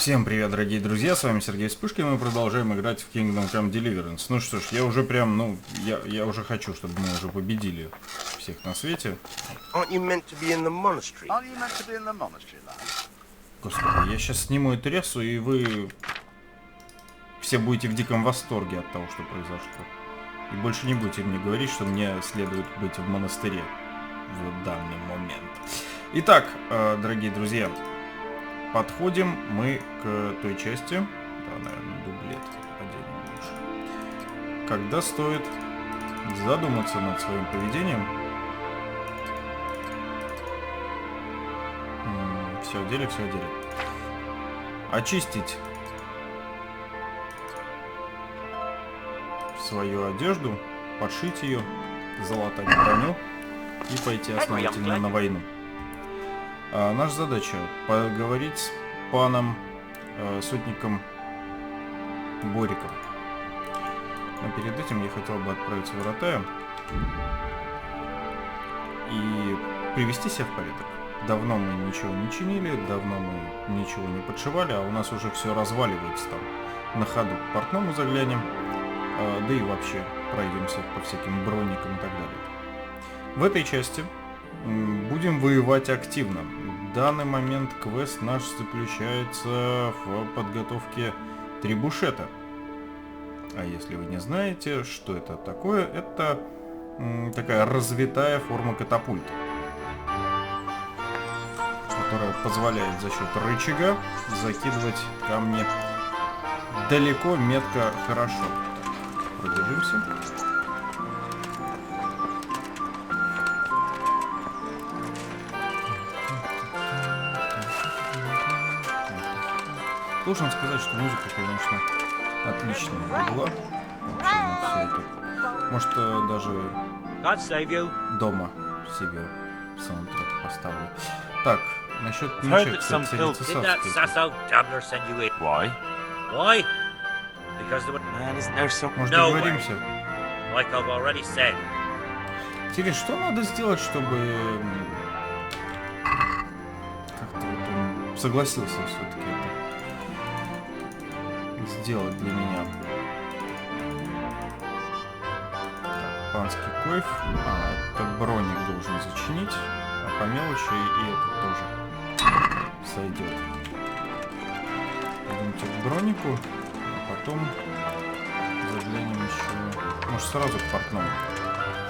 Всем привет, дорогие друзья, с вами Сергей Вспышка, и мы продолжаем играть в Kingdom Come Deliverance. Ну что ж, я уже прям, я уже хочу, чтобы мы уже победили всех на свете. Господи, я сейчас сниму эту рясу, и вы все будете в диком восторге от того, что произошло. И больше не будете мне говорить, что мне следует быть в монастыре в данный момент. Итак, дорогие друзья, подходим мы к той части, да, наверное, дублет оденем лучше, когда стоит задуматься над своим поведением. Все о деле, все о деле. Очистить свою одежду, подшить ее, залатать броню и пойти основательно на войну. Наша задача поговорить с паном сотником Бориком. Но перед этим я хотел бы отправиться в Ротаю и привести себя в порядок. Давно мы ничего не чинили, давно мы ничего не подшивали, а у нас уже все разваливается там. На ходу к портному заглянем, да и вообще пройдемся по всяким броникам и так далее. В этой части будем воевать активно. В данный момент квест наш заключается в подготовке трибушета. А если вы не знаете, что это такое, это такая развитая форма катапульта, которая позволяет за счет рычага закидывать камни далеко, метко, хорошо. Продвижемся. Должен сказать, что музыка, конечно, отличная была. Может, даже дома себе саундтрек поставлю. Так, насчет меча, кстати, может, договоримся? Через что надо сделать, чтобы как-то вот он согласился все-таки сделать для меня? Так, панский койф. Это броник должен зачинить, а по мелочи и это тоже сойдет. Пойдемте к бронику, а потом заглянем еще, может, сразу к портному,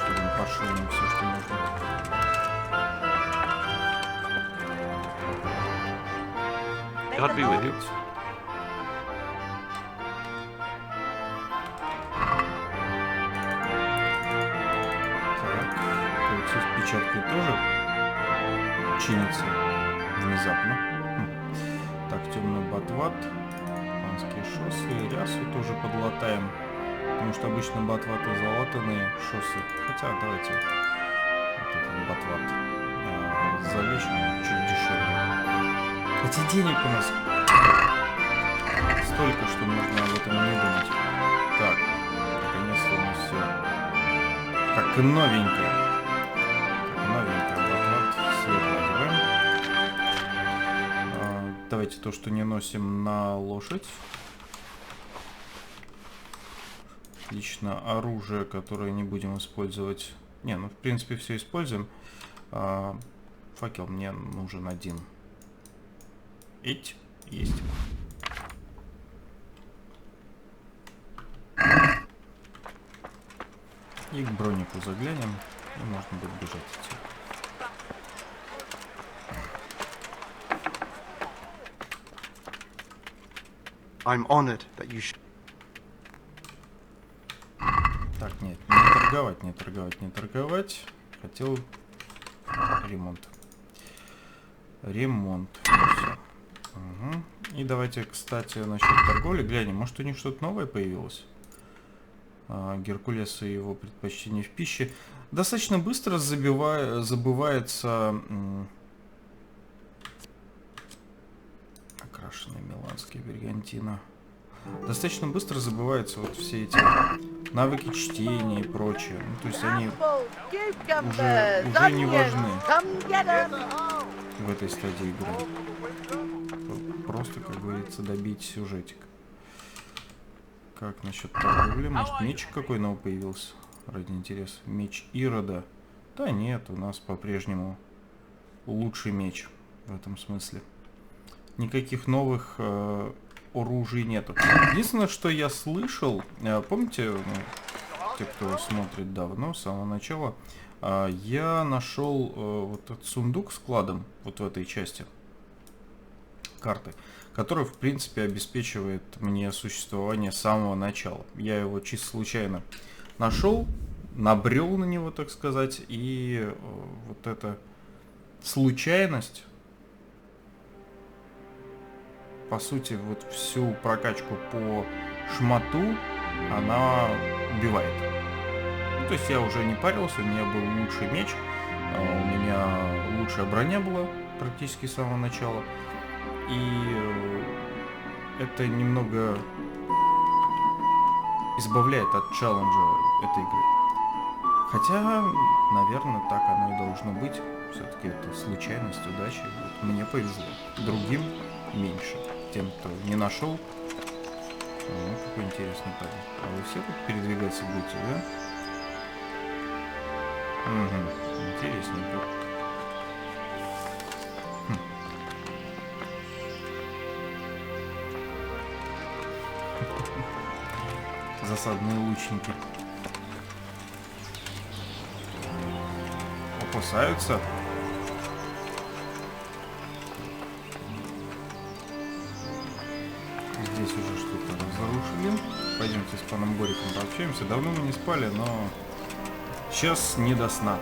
чтобы он пошел нам все, что нужно. God be with you. Печаткой тоже чинится внезапно. Так, темный ботват, панские шоссы, рясу тоже подлатаем, потому что обычно ботваты залатанные, шоссы. Хотя давайте вот этот ботват залечим чуть дешевле. Хотя денег у нас столько, что можно об этом не думать. Так, наконец-то у нас все как новенькое. Давайте то, что не носим, на лошадь. Отлично. Оружие, которое не будем использовать. Не, ну в принципе все используем. Факел мне нужен один. Есть. И к бронику заглянем. И можно будет бежать отсюда. I'm honored that you should. Так, нет, не торговать. Хотел ремонт. Все. Угу. И давайте, кстати, насчет торговли глянем. Может, у них что-то новое появилось? Геркулес и его предпочтение в пище. Достаточно быстро забывается окрашенный миланский бригантина. Достаточно быстро забываются вот все эти навыки чтения и прочее. Ну, то есть они уже не важны в этой стадии игры. просто, как говорится, добить сюжетик. Как насчет торговли? Может, меч какой новый появился? Ради интереса. Меч Ирода. Да нет, у нас по-прежнему лучший меч в этом смысле. Никаких новых оружий нету. Единственное, что я слышал, помните, те, кто смотрит давно, с самого начала, я нашел вот этот сундук с кладом вот в этой части карты, который, в принципе, обеспечивает мне существование с самого начала. Я его чисто случайно нашел, набрел на него, так сказать, и вот эта случайность, по сути, вот всю прокачку по шмату она убивает. Ну, то есть я уже не парился, у меня был лучший меч, у меня лучшая броня была практически с самого начала. И это немного избавляет от челленджа этой игры. Хотя, наверное, так оно и должно быть. Все-таки это случайность, удача. Вот мне повезло. Другим меньше. Тем, кто не нашел. Ну, какой интересный парень. А вы все тут передвигаться будете, да? Угу. Интересненько. Засадные лучники. Опасаются. Здесь уже что-то разрушили. Пойдемте с паном Бориком пообщаемся. Давно мы не спали, но сейчас не до сна.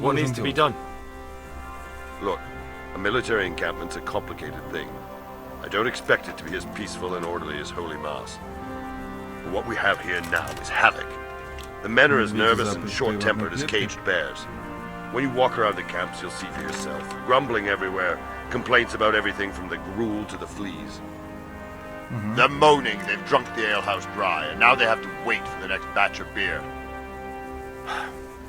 What needs to be done? Look, a military encampment's a complicated thing. I don't expect it to be as peaceful and orderly as Holy Mass. But what we have here now is havoc. The men are as nervous and short-tempered as caged bears. When you walk around the camps, you'll see for yourself. Grumbling everywhere, complaints about everything from the gruel to the fleas. They're moaning they've drunk the alehouse dry, and now they have to wait for the next batch of beer.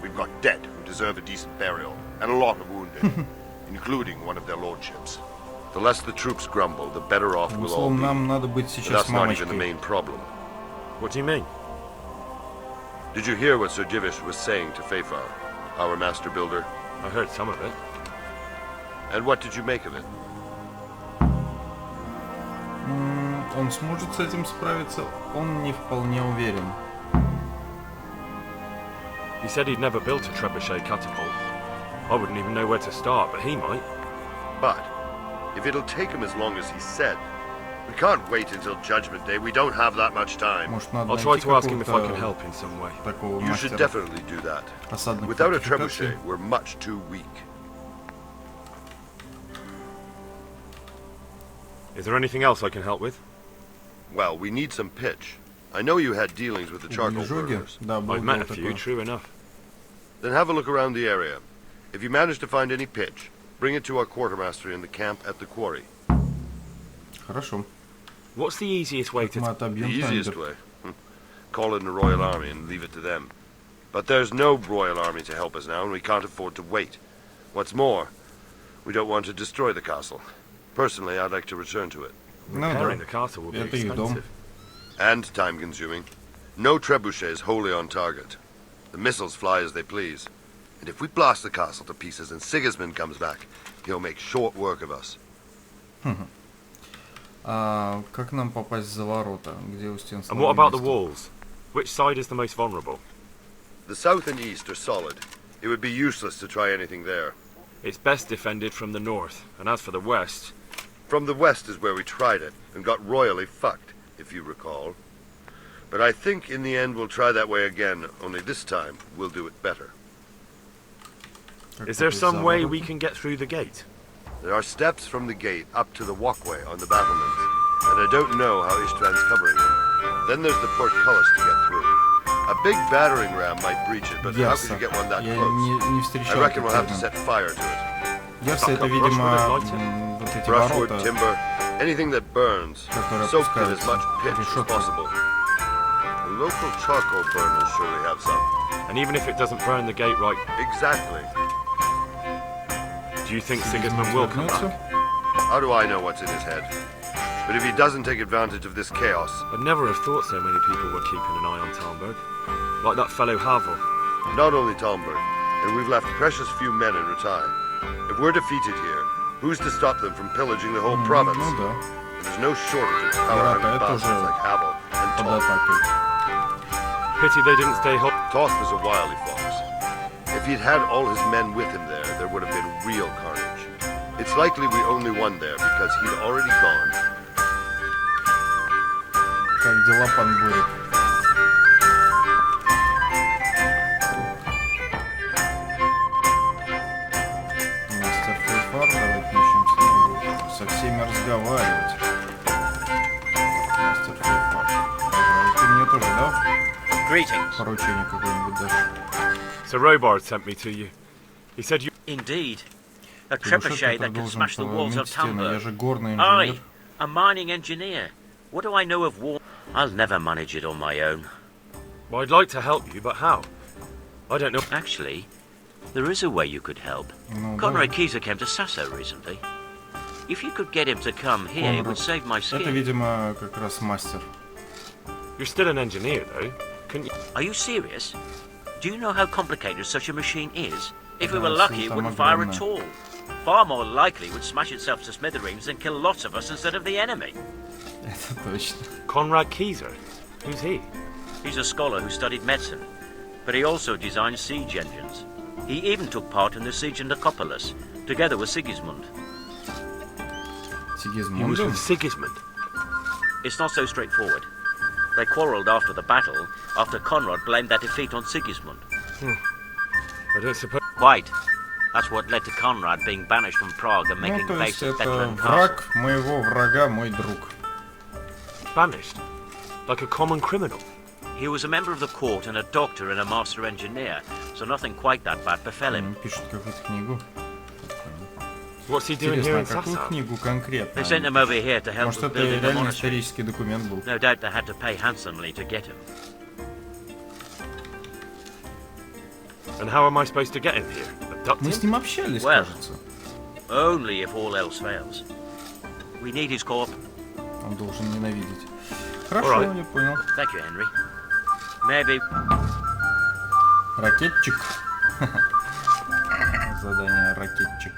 We've got dead who deserve a decent burial, and a lot of wounded, including one of their lordships. The less the troops grumble, the better off we'll all be. But that's not even the main problem. What do you mean? Did you hear what Sir Divish was saying to Fafar, our master builder? I heard some of it. And what did you make of it? Он сможет с этим справиться? Он не вполне уверен. He said he'd never built a trebuchet catapult. I wouldn't even know where to start, but he might. But if it'll take him as long as he said, we can't wait until Judgment Day. We don't have that much time. I'll try to ask him if I can help in some way. You should definitely do that. Without a trebuchet, we're much too weak. Is there anything else I can help with? Well, we need some pitch. I know you had dealings with the charcoal burners. I've met a few, true enough. Then have a look around the area. If you manage to find any pitch, bring it to our quartermaster in the camp at the quarry. Хорошо. What's the easiest way to... The easiest way? Call in the Royal Army and leave it to them. But there's no Royal Army to help us now, and we can't afford to wait. What's more, we don't want to destroy the castle. Personally, I'd like to return to it. Repairing the castle will be expensive. And time-consuming. No trebuchet is wholly on target. The missiles fly as they please. And if we blast the castle to pieces and Sigismund comes back, he'll make short work of us. Как нам попасть за ворота? Где у стен? And what about the walls? Which side is the most vulnerable? The south and east are solid. It would be useless to try anything there. It's best defended from the north. And as for the west... From the west is where we tried it and got royally fucked, if you recall. But I think in the end we'll try that way again, only this time we'll do it better. Is there some way we can get through the gate? There are steps from the gate up to the walkway on the battlements, and I don't know how Ishtvan's covering them. Then there's the portcullis to get through. A big battering ram might breach it, but how could you get one that Я close? не I встречал reckon we'll have to такого. set fire to it. Ярса это, видимо, вот эти Brushwood, ворота, timber, anything that burns, которые soaked in as опускаются. much pitch as Решетка. possible. The local charcoal burners surely have some. And even if it doesn't burn the gate right, Exactly. do you think Sigismund will come back? How do I know what's in his head? But if he doesn't take advantage of this chaos... I'd never have thought so many people were keeping an eye on Talmberg. Like that fellow Havel. Not only Talmberg, and we've left precious few men in Ratai. If we're defeated here, who's to stop them from pillaging the whole province? Ну да, There's no shortage of power-hungry bastards like Havel and под Toth. атакой. Pity they didn't stay home. Toth was a wily fox. If he'd had all his men with him there would have been real carnage. It's likely we only won there because he'd already gone. Как дела, пан Борик? Мастер Фрифар, давайте начнем со всеми разговаривать. Мастер Фрифар. Ага, ты мне тоже дал Greetings. поручение какое-нибудь дашь? So Robard sent me to you. He said you... Indeed. A Ты уж trebuchet это that can должен smash the walls of проломить стены. Я Talmberg. же горный I, инженер. a mining engineer. What do I know of war? I'll never manage it on my own. Well, I'd like to help you, but how? I don't know. Actually, there is a way you could help. Ну, Conrad да. Keyser came to Sasso recently. If you could get him to come here, it would Конрад. save my Это, skin. видимо, как раз мастер. You're still an engineer, though. Couldn't you... Are you serious? Do you know how complicated such a machine is? If we Да, were lucky, it там wouldn't fire огромное. at all. Far more likely, it would smash itself to smithereens and kill lots of us instead of the enemy. Это точно. Conrad Keyser? Who's he? He's a scholar who studied medicine, but he also designed siege engines. He even took part in the siege in Nicopolis, together with Sigismund. He was Сигизмунд. with Sigismund. It's not so straightforward. They quarrelled after the battle, after Conrad blamed their defeat on Sigismund. I don't suppose... Quite. That's what led to Conrad being banished from Prague and Ну, making то base есть at это Bethlehem Castle. враг моего врага, мой друг. Banished? Like a common criminal? He was a member of the court and a doctor and a master engineer, so nothing quite that bad befell him. Пишут какую-то книгу. What's he doing here Интересно, а in какую Sasau? книгу конкретно? They sent him over here to help Может, with это building the реально monastery. исторический документ был? No doubt they had to pay handsomely to get him. And how am I supposed to get him here? Abduct Мы с him? ним общались, Well. кажется. Only if all else fails. We need his corp. Он должен ненавидеть. Хорошо, Alright. я понял. Thank you, Henry. Maybe. Ракетчик. Задание ракетчик.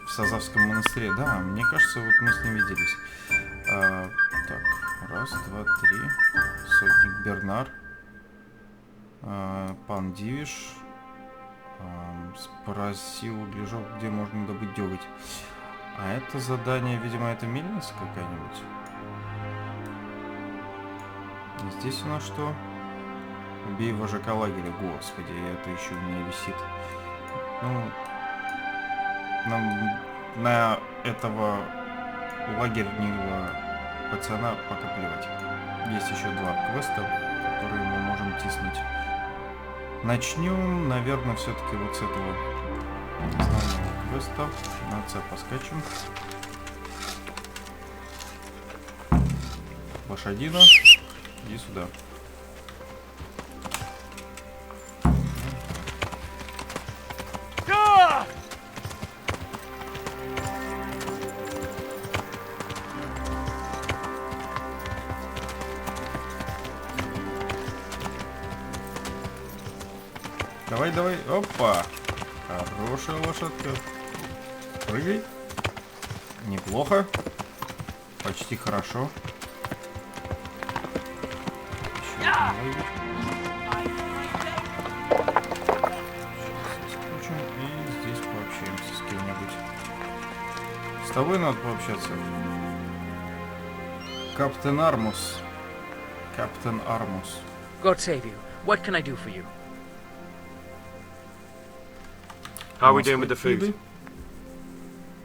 В Сазавском монастыре. Да, мне кажется, вот мы с ним виделись. Так, раз, два, три. Сотник Бернар. Пан Дивиш. Спросил, гляжал, где можно добыть деготь. А это задание, видимо, это мельница какая-нибудь. Здесь у нас что? Убей вожака лагеря. Господи, это еще у меня висит. Ну, нам на этого лагерного пацана пока плевать. Есть еще два квеста, которые мы можем тиснуть. Начнем, наверное, все-таки вот с этого основного квеста. На C поскачем. Лошадина. Иди сюда. Давай, давай. Опа. Хорошая лошадка. Прыгай. Неплохо. Почти хорошо. Еще один ловик. Сейчас скручим и здесь пообщаемся с кем-нибудь. С тобой надо пообщаться. Каптен Армус. Каптен Армус. God save you. What can I do for you? How are we doing with the food?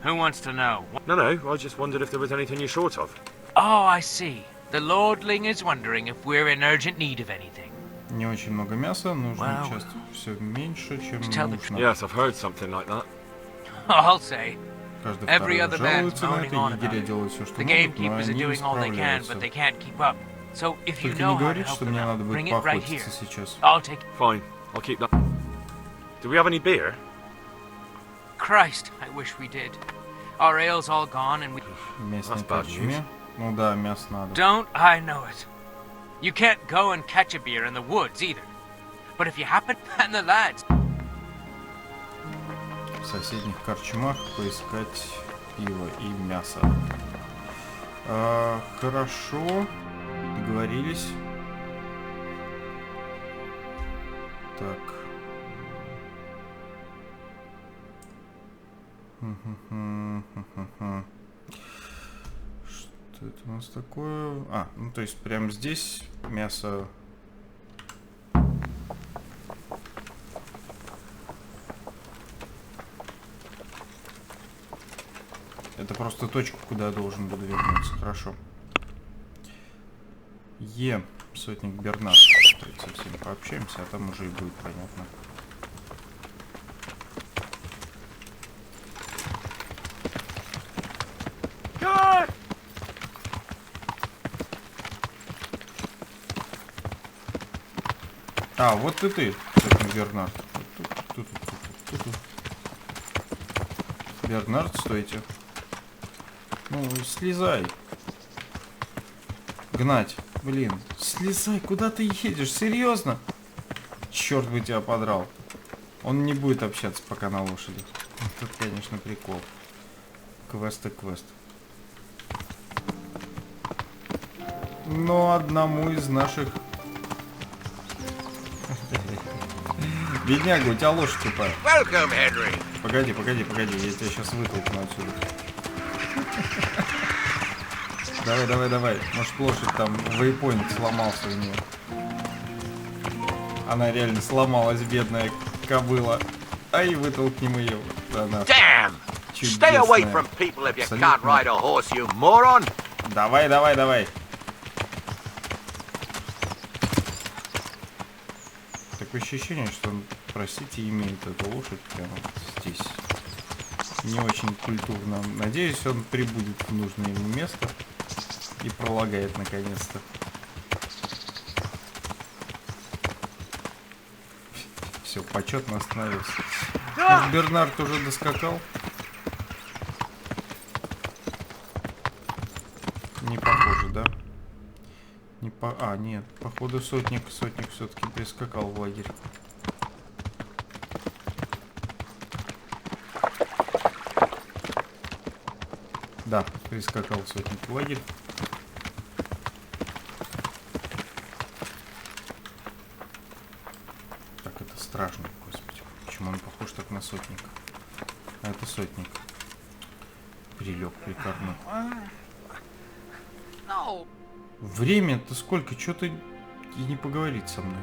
Who wants to know? No, I just wondered if there was anything you're short of. Oh, I see. The Lordling is wondering if we're in urgent need of anything. Не очень много мяса, нужно часто все меньше, чем нужно. Yes, I've heard something like that. I'll say. Каждый Every второй other man's жалуется на это, moaning on about егеря it. делают все, что The могут, но gamekeepers are они не doing all they can, справляются. but they can't keep up. So if you Только know не how to говорит, help что them мне out, надо bring будет it right here. поохотиться сейчас. I'll take it. Fine, I'll keep that. Do we have any beer? Christ, I wish we did. Our ale's all gone and we... Мясо не That's bad корчме. Ну да, мясо надо. Don't I know it. You can't go and catch a beer in the woods either. But if you happen, and the lads... В соседних корчмах поискать пиво и мясо. Хорошо. Договорились. Так. Что это у нас такое? Ну то есть прямо здесь мясо. Это просто точка, куда я должен буду вернуться. Хорошо. Сотник Бернард. Давайте со всеми пообщаемся, а там уже и будет понятно. Вот и ты, сотник Бернард. Бернард, стойте. Ну, слезай. Гнать. Блин, слезай, куда ты едешь? Серьезно? Черт бы тебя подрал. Он не будет общаться пока на лошади. Тут, конечно, прикол. Квест и квест. Но одному из наших... Бедняга, у тебя лошадь тупая. Погоди, я тебя сейчас вытолкну отсюда. Давай. Может, лошадь там вейпоинт сломался у нее. Она реально сломалась, бедная кобыла. Ай, вытолкнем ее. Она Damn! Stay away from people if you can't ride a horse, you moron! Давай. Такое ощущение, что он, простите, имеет эту лошадь прямо здесь. Не очень культурно. Надеюсь, он прибудет в нужное ему место и пролагает наконец-то. Все, почетно остановился. Может, Бернард уже доскакал? Не похоже, да? Нет, походу сотник все-таки прискакал в лагерь. Да, прискакал сотник в лагерь. Так, это стражник, господи. Почему он похож так на сотника? А это сотник. Прилег, прикорнул. Время-то сколько? Чё-то и не поговорить со мной.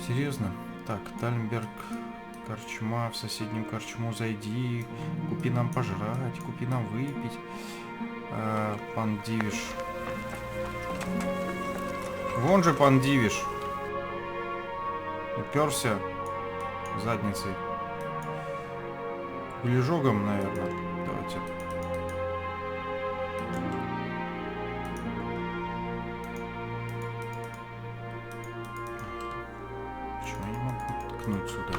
Серьезно? Так, Тальмберг, корчма, в соседнюю корчму зайди, купи нам пожрать, купи нам выпить. Пан Дивиш. Вон же пан Дивиш. Уперся задницей. Или жогом, наверное. Давайте. Почему я не могу ткнуть сюда?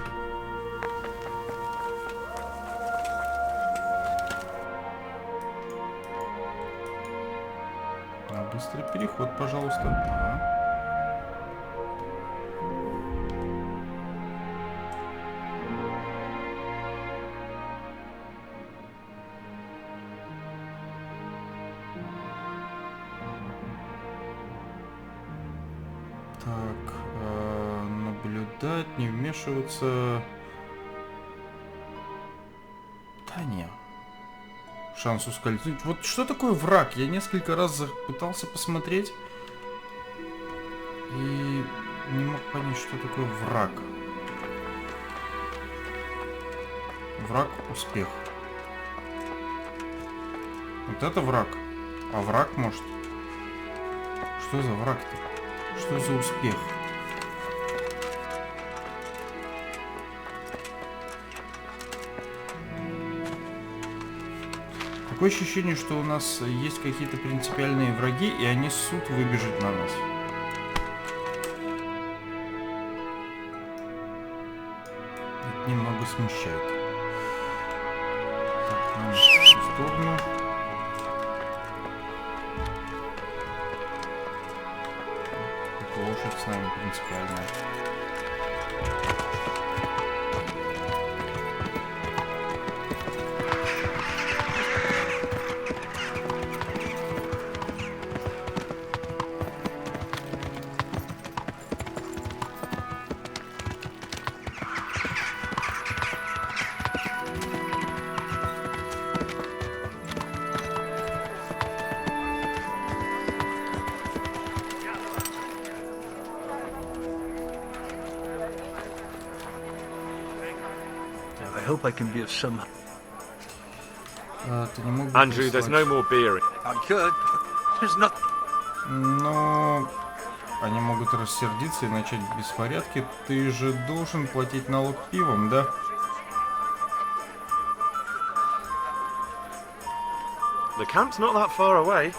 На быстрый переход, пожалуйста. Ага. Так, наблюдать, не вмешиваться. Да не. Шанс ускользнуть. Вот что такое враг? Я несколько раз пытался посмотреть и не мог понять, что такое враг. Враг — успех. Вот это враг. А враг, может? Что за враг-то? Что за успех? Такое ощущение, что у нас есть какие-то принципиальные враги, и они ссут выбежать на нас. Это немного смущает. Так, нам в сторону. Это лошадь с нами принципиальная. I hope I can be of some. Ты не мог бы Andrew, there's no more beer. I could. There's not. Но они могут рассердиться и начать беспорядки. Ты же должен платить налог пивом, да? The camp's not that far away.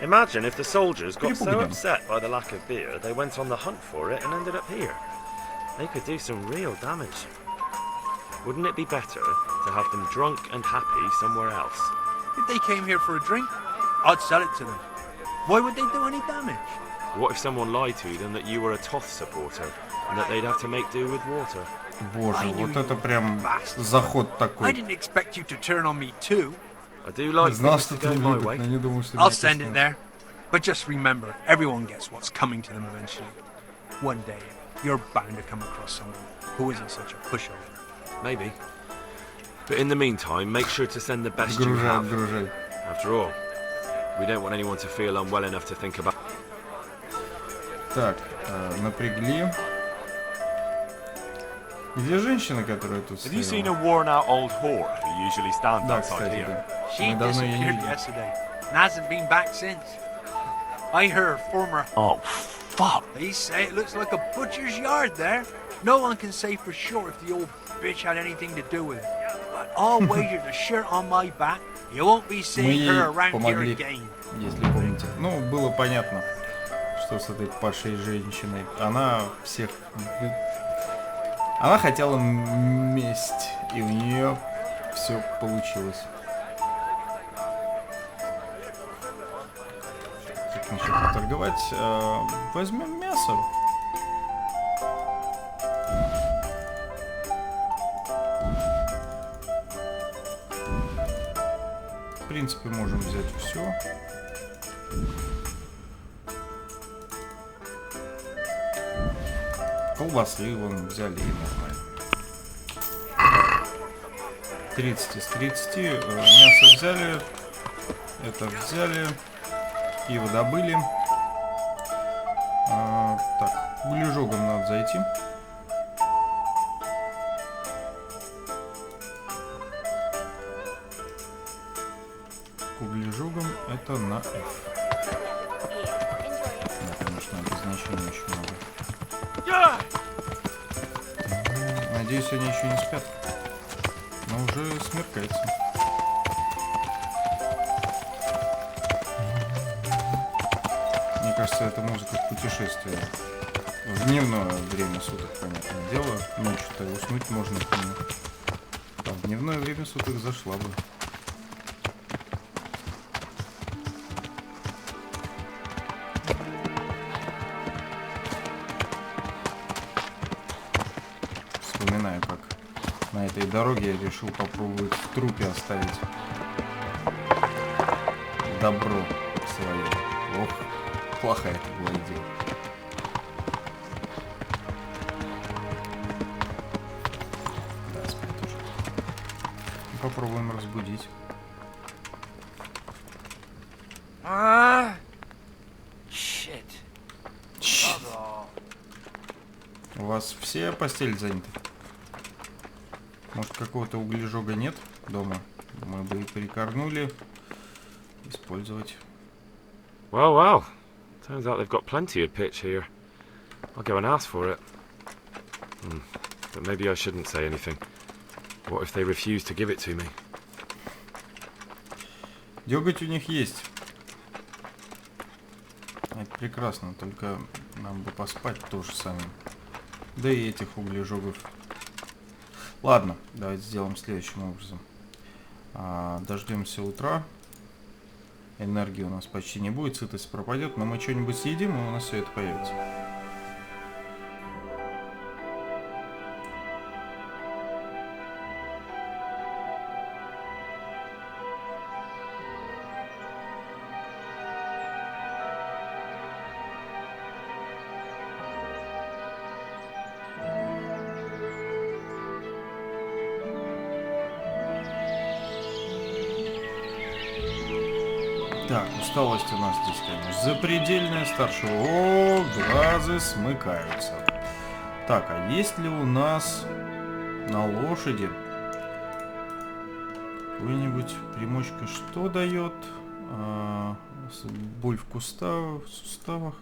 Imagine if the soldiers got so upset by the lack of beer, they went on the hunt for it and ended up here. They could do some real damage. Wouldn't it be better to have them drunk and happy somewhere else? If they came here for a drink, I'd sell it to them. Why would they do any damage? What if someone lied to them that you were a Toth supporter and that they'd have to make do with water? Боже, вот это прям заход I такой. didn't expect you to turn on me too. I do like Знал, things что to ты go не my любишь, way. но не думал, что I'll меня send it коснется. there. But just remember, everyone gets what's coming to them eventually. One day, you're bound to come across someone who isn't such a pushover. Maybe. But in the meantime, make sure to send the best you Отгружай, have. отгружай. After all, we don't want anyone to feel unwell enough to think about. Так, напрягли. Где женщина, которая тут Have you seen a стояла? worn-out old whore who usually stands Да, outside кстати, here? да. She Мы давно ее не disappeared видели. yesterday and hasn't been back since. I heard former. Oh, fuck. They say it looks like a butcher's yard there. No one can say for sure if the old bitch had anything to do with it. But I'll wager the shirt on my back, you won't be Мы seeing ей her around here помогли, again. если помните. Ну, было понятно, что с этой падшей женщиной. Она всех... Она хотела месть, и у нее все получилось. Как насчет торговать? Возьмем мясо. В принципе, можем взять все. Колбасы вон взяли и нормально. 30 из 30. Мясо взяли. Это взяли. Пиво добыли. Так, к углежогам надо зайти. К углежогам это на F. Да, конечно, обозначений очень много. Надеюсь, они еще не спят. Но уже смеркается. Мне кажется, это музыка в путешествии. В дневное время суток, понятное дело. Ночью-то уснуть можно. А в дневное время суток зашла бы. Вспоминаю, как на этой дороге я решил попробовать в трупе оставить добро свое. Ох, плохая это была идея. Да, спят уже. Попробуем разбудить. Shit. У вас все постели заняты? Может, какого-то углежога нет дома? Мы бы и перекорнули. Использовать. Well, well. Turns out they've got plenty of pitch here. I'll go and ask for it. But maybe I shouldn't say anything. What if they refuse to give it to me? Дёготь у них есть. Это прекрасно, только нам бы поспать тоже самим. Да и этих углежогов. Ладно, давайте сделаем следующим образом. Дождемся утра. Энергии у нас почти не будет, сытость пропадет, но мы что-нибудь съедим, и у нас все это появится. Так, усталость у нас здесь, конечно, запредельная, старшего. О, глазы смыкаются. Так, а есть ли у нас на лошади какой-нибудь примочка, что дает? Боль в суставах,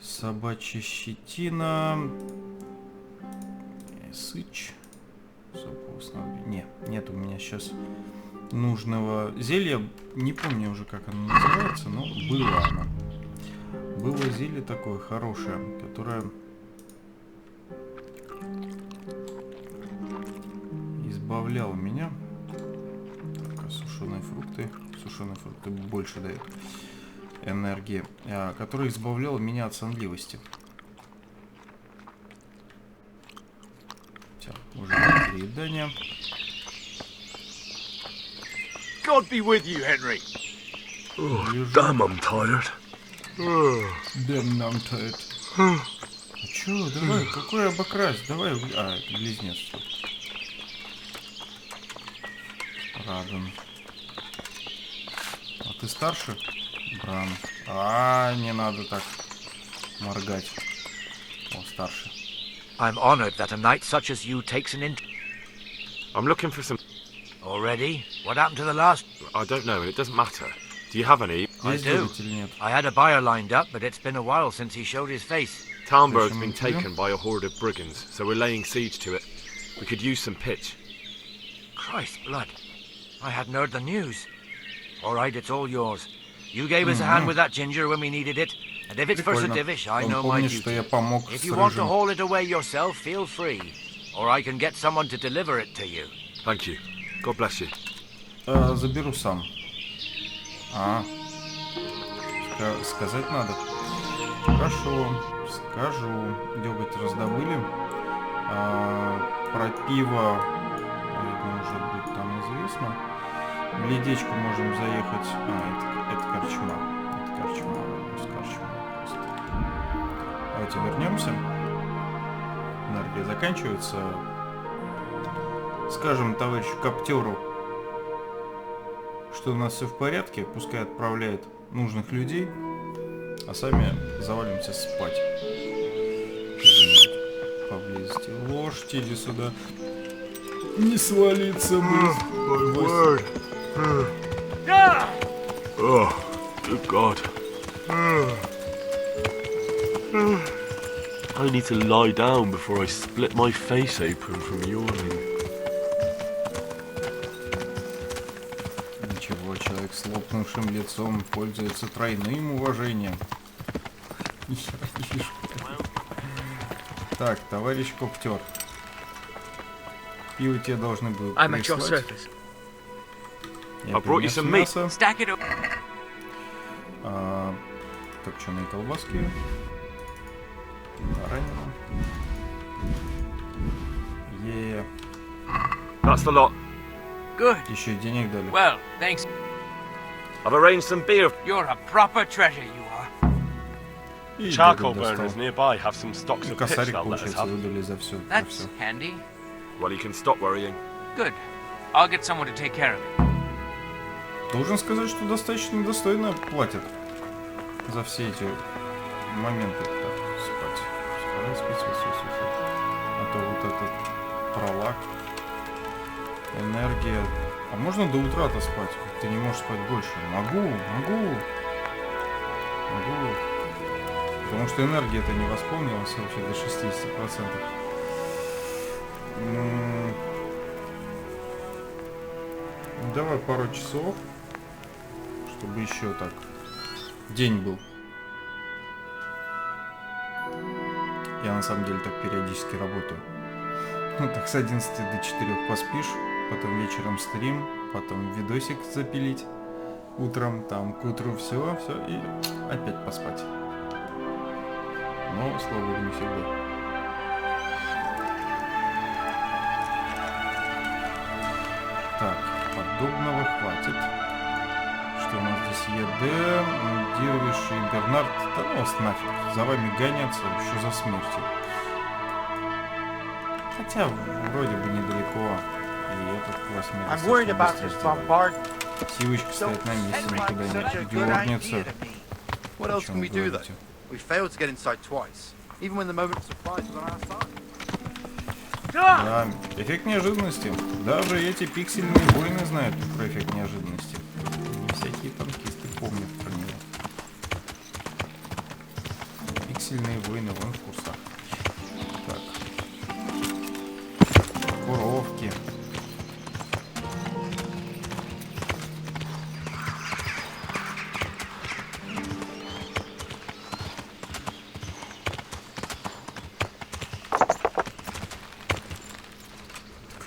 собачья щетина, сыч. Нет у меня сейчас нужного зелья. Не помню уже, как оно называется, но было оно. Было зелье такое хорошее, которое избавляло меня. Так, а сушеные фрукты больше дают энергии, которое избавляло меня от сонливости. Все, уже переедание. God be with you, Henry. Damn, I'm tired. Damn, I'm tired. Чё, давай, какой обокрась? Давай, это близнец. Радан. А ты старше? Бран. Не надо так моргать. О, старше. I'm honored that a knight such as you takes an interest. I'm looking for some... Already? What happened to the last? I don't know, and it doesn't matter. Do you have any? I do. I had a buyer lined up, but it's been a while since he showed his face. Talmberg's been taken by a horde of brigands, so we're laying siege to it. We could use some pitch. Christ's blood. I hadn't heard the news. All right, it's all yours. You gave us a hand with that ginger when we needed it, and if it's for Sadivish, I know my duty. If you want to haul it away yourself, feel free, or I can get someone to deliver it to you. Thank you. God bless you. Заберу сам. Сказать надо. Хорошо, скажу. Дёготь раздобыли. Про пиво, может быть, там известно. В ледечку можем заехать. Это корчма. Это корчма. Давайте вернемся. Энергия заканчивается. Скажем товарищу коптеру, что у нас все в порядке, пускай отправляет нужных людей, а сами завалимся спать. Поблизости. Лошадь, иди сюда. Не свалиться бы. Oh, good God. I need to lie down before I split my face open from yawning. Ничего, человек с лопнувшим лицом пользуется тройным уважением. Так, товарищ коптер. Пиво тебе должны будут прислать. Я принес мясо. Копченые колбаски. Ранено. That's the lot. Good. Еще денег дали. Well, thanks. I've arranged some beer. You're a proper treasure, you are. И Charcoal дёготь burners достал. nearby have some stocks И of pitch косарик, they'll let us получается, have. выдали за все. That's handy. Well, you can stop worrying. Good. I'll get someone to take care of it. Должен сказать, что достаточно достойно платят за все эти моменты. Так, спать. А то вот этот пролаг, энергия. А можно до утра-то спать? Ты не можешь спать больше. Могу. Потому что энергия-то не восполнилась вообще до 60%. Давай пару часов. чтобы еще так день был. Я на самом деле так периодически работаю. Ну так с 11 до 4 поспишь, потом вечером стрим, потом видосик запилить, утром там к утру все и опять поспать. Но, слава богу, не всегда. Так, подобного хватит. Что у нас здесь ЕД, Дервиш и Бернард. Да ну вас нафиг, за вами гоняться, что за смертью. Хотя вроде бы недалеко. И этот классный Сивочка стоит на месте, никуда не дернется. What else can we do though? We failed to get inside twice, even when the moment of surprise was on our side. Да, эффект неожиданности. Даже эти пиксельные воины знают про эффект неожиданности. Не всякие танкисты помнят про него. Пиксельные воины вон в курсах. Так. Куровки.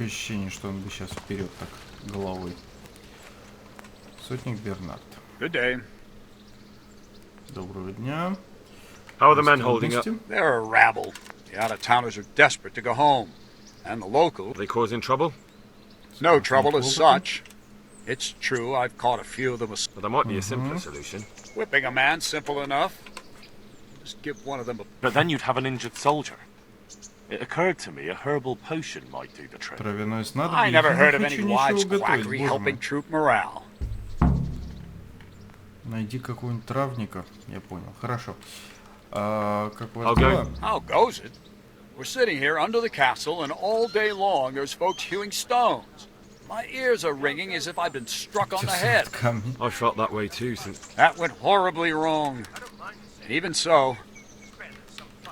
Ощущение, что он бы сейчас вперед так головой. Сотник Бернард. Good day. Доброго дня. How are the men holding up? They're a rabble. The out-of-towners are desperate to go home. And the local... Are they causing trouble? No trouble as such. It's true, I've caught a few of them... But there might be a simpler solution. Whipping a man, simple enough. Just give one of them a... But then you'd have an injured soldier. It occurred to me a herbal potion might do the trick. I never heard of any wives' quackery helping troop morale. Найди какого-нибудь травника. Я понял. Хорошо. Как у вас дела? How goes it? We're sitting here under the castle, and all day long there's folks hewing stones. My ears are ringing as if I've been struck on the head. I felt that way too since... That went horribly wrong. And even so...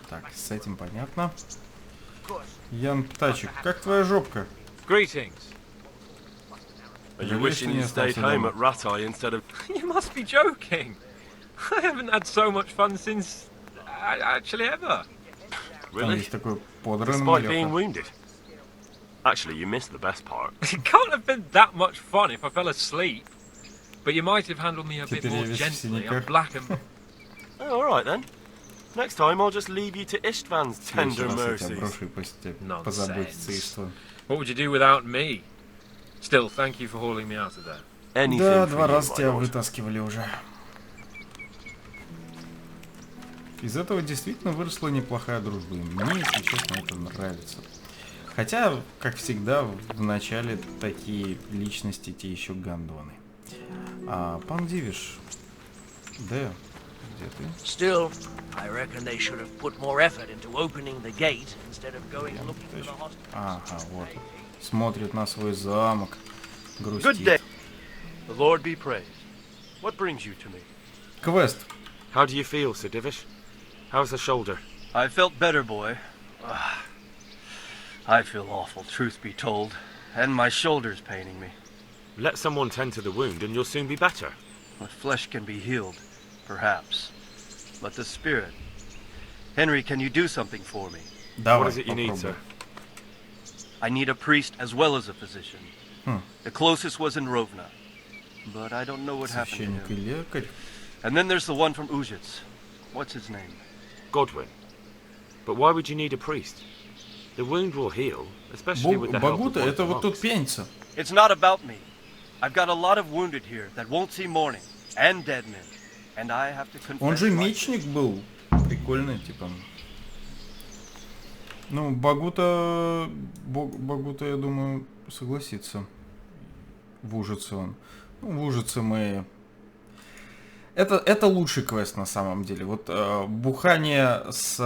Так, с этим понятно. Ян Тачик, как твоя жопка? Greetings. Are you wishing you stayed home at Ratai instead of... You must be joking. I haven't had so much fun since... actually ever. Really? Despite being wounded? Actually, you missed the best part. It can't have been that much fun if I fell asleep. But you might have handled me a bit more gently. I'm black and... Oh, all right then. Next time I'll just leave you to Istvan's tender mercies. Nonsense. What would you do without me? Still, thank you for hauling me out of there. Да, 2 раза тебя вытаскивали уже. Из этого действительно выросла неплохая дружба. И мне, если честно, это нравится. Хотя, как всегда, в начале такие личности те еще гандоны. Пан Дивиш, да, где ты? Still, I reckon they should have put more effort into opening the gate instead of going looking for the hostage. Ага, вот. Смотрит на свой замок, грустит. Good day. The Lord be praised. What brings you to me? Квест. How do you feel, Sir Divish? How's the shoulder? I felt better, boy. I feel awful, truth be told. And my shoulder's paining me. Let someone tend to the wound and you'll soon be better. The flesh can be healed, perhaps. But the spirit... Henry, can you do something for me? What is it you need, sir? I need a priest as well as a physician. The closest was in Rovna. But I don't know what happened to him. And then there's the one from Uzhitz. What's his name? Godwin. But why would you need a priest? The wound will heal, especially with the help of это вот тут пьяница. It's not about me. I've got a lot of wounded here that won't see morning, and dead men. And I have to confess. Он же мечник был. Прикольный, типа. Ну, Багута, я думаю, согласится. В Ужице он. Ну, в Ужице мы... Это лучший квест на самом деле. Вот бухание с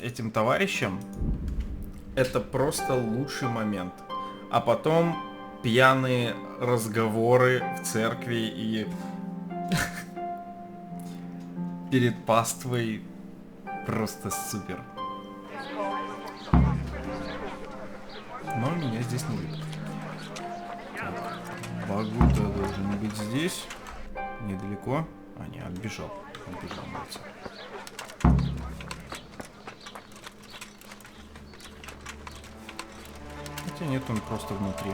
этим товарищем это просто лучший момент. А потом пьяные разговоры в церкви и перед паствой просто супер. Но меня здесь не любят. Багута должен быть здесь. недалеко. А, не, отбежал. Отбежал, молодцы. Хотя нет, он просто внутри.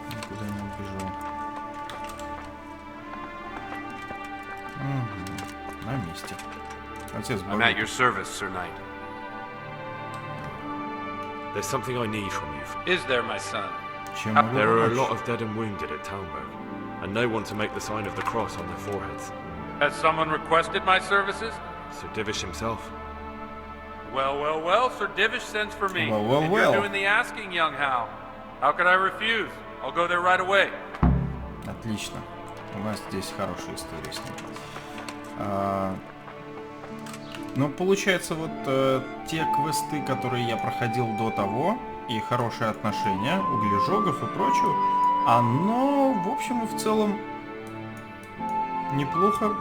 Никуда не убежал. Угу. На месте. Отец I'm at your service, Sir Knight. There's something I need from you. Is there, my son? There are a lot of dead and wounded at Talmberg, and no one to make the sign of the cross on their foreheads. Has someone requested my services? Sir Divish himself. Well, well, well, Sir Divish sends for me. Well, well, and well. You're doing the asking, young Hal. How could I refuse? I'll go there right away. Отлично. У нас здесь хорошая история с ним. Ну, получается, вот те квесты, которые я проходил до того, и хорошие отношения, углежогов и прочее, оно, в общем и в целом, неплохо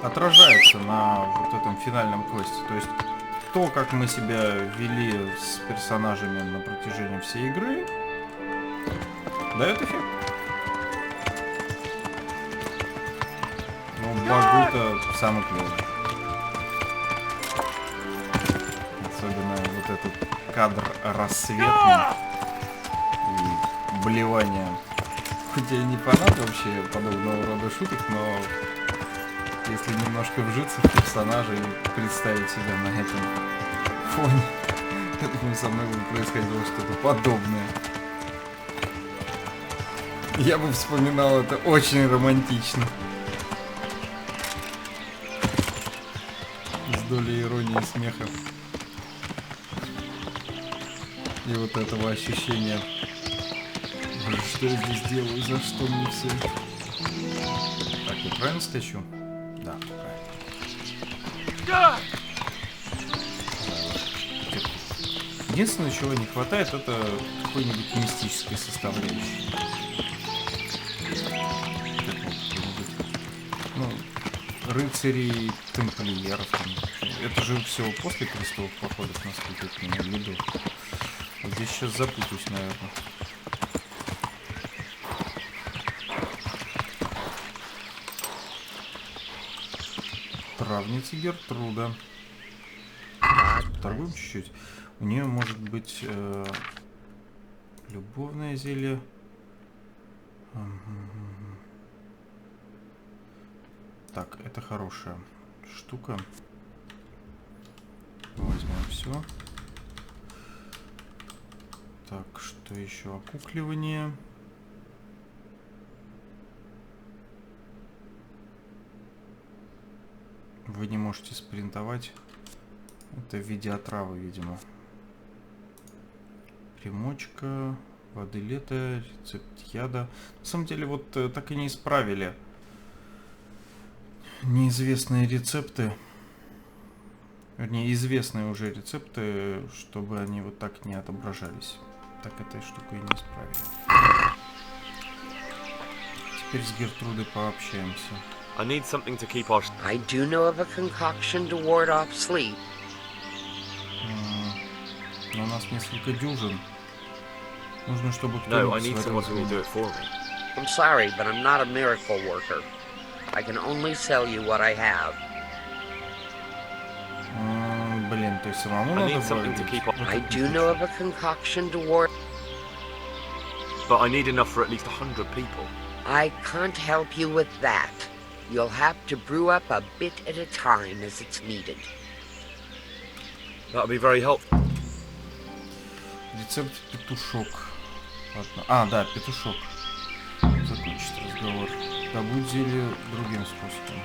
отражается на вот этом финальном квесте. То есть, то, как мы себя вели с персонажами на протяжении всей игры, дает эффект. Ну, Багута самый клевый. Особенно вот этот кадр рассветный и блевание. Хоть я не фанат вообще подобного рода шуток, но если немножко вжиться в персонажа и представить себя на этом фоне, я думаю, со мной бы происходило что-то подобное. Я бы вспоминал это очень романтично. С долей иронии и смеха. И вот этого ощущения. Боже, что я здесь делаю? За что мне все? Так, я правильно скачу? Да, правильно. Единственное, чего не хватает, это какой-нибудь мистической составляющей. Ну, рыцарей, тамплиеров. Это же все после крестовых походов, насколько я не видел. Вот здесь сейчас запутаюсь, наверное. Травница Гертруда. Торгуем чуть-чуть. У нее может быть любовное зелье. Так, это хорошая штука. Возьмем все. Так, что еще? Окукливание. Вы не можете спринтовать. Это в виде отравы, видимо. Примочка, воды лета, рецепт яда. На самом деле, вот так и не исправили неизвестные рецепты. Вернее, известные уже рецепты, чтобы они вот так не отображались. Так этой штукой не исправили. Теперь с Гертрудой пообщаемся. I need something to keep our... I do know of a concoction to ward off sleep. Но у нас несколько дюжин. Нужно, чтобы No, I need someone who will do it for me. I'm sorry, but I'm not a miracle worker. I can only sell you what I have. Блин, то есть самому I надо need something to keep... I do know of a concoction to ward... But I need enough for at least 100 people. I can't help you with that. You'll have to brew up a bit at a time as it's needed. That'll be very helpful. Рецепт петушок. Ладно. А, да, петушок. Закончить разговор. Добудь зелье другим способом.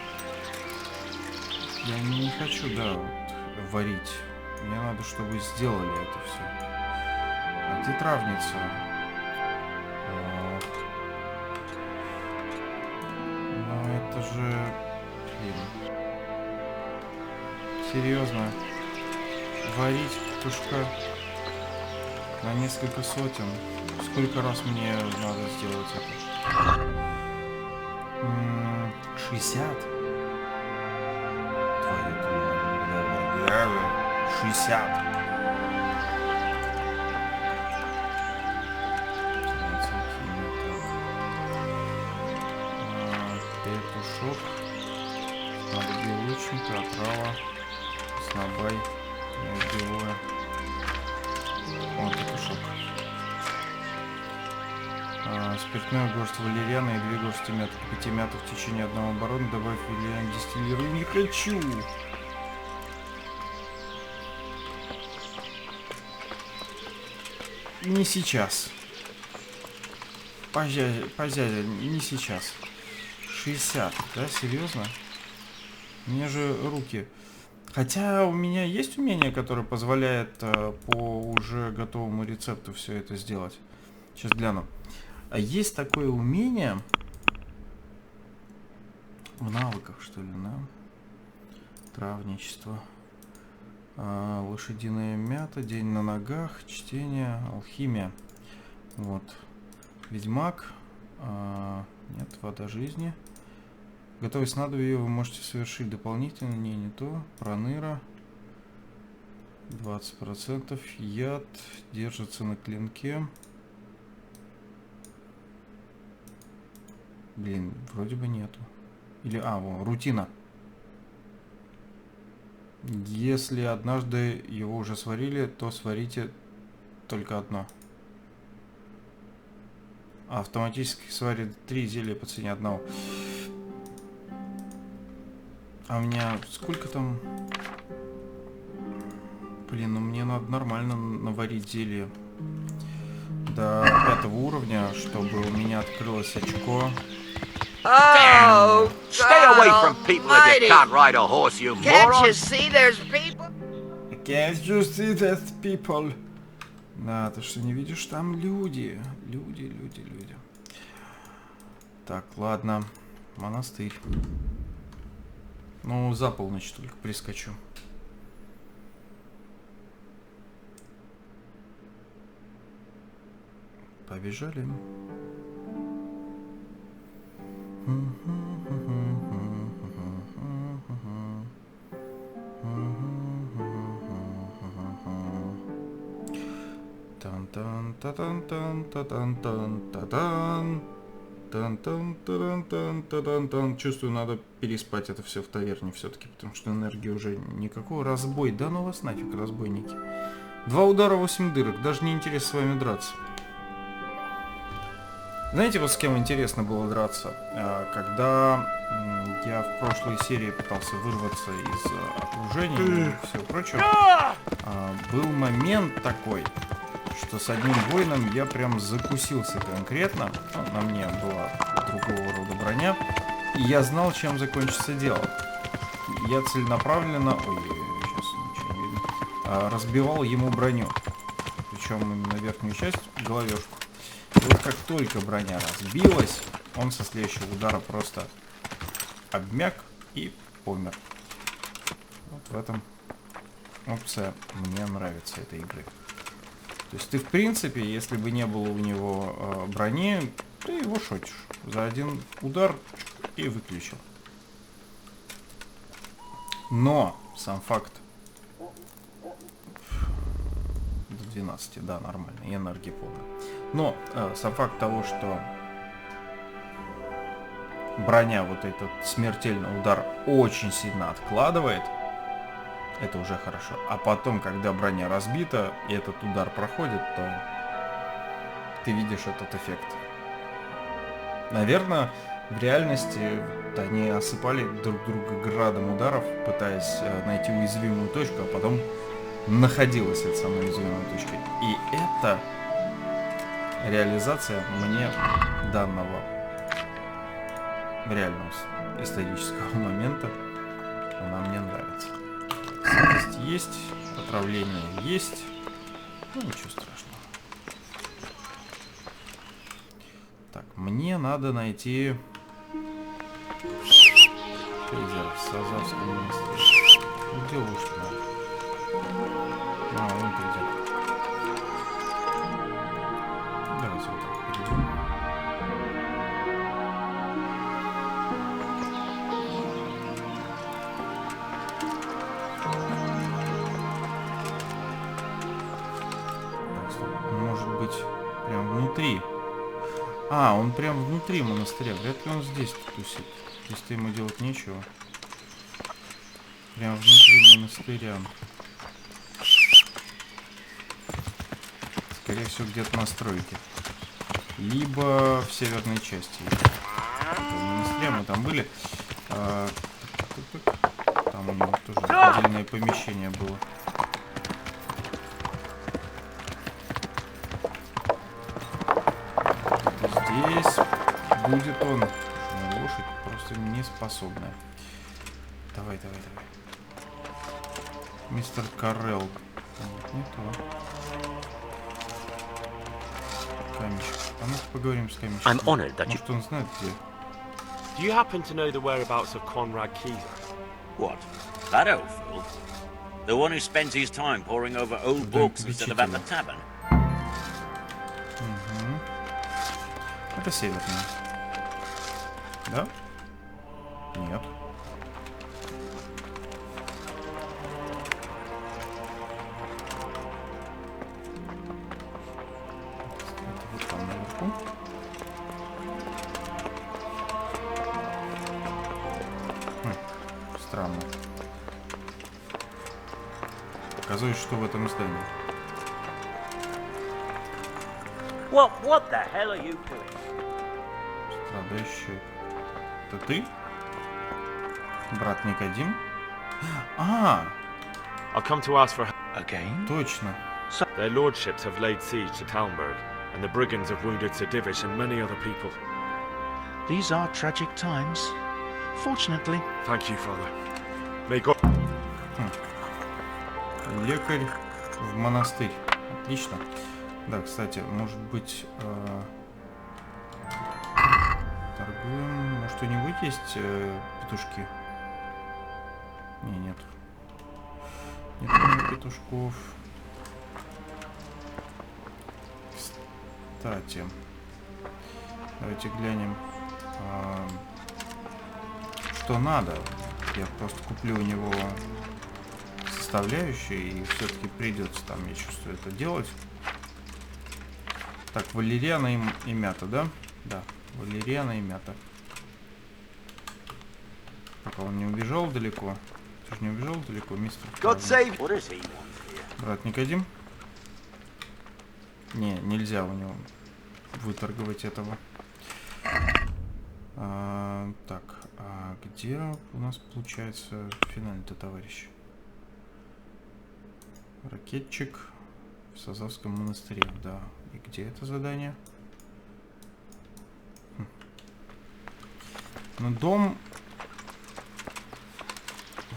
Я не хочу, да, вот, варить. Мне надо, чтобы сделали это все. А где травница? Ну это же... Блин. Серьезно. Варить петушка на несколько сотен. Сколько раз мне надо сделать это? 60? Твою 60. Ошибка, отрава, снобай, неубивое. Вот это шок. Спиртное, горсть валериана и 2 горсти мяты. 5 мят в течение 1 оборота. Добавь валериан, дистиллируй. Не хочу! Не сейчас. Позязя, не сейчас. 60, да, серьезно? Мне же руки. Хотя у меня есть умение, которое позволяет по уже готовому рецепту все это сделать. Сейчас гляну. А есть такое умение в навыках, что ли, да? Травничество. Лошадиная мята, день на ногах, чтение, алхимия. Вот. Ведьмак. Нет, вода жизни. Готовить снадобье вы можете совершить дополнительно. Не то. Проныра. 20%. Яд. Держится на клинке. Блин, вроде бы нету. Или, вон, рутина. Если однажды его уже сварили, то сварите только одно. Автоматически сварит 3 зелья по цене одного. А у меня сколько там? Блин, ну мне надо нормально наварить зелье до 5 уровня, чтобы у меня открылось очко. Oh, Stay away from people if you can't ride a horse, you moron. Can't you see there's people? Can't you see there's people? Да, ты что, не видишь? Там люди. Люди. Так, ладно. Монастырь. Ну, за полночь только прискочу. Побежали. Чувствую, надо переспать это все в таверне все-таки, потому что энергии уже никакого. Разбой, да ну вас нафиг, разбойники. 2 удара, 8 дырок, даже не интересно с вами драться. Знаете, вот с кем интересно было драться? Когда я в прошлой серии пытался вырваться из окружения и всего прочего, был момент такой, что с одним воином я прям закусился конкретно. На мне была другого рода броня, и я знал, чем закончится дело. Я целенаправленно, сейчас ничего не видно, разбивал ему броню, причем именно верхнюю часть, головешку. И вот как только броня разбилась, он со следующего удара просто обмяк и помер. Вот в этом опция мне нравится этой игры. То есть ты, в принципе, если бы не было у него брони, ты его шотишь. За один удар и выключил. Но сам факт... До 12, да, нормально, и энергия полная. Но сам факт того, что броня, вот этот смертельный удар, очень сильно откладывает, это уже хорошо. А потом, когда броня разбита и этот удар проходит, то ты видишь этот эффект. Наверное, в реальности они осыпали друг друга градом ударов, пытаясь найти уязвимую точку, а потом находилась эта самая уязвимая точка. И это реализация мне данного реального исторического момента, она мне нравится. Сытость есть, отравление есть, ну ничего страшного. Так, мне надо найти Кейзер в Сазавском монастыре. Ну где лучше надо? Вон ты где. Давайте вот так перейдем. Может быть, прям внутри. Он прям внутри монастыря. Вряд ли он здесь тусит. Здесь-то ему делать нечего. Прям внутри монастыря. Скорее всего, где-то на стройке. Либо в северной части. Монастыря мы там были. Там у него тоже отдельное помещение было. Здесь будет он. Лошадь просто не способная. Давай. Мистер Карелл. Нет, не то. Камешек. А ну-ка поговорим с камешком. Может, он знает где? Do you happen to know the whereabouts of Conrad Keyser? What? That old fool? The one who spends his time poring over old books instead of at the tavern? Угу. Это северный. Да? Нет. Это вот там наверху. Странно. Показывает, что в этом здании. What the hell are you doing? Страдающий. Это ты? Брат Никодим? А! I've come to ask for Again? Точно. Their lordships have laid siege to Talmberg, and the brigands have wounded Sir Divish and many other people. These are tragic times. Fortunately. Thank you, Father. May God... Лекарь в монастырь. Отлично. Да, кстати, может быть... торгуем. Может, у него есть петушки? Нет. Нет у него петушков. Кстати, давайте глянем, что надо. Я просто куплю у него составляющие, и все-таки придется там, я чувствую, это делать. Так, валериана и мята, да? Да, валериана и мята. Пока он не убежал далеко. Ты же не убежал далеко, мистер? Брат Никодим? Не, нельзя у него выторговать этого. Так, а где у нас получается финальный-то товарищ? Ракетчик в Сазавском монастыре, да. И где это задание? Ну, дом...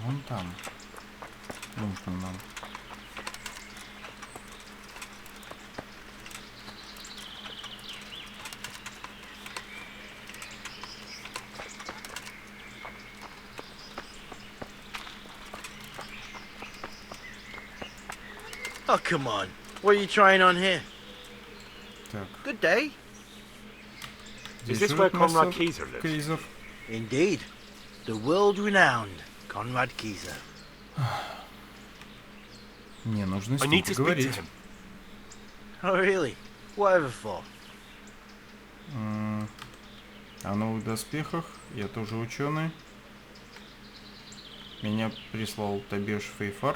Вон там. Нужно нам. Oh, come on. What are you trying on here? Так. Good day. Is this where Conrad Keyser lives? Indeed. The world-renowned Conrad Keyser. Не, нужно с ним поговорить. Oh, really? Whatever for? О новых доспехах. Я тоже ученый. Меня прислал Табеш Фейфар.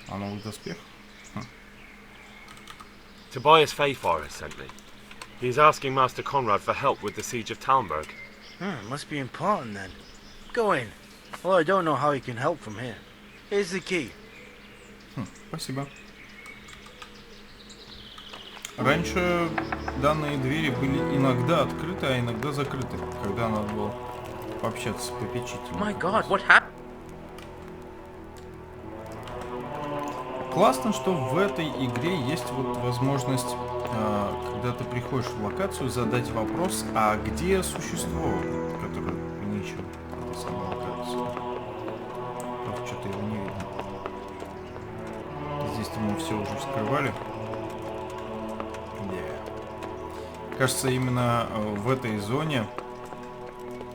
О новых доспехах. Tobias Fayfar has sent me. He's asking Master Conrad for help with the siege of Talmberg. Must be important then. Go in. Well, I don't know how he can help from here. Here's the key. Спасибо. Раньше данные двери были иногда открыты, а иногда закрыты, когда надо было пообщаться с попечителем. My God, what happened? Классно, что в этой игре есть вот возможность, когда ты приходишь в локацию, задать вопрос, а где существо, которое ничего, это самая локация. Правда, что-то его не видно. Здесь-то мы все уже вскрывали. Кажется, именно в этой зоне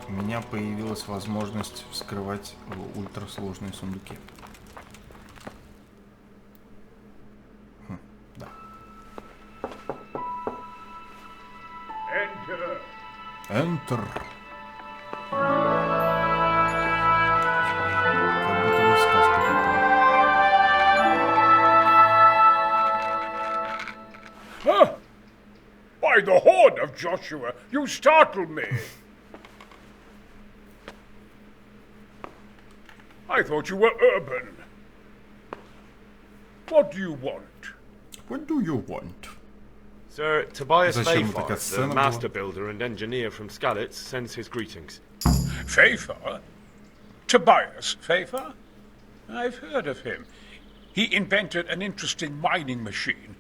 у меня появилась возможность вскрывать ультрасложные сундуки. Да. Enter. Как будто бы Huh? By the horn of Joshua, you startled me. I thought you were urban. What do you want? What do you want? Sir, Tobias Fafar, the master builder and engineer from Skalitz, sends his greetings. Fafar? Tobias Fafar? I've heard of him. He invented an interesting mining machine.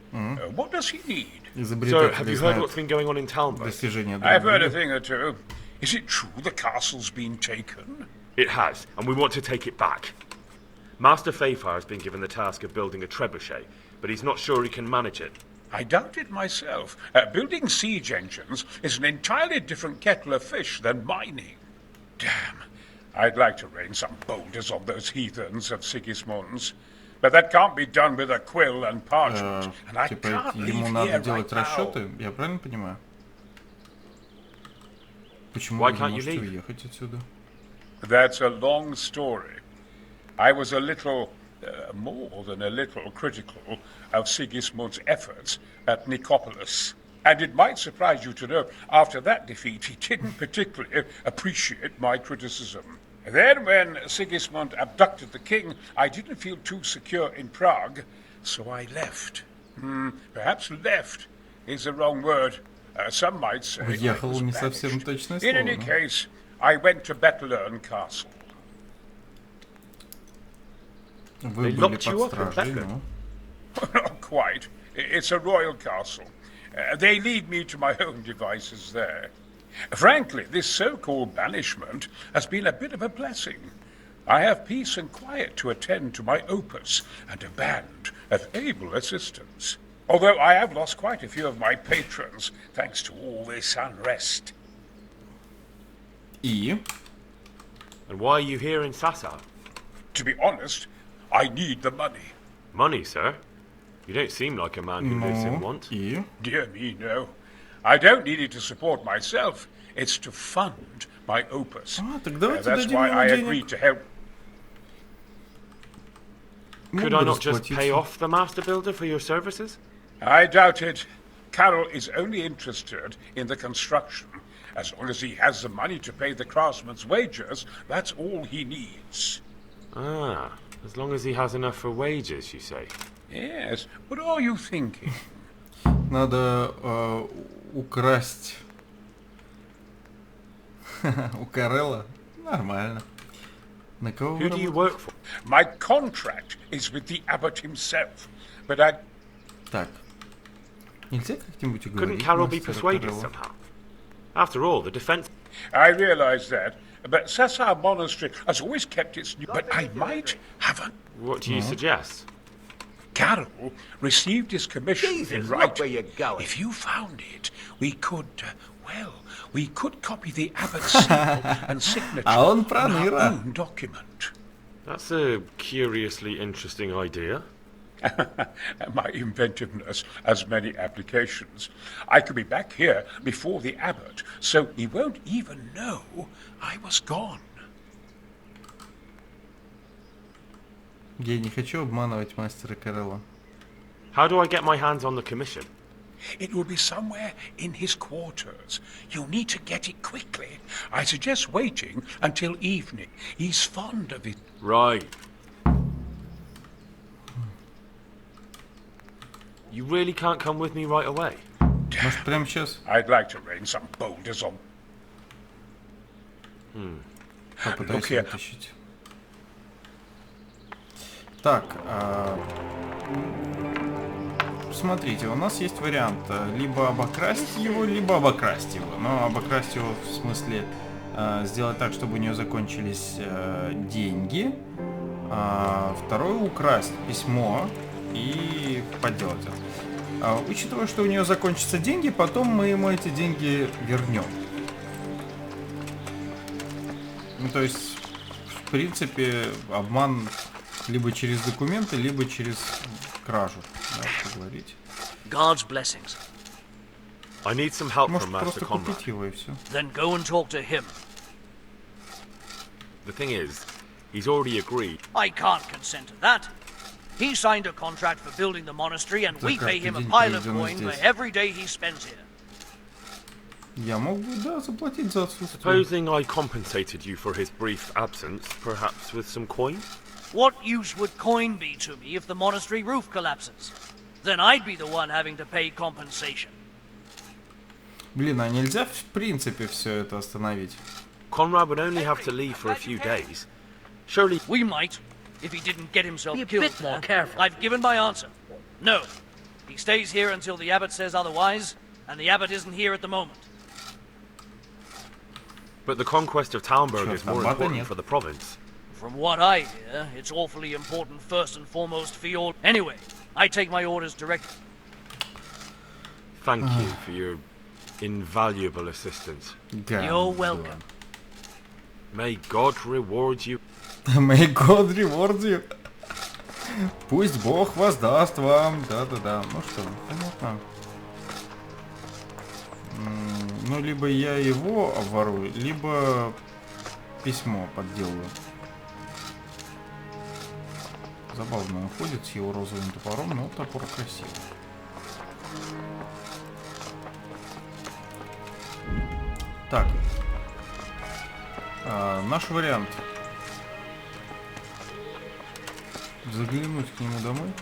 What does he need? Sir, have you heard what's been going on in Talmud? I've heard a thing or two. Is it true the castle's been taken? It has, and we want to take it back. Master Fafar has been given the task of building a trebuchet, but he's not sure he can manage it. I doubt it myself. Building siege engines is an entirely different kettle of fish than mining. Damn. I'd like to rain some boulders on those heathens of Sigismund's. But that can't be done with a quill and parchment. And I can't leave ему надо here делать right расчеты, now. я правильно понимаю? Почему Why вы не can't you можете leave? уехать отсюда? That's a long story. I was a little, more than a little, critical of Sigismund's efforts at Nicopolis. And it might surprise you to know, after that defeat, he didn't particularly appreciate my criticism. Then, when Sigismund abducted the king, I didn't feel too secure in Prague, so I left. Perhaps left is the wrong word. Some might say Уехал не совсем точное слово. In any case, I went to Bethlehem Castle. Вы были под стражей, ну? Not quite. It's a royal castle. They leave me to my own devices there. Frankly, this so-called banishment has been a bit of a blessing. I have peace and quiet to attend to my opus and a band of able assistants. Although I have lost quite a few of my patrons, thanks to all this unrest. И? And why are you here in Sasa? To be honest, I need the money. Money, sir? You don't seem like a man who lives in want. И? Dear me, no. I don't need it to support myself. It's to fund my opus. That's why I agreed to help. Could I not just pay off the master builder for your services? I doubt it. Carol is only interested in the construction. As long as he has the money to pay the craftsman's wages, that's all he needs. Ah, as long as he has enough for wages, you say? Yes. What are you thinking? Надо украсть у Карелла. Нормально. На кого Who do you work for? My contract is with the abbot himself, but I... Так. Нельзя как-нибудь уговорить? Couldn't Carol be persuaded somehow? After all, the defense... I realize that, but Sasa Monastery has always kept its new... But I might have a... What do you suggest? Carol received his commission in writing. Look where you're going. If you found it, we could, we could copy the abbot's seal and signature on our own document. That's a curiously interesting idea. My inventiveness has many applications. I could be back here before the abbot, so he won't even know I was gone. Я не хочу обманывать мастера Карелла. How do I get my hands on the commission? It will be somewhere in his quarters. You'll need to get it quickly. I suggest waiting until evening. He's fond of it. Right. You really can't come with me right away? Может, прямо сейчас? I'd like to rain some boulders on... Попытайся вытащить. Так, смотрите, у нас есть вариант либо обокрасть его, либо обокрасть его. Но обокрасть его в смысле сделать так, чтобы у нее закончились деньги. Второе, украсть письмо и подделать это. Учитывая, что у нее закончатся деньги, потом мы ему эти деньги вернем. Ну, то есть, в принципе, обман либо через документы, либо через кражу, да, поговорить. God's blessings. I need some help Может, from Master просто Conrad. купить его и все. Then go and talk to him. The thing is, he's already agreed. I can't consent to that. He signed a contract for building the monastery, and we pay him a pile of coin for every day he spends here. Я мог бы, да, заплатить за отсутствие. Supposing I compensated you for his brief absence, perhaps with some coin? What use would coin be to me if the monastery roof collapses? Then I'd be the one having to pay compensation. Блин, а нельзя в принципе все это остановить? Conrad would only have to leave for a few days. Surely we might, if he didn't get himself killed. Be a bit more careful. I've given my answer. No. He stays here until the abbot says otherwise, and the abbot isn't here at the moment. But the conquest of Talmberg is more important for the province. From what I hear, it's awfully important first and foremost for your... Anyway, I take my orders directly. Thank you for your invaluable assistance. You're welcome. May God reward you. May God reward you. Пусть Бог воздаст вам. Да-да-да. Ну что, понятно. Ну, либо я его обворую, либо письмо подделаю. Забавно он ходит с его розовым топором, но топор красивый. Так. Наш вариант. Заглянуть к нему домой.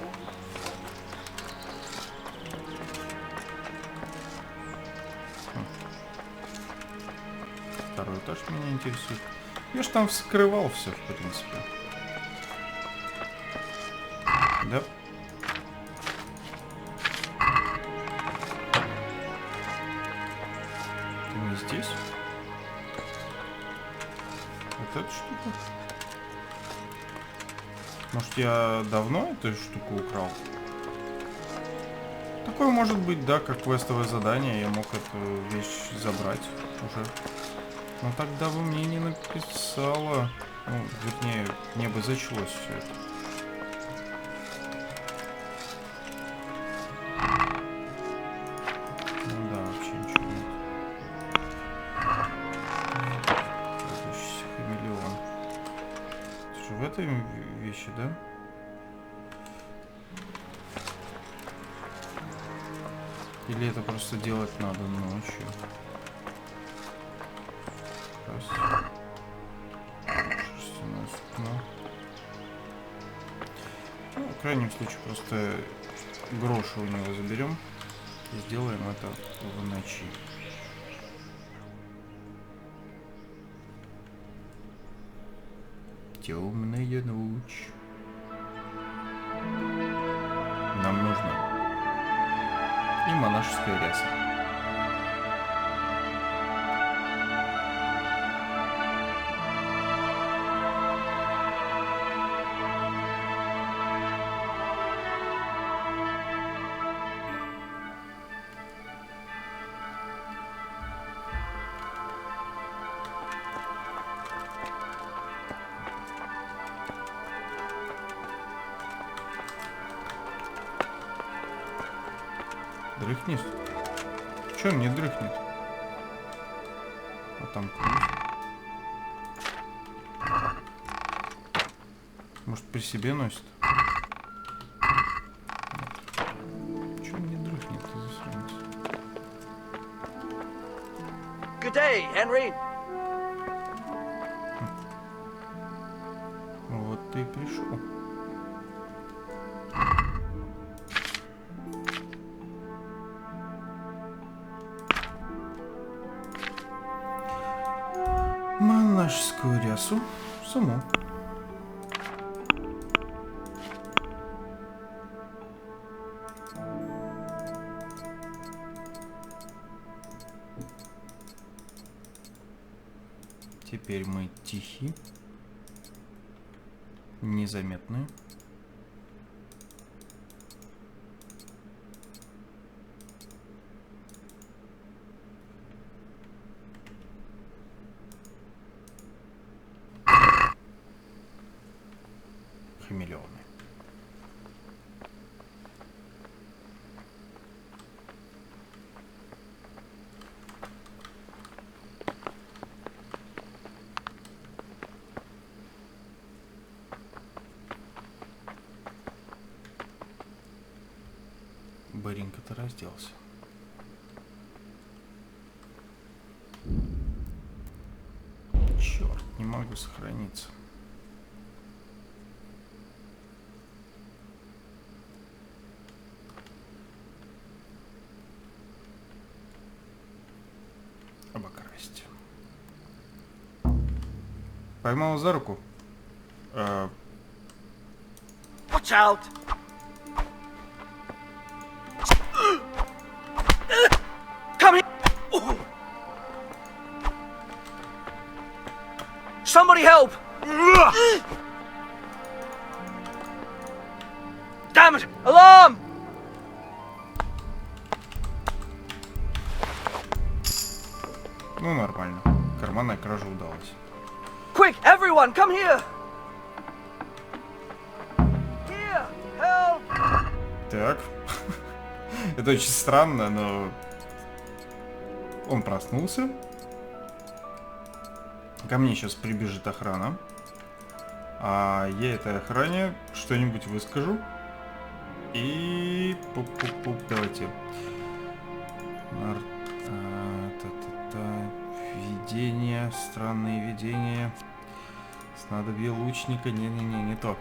Второй этаж меня интересует. Я ж там вскрывал все, в принципе. Да. Ты не здесь? Вот эта штука? Может, я давно эту штуку украл? Такое может быть, да, как квестовое задание. Я мог эту вещь забрать уже. Но тогда бы мне не написало. Ну, вернее, мне бы зачлось все это. Ну да, вообще ничего нет. Хамелеон. Это же в этой вещи, да? Или это просто делать надо ночью? Раз. Шерстяное сукно. Ну, в крайнем случае, просто гроши у него заберем и сделаем это в ночи. Темная ночь. Нам нужно и монашеская ряса. Дрыхнет? Че он не дрыхнет? А там может при себе носит? Че он не дрыхнет? Good day, Henry. Вот ты и пришел. Монашескую рясу, саму. Теперь мы тихи, незаметные. Хамелеоны. Баринка-то разделся. Черт, не могу сохраниться. Обокрасть. Поймал за руку. Watch out! Come here! Somebody help! Damn it! Alarm! Ну, нормально. Карманная кража удалась. Quick, everyone, come here! Here, help! Так. Это очень странно, но... Он проснулся. Ко мне сейчас прибежит охрана. А я этой охране что-нибудь выскажу. И... Пуп-пуп-пуп, давайте. Видение, странные видения. Снадобье лучника. Не-не-не, не то.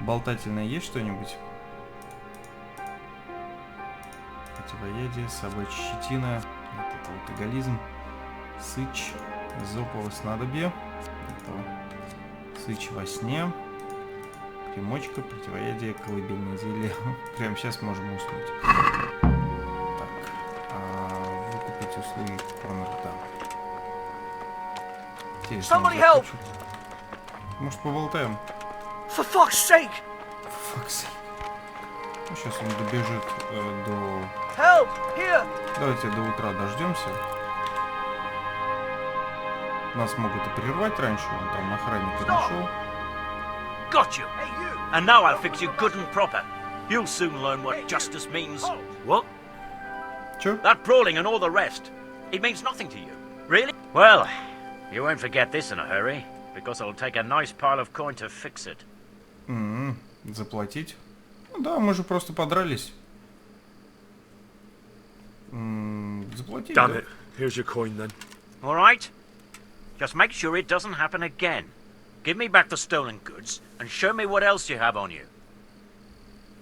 Болтательное есть что-нибудь? Противоядие, собачья щетина. Вот это алкоголизм. Сыч. Зоповое снадобье. Это сыч во сне. Примочка, противоядие, колыбельное зелье. Прямо сейчас можем уснуть. Так. Выкупить услуги конрта. Somebody help! Может, поболтаем? For fuck's sake! Fuck's sake. Ну, сейчас он добежит до... Help! Here! Давайте до утра дождемся. Нас могут и прервать раньше, он там охранник нашел. Got you! And now I'll fix you good and proper. You'll soon learn what justice means. What? Sure. That brawling and all the rest. It means nothing to you. Really? Well, you won't forget this in a hurry, because it'll take a nice pile of coin to fix it. Заплатить? Ну да, мы же просто подрались. Заплатить, Damn да? it. Here's your coin then. All right? Just make sure it doesn't happen again. Give me back the stolen goods and show me what else you have on you.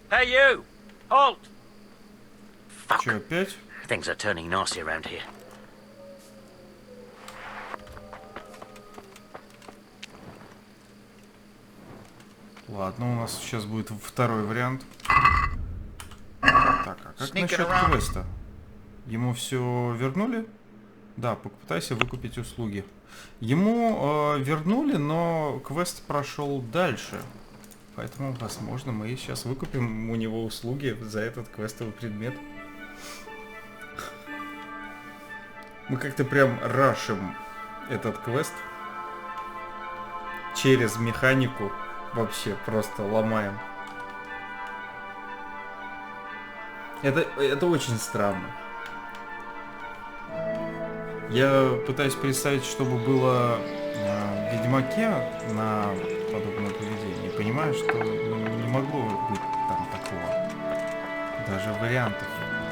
Hey you! Halt! Fuck. Че, опять? Things are turning nasty around here. Ладно, у нас сейчас будет второй вариант. Так, а как насчет квеста? Ему все вернули? Да, попытайся выкупить услуги. Ему вернули, но квест прошел дальше. Поэтому, возможно, мы сейчас выкупим у него услуги за этот квестовый предмет. Мы как-то прям рашим этот квест. Через механику вообще просто ломаем. Это очень странно. Я пытаюсь представить, что бы было в Ведьмаке на подобное поведение. Понимаю, что не могло быть там такого. Даже вариантов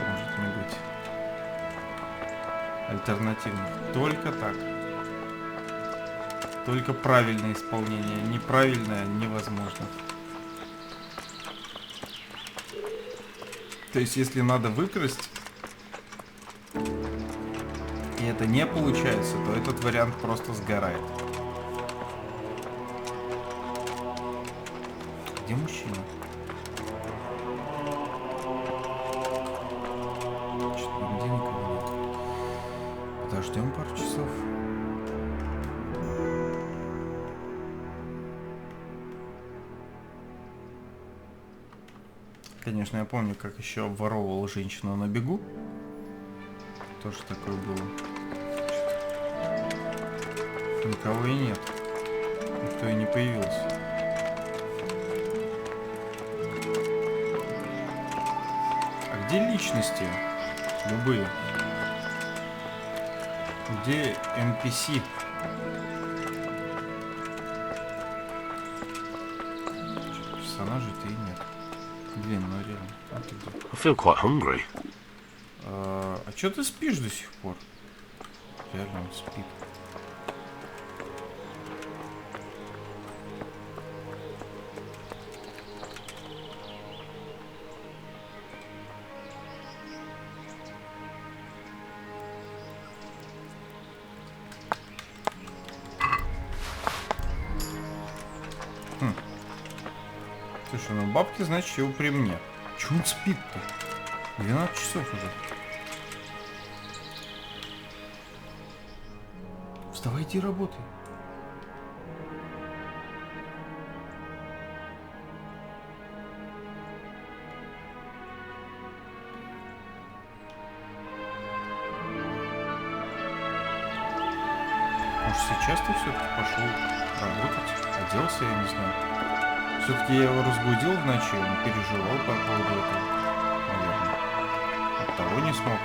может не быть альтернативных. Только так. Только правильное исполнение. Неправильное невозможно. То есть, если надо выкрасть, и это не получается, то этот вариант просто сгорает. Где мужчина? Что-то нигде никого нет. Подождем пару часов. Конечно, я помню, как еще обворовывал женщину на бегу. Тоже такое было. Никого и нет. Никто и не появился. А где личности? Любые. Где NPC? Персонажей-то и нет. Блин, ну реально. I feel quite hungry. А чё ты спишь до сих пор? Реально он спит. Слушай, ну бабки, значит, его при мне. Чё он спит-то? 12 часов уже. Вставай, иди работай. Может, сейчас ты все-таки пошел работать? Оделся, я не знаю. Все-таки я его разбудил в ночи, он переживал по поводу этого, наверное. Оттого не смог.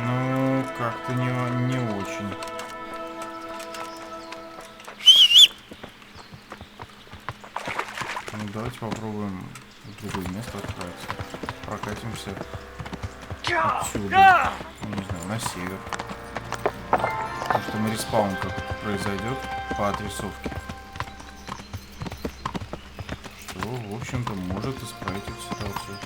Ну, как-то не очень. Ну, давайте попробуем в другое место отправиться. Прокатимся отсюда. Ну, не знаю, на север. Потому что мы респаун как-то произойдет по отрисовке. Что, в общем-то, может исправить эту ситуацию.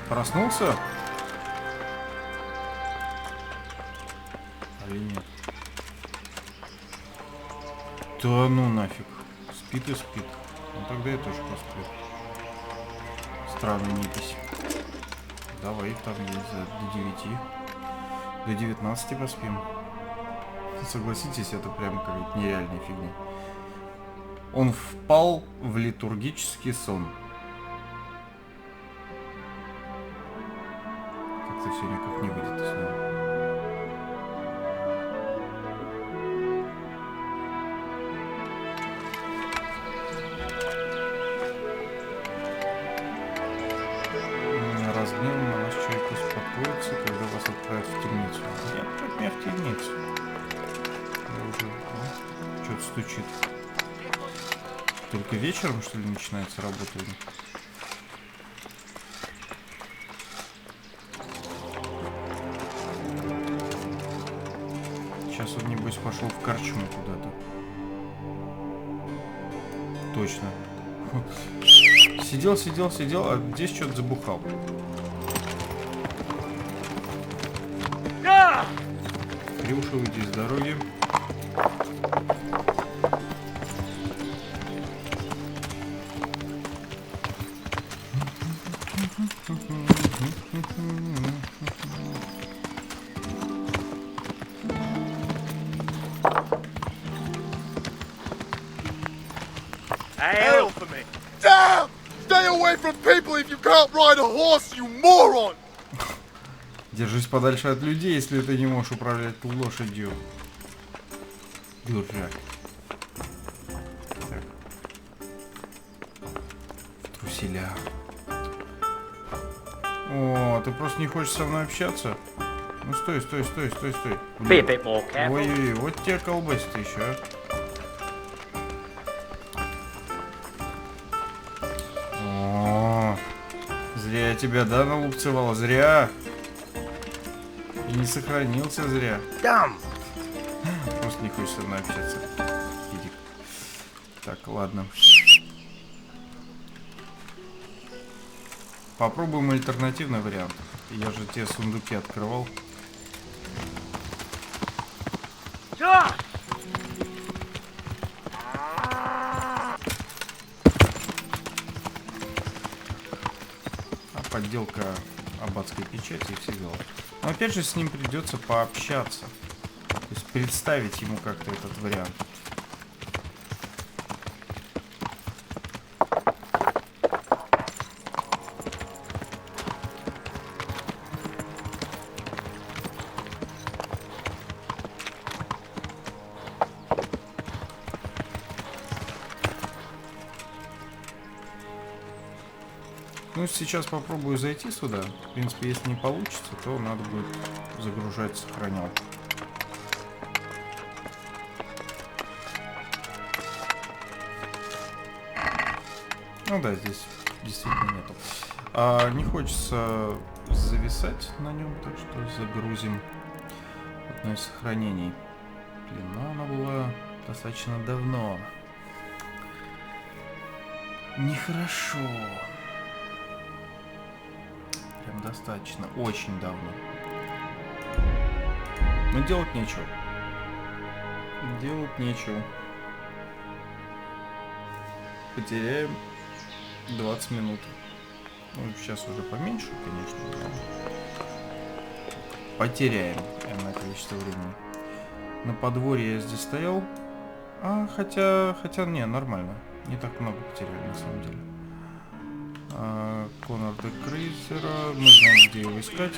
Проснулся? Или нет? Да ну нафиг. Спит и спит. Ну тогда я тоже посплю. Странная непись. Давай там до 9. До 19 поспим. Согласитесь, это прям какая-то нереальная фигня. Он впал в литургический сон. Как-то все никак не выйдет из него. Разгневан на вас человек успокоится, когда вас отправят в темницу. Я отправь меня в темницу. Я уже... что-то стучит. Только вечером, что ли, начинается работа? Сейчас он, небось, пошел в корчму куда-то. Точно. Сидел, а здесь что-то забухал. Крюша, уйди с дороги. Hail for me. Damn! Stay away from people if you can't ride a horse, you moron! Держись подальше от людей, если ты не можешь управлять лошадью. Дурак. Так. В труселях. О, ты просто не хочешь со мной общаться? Ну стой. Ой, вот тебе колбасит еще, а. О, зря я тебя, да, налупцевал? Зря. И не сохранился зря. Там. Просто не хочешь со мной общаться. Иди. Так, ладно. Попробуем альтернативный вариант. Я же те сундуки открывал. А подделка аббатской печати и все дела. Но опять же с ним придется пообщаться. То есть представить ему как-то этот вариант. Ну, сейчас попробую зайти сюда. В принципе, если не получится, то надо будет загружать сохранялку. Ну да, здесь действительно нету. Не хочется зависать на нем, так что загрузим одно из сохранений. Блин, но она была достаточно давно. Нехорошо. Прям достаточно, очень давно. Но делать нечего. Делать нечего. Потеряем 20 минут. Ну, сейчас уже поменьше, конечно, но потеряем на количество времени. На подворье я здесь стоял. Хотя, не, нормально. Не так много потеряли, на самом деле. Конор де Крейсера. Мы знаем, где его искать.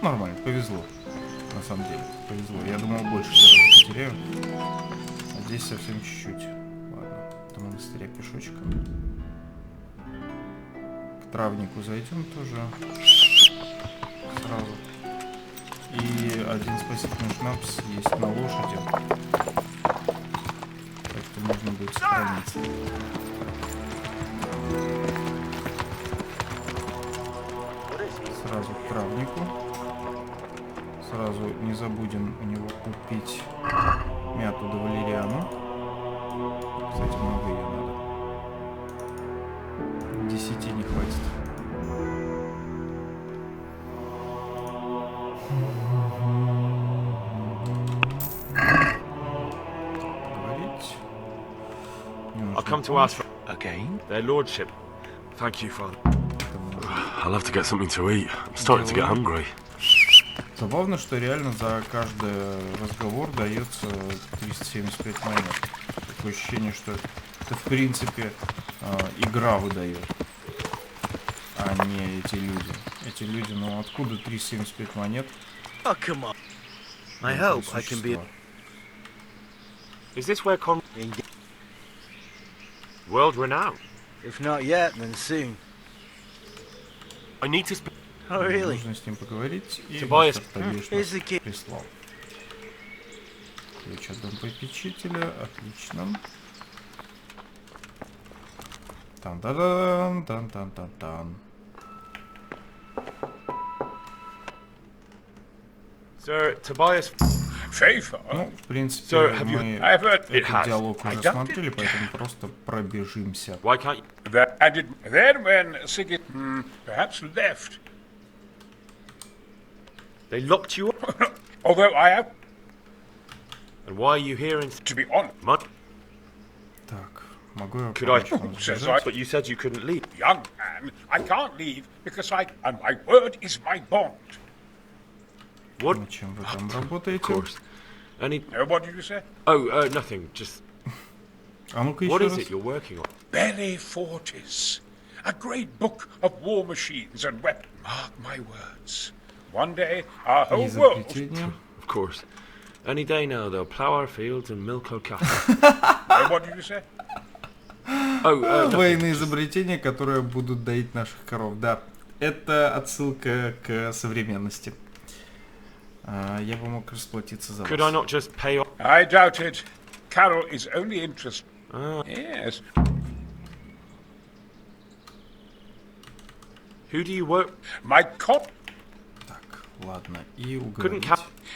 Нормально, повезло. На самом деле, повезло. Я думал, больше гораздо потеряю. А здесь совсем чуть-чуть. Ладно, до монастыря пешочком. К травнику зайдем тоже. Сразу. И один спасительный шнапс есть на лошади. Так что можно будет сохраниться. Сразу к травнику. Сразу не забудем у него купить мяту да валериану. Кстати, много ее надо. 10 не хватит. Говорить. I'll come to ask for again. Their lordship. Thank you, father. I'll have to get something to eat. I'm starting to get hungry. Забавно, что реально за каждый разговор дается 375 монет. Такое ощущение, что это в принципе игра выдает, а не эти люди. Эти люди, ну откуда 375 монет? Oh, come on. I hope I can be... Is this where world renowned? If not yet, then soon. I need to Oh, really? Нужно с ним поговорить, и Tobias прислал. Ключ от домопопечителя, отлично. Тан-да-дан, тан-тан-тан-тан. Sir, Tobias... Ну, в принципе, мы этот диалог уже смотрели, поэтому просто пробежимся. Why can't you... Then when Sigurd perhaps left... They locked you up? Although I have... And why are you here in... To be honest... Так, могу я помочь вам сбежать? But you said you couldn't leave. Young man, I can't leave because and my word is my bond. What? На чем вы там работаете? Of course. What did you say? Oh, nothing. Just... А ну-ка еще What раз. is it you're working on? Belly Fortis. A great book of war machines and weapons. Mark my words. One day, our whole world... Of course. Any day now, they'll plough our fields and milk our cattle. What did you say? Военные изобретения, которые будут доить наших коров. Да, это отсылка к современности. Я бы мог расплатиться за вас. Could I not just pay off? I doubt it. Carol is only interested. Yes. Who do you work? My cop. Так, ладно, и уговорить.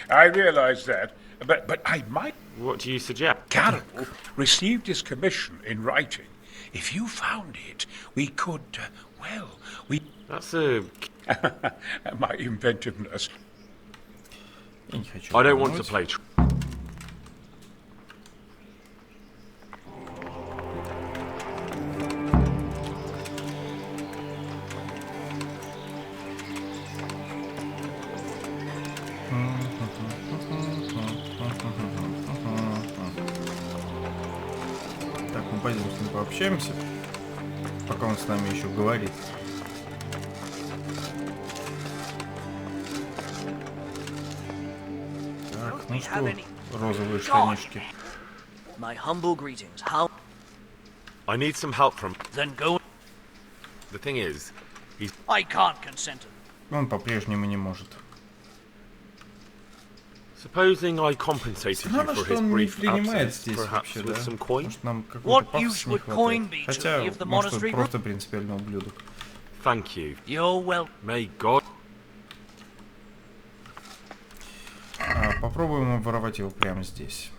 I realize that, but I might. What do you suggest? Carol received his commission in writing. If you found it, we could, we... That's a... My inventiveness. I don't want to play... пойдем с ним пообщаемся, пока он с нами еще говорит. Так, ну что, розовые штанишки. My humble greetings. How? I need some help from... Then go. The thing is, he's... I can't consent. Он по-прежнему не может. Supposing I compensated you for his brief absence, perhaps with some coin? Может, нам какой-то пафос не хватает. Хотя, может, он просто принципиальный ублюдок. Thank you. You're welcome. May God... Попробуем воровать его прямо здесь.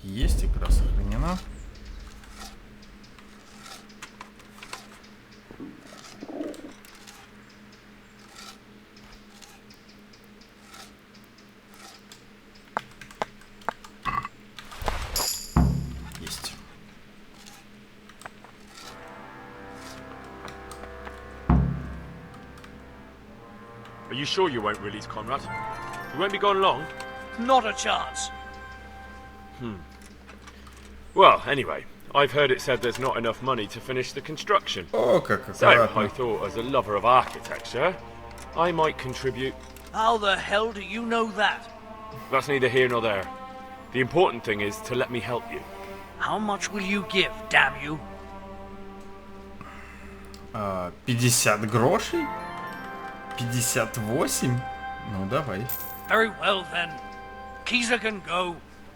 Есть, игра сохранена. Есть. Are you sure you won't release Conrad? You won't be gone long? Not a chance. Well, anyway, I've heard it said there's not enough money to finish the construction. Oh, как so I thought, as a lover of architecture, I might contribute. How the hell do you know that? That's neither here nor there. The important thing is to let me help you. How much will you give, damn you? 50 грошей? 58? Ну, давай. Very well, then. Keezer can go.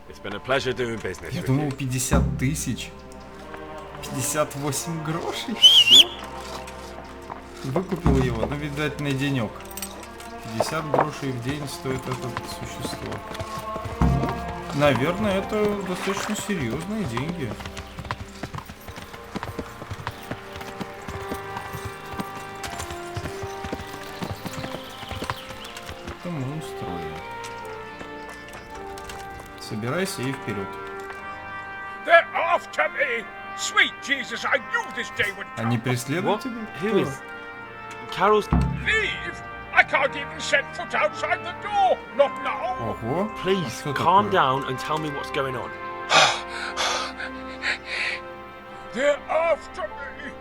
It's been a pleasure doing business Я with думал, you. 50 тысяч. 58 грошей? Выкупил его, ну, видать, на денек. 50 грошей в день стоит это существо. Наверное, это достаточно серьезные деньги. Это мы устроим. Собирайся и вперед. They're after me! Sweet Jesus, I knew this day would come. Они преследуют тебя? Who is... Carol's... Leave! I can't even set foot outside the door! Not now! Ого. Please, calm down and tell me what's going on. They're after me!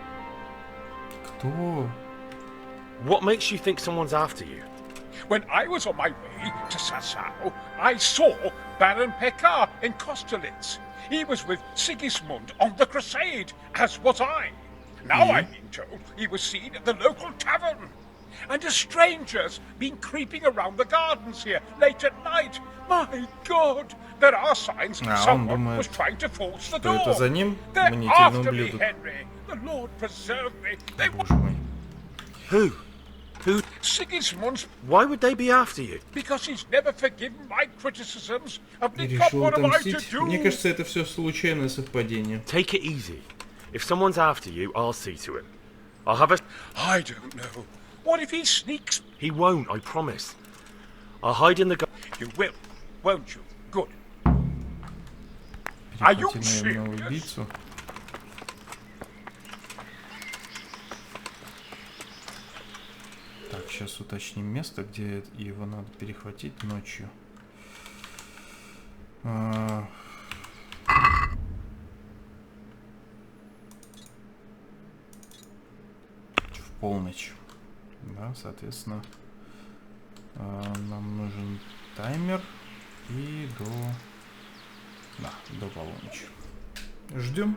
Кто? What makes you think someone's after you? When I was on my way to Sassau, I saw Baron Pekar in Kostelitz. He was with Sigismund on the crusade, as was I. Now I'm being told he was seen at the local tavern. And a stranger's been creeping around the gardens here late at night. My God! There are signs someone was trying to force the door. Это за ним? They're after me, Henry. The Lord preserve me. They Who? Who? Sigismund's. Why would they be after you? Because he's never forgiven my criticisms of И Nikop. решил What am I to отомстить. do? Мне кажется, это все случайное совпадение. Take it easy. If someone's after you, I'll see to him. I'll have a... I don't know. What if he sneaks? He won't, I promise. I'll hide in the... You will, won't you? Good. Are you Перехвати наемного serious? убийцу. Так, сейчас уточним место, где его надо перехватить ночью. В полночь. Да, соответственно, нам нужен таймер и до полуночи. Ждем.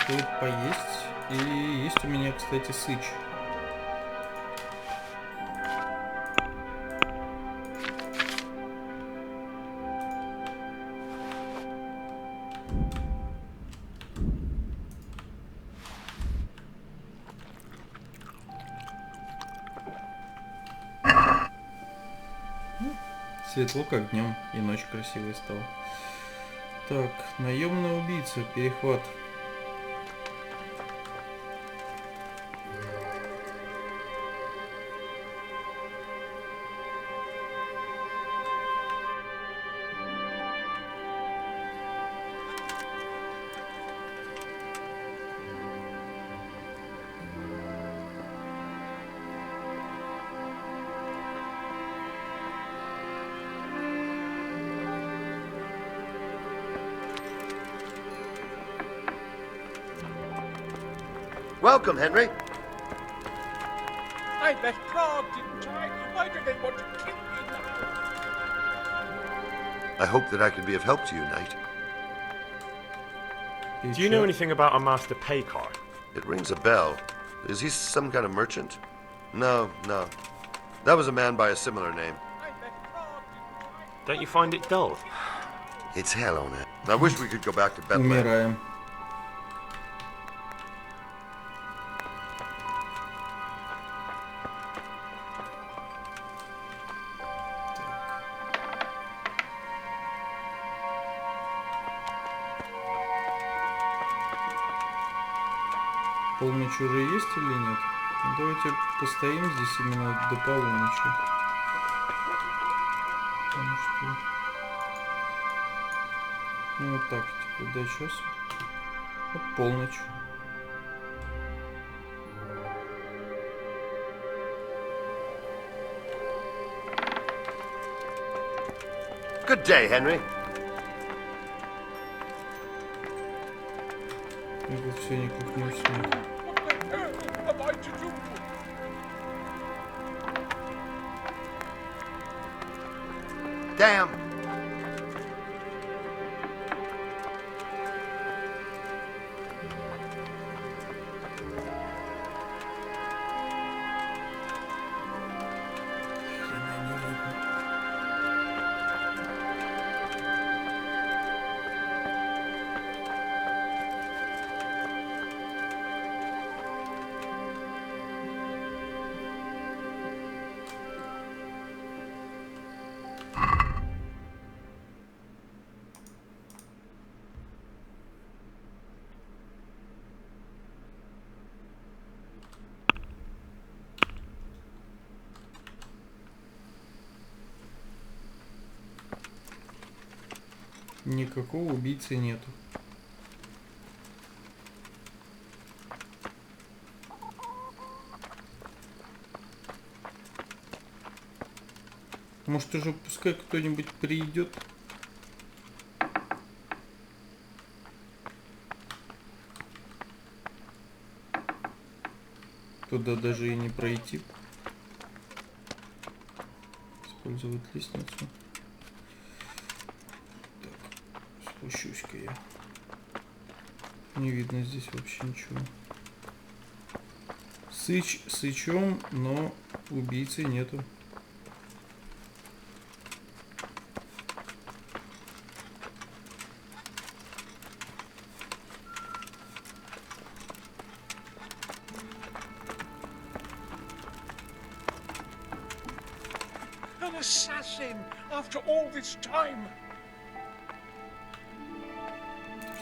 Стоит поесть. И есть у меня, кстати, сыч. Светло, как днем, и ночь красивой стала. Так, наемный убийца, перехват. Welcome, Henry. I left Prague, didn't I? Why do they want to kill me now? I hope that I can be of help to you, Knight. Do you know anything about a Master Paycar? It rings a bell. Is he some kind of merchant? No. That was a man by a similar name. Don't you find it dull? It's hell on it. I wish we could go back to Bethlehem. Умираем. Полночь уже есть или нет? Ну, давайте постоим здесь именно до полуночи. Потому что... Ну вот так, типа, до часа. Вот полночь. Good day, Henry. И вот все никак не уснет. Damn. Никакого убийцы нету. Может уже пускай кто-нибудь придет. Туда даже и не пройти. Использовать лестницу. Спущусь-ка я. Не видно здесь вообще ничего. Сыч сычом, но убийцы нету. An assassin after all this time.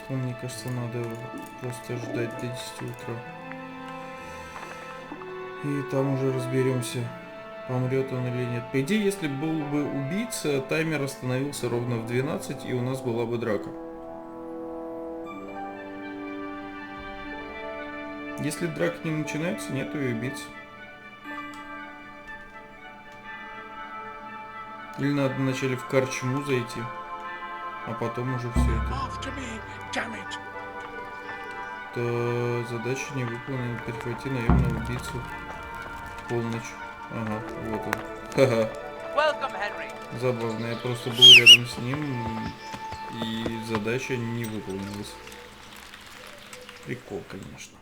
Мне кажется, надо просто ждать до 10 утра. И там уже разберемся, помрет он или нет. По идее, если был бы убийца, таймер остановился ровно в 12, и у нас была бы драка. Если драка не начинается, нету и убийцы. Или надо вначале в карчму зайти, а потом уже все это. То задача не выполнена. Перехвати наемного убийцу. Полночь. Ага, вот он. Ха-ха. Забавно, я просто был рядом с ним, и задача не выполнилась. Прикол, конечно.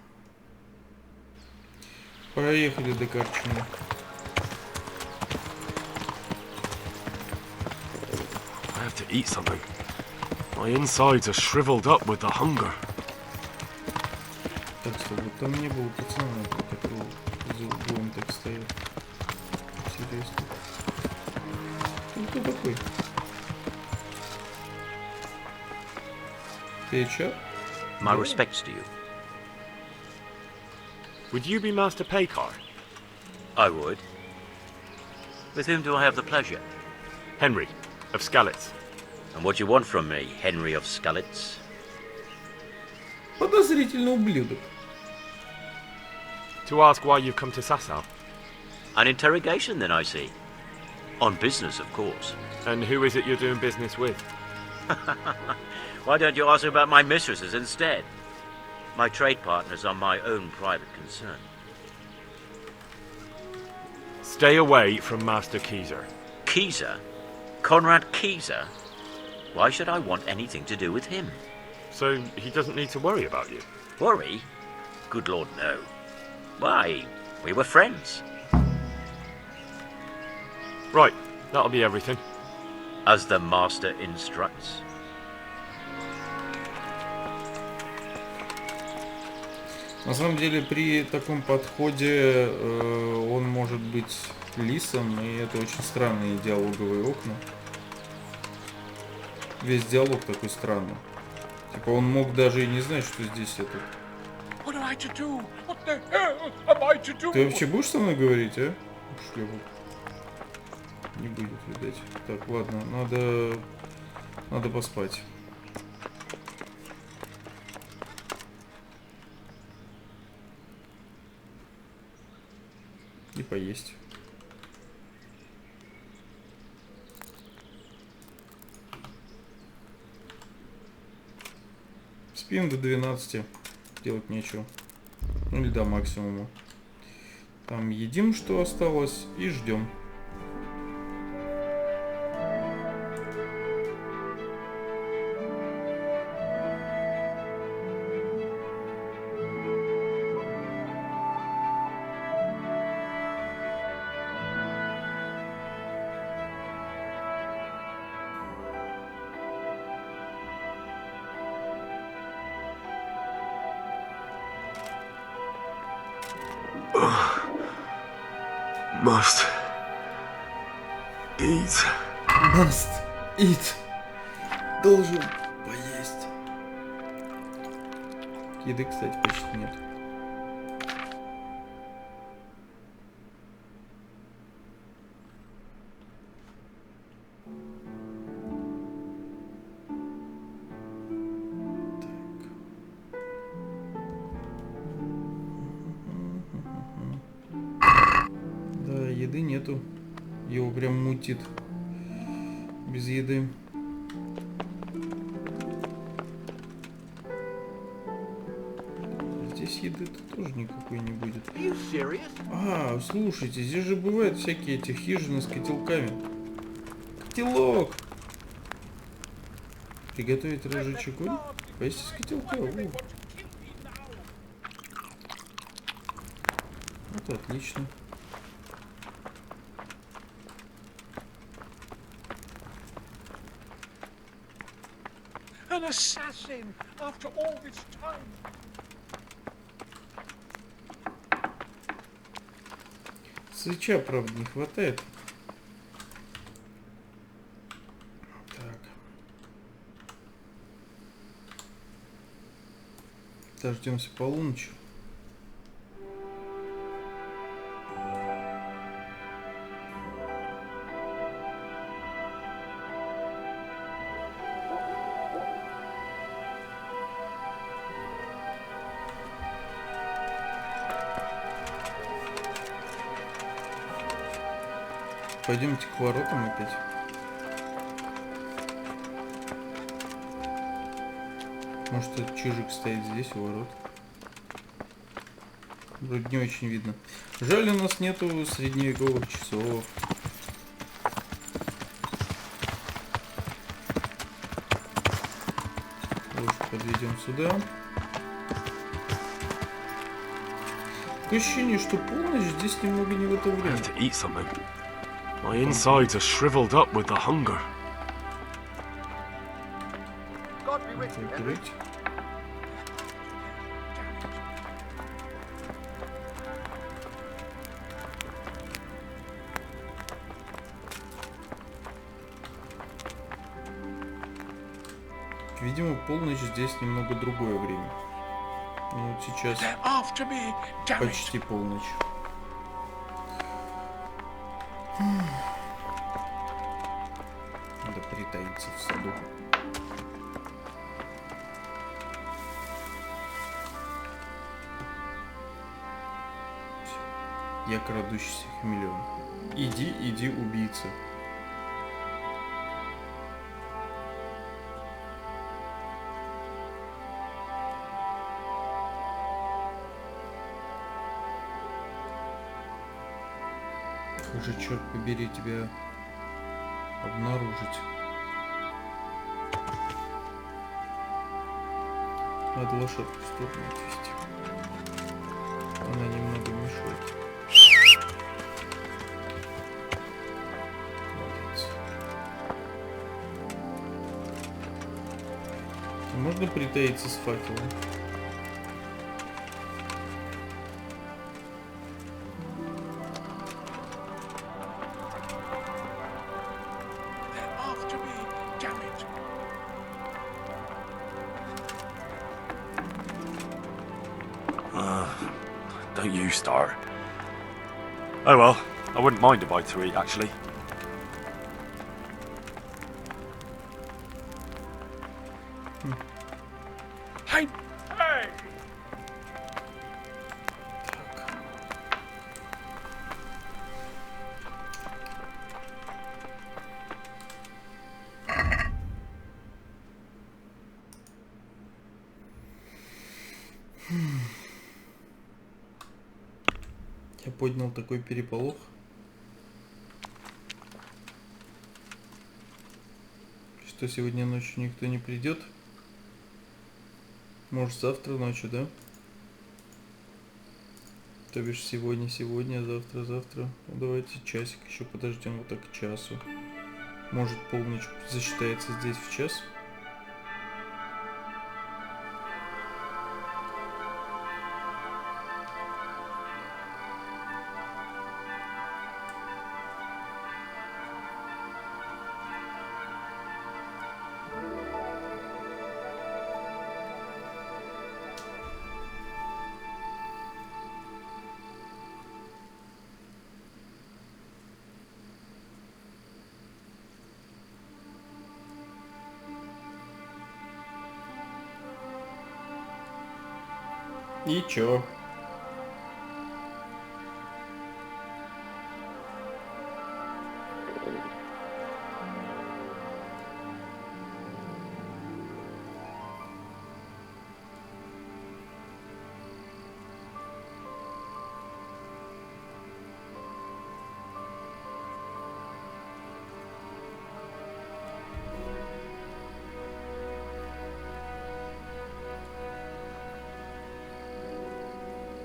Проехали до карчмы. I have to eat something. My insides are shriveled up with the hunger. Так что вот там не было пацана, который за углом так стоял. Интересно. Ну кто такой? My respects to you. Would you be Master Paykar? I would. With whom do I have the pleasure? Henry, of Skalitz. And what do you want from me, Henry of Skalitz? Подозрительный ублюдок. To ask why you've come to Sasau. An interrogation, then, I see. On business, of course. And who is it you're doing business with? Why don't you ask about my mistresses instead? My trade partners are my own private concern. Stay away from Master Keyser. Keyser? Conrad Keyser? Why should I want anything to do with him? So he doesn't need to worry about you? Worry? Good Lord, no. Why, we were friends. Right, that'll be everything. As the master instructs. На самом деле, при таком подходе он может быть лисом, и это очень странные диалоговые окна. Весь диалог такой странный. Типа он мог даже и не знать, что здесь это. Ты вообще будешь со мной говорить, а? Шлепок. Не будет, видать. Так, ладно, надо поспать. И поесть. Спим до 12. Делать нечего. Ну или до максимума. Там едим, что осталось, и ждем. Must eat. Must eat. Должен поесть. Еды, кстати, почти нет. Нету. Его прям мутит. Без еды. Здесь еды-то тоже никакой не будет. А, слушайте, здесь же бывают всякие эти хижины с котелками. Котелок! Приготовить разжечь огонь? Поесть из котелка. Вот отлично. An assassin after all this time. Свеча, правда, не хватает. Так. Дождемся полуночи. Пойдемте к воротам опять. Может, этот чижик стоит здесь, у ворот. Вроде не очень видно. Жаль, у нас нету средневековых часов. Лошадь подведем сюда. Такое ощущение, что полночь здесь немного не в это время. My insides are shriveled up with the hunger. Закрыть. Видимо, полночь здесь немного другое время. Ну, вот сейчас почти полночь. Надо притаиться в саду. Я крадущийся хамелеон. Иди, убийца. Уже, черт побери, тебя обнаружить. Надо лошадку в сторону отвести. Она немного мешает. Молодец. Можно притаиться с факелом? Don't you start. Oh well, I wouldn't mind a bite to eat, actually. Hey! Hey! Я поднял такой переполох. Что сегодня ночью никто не придет. Может, завтра ночью, да? То бишь сегодня, завтра. Ну, давайте часик еще подождем, вот так к часу. Может, полночь засчитается здесь в час. И чё?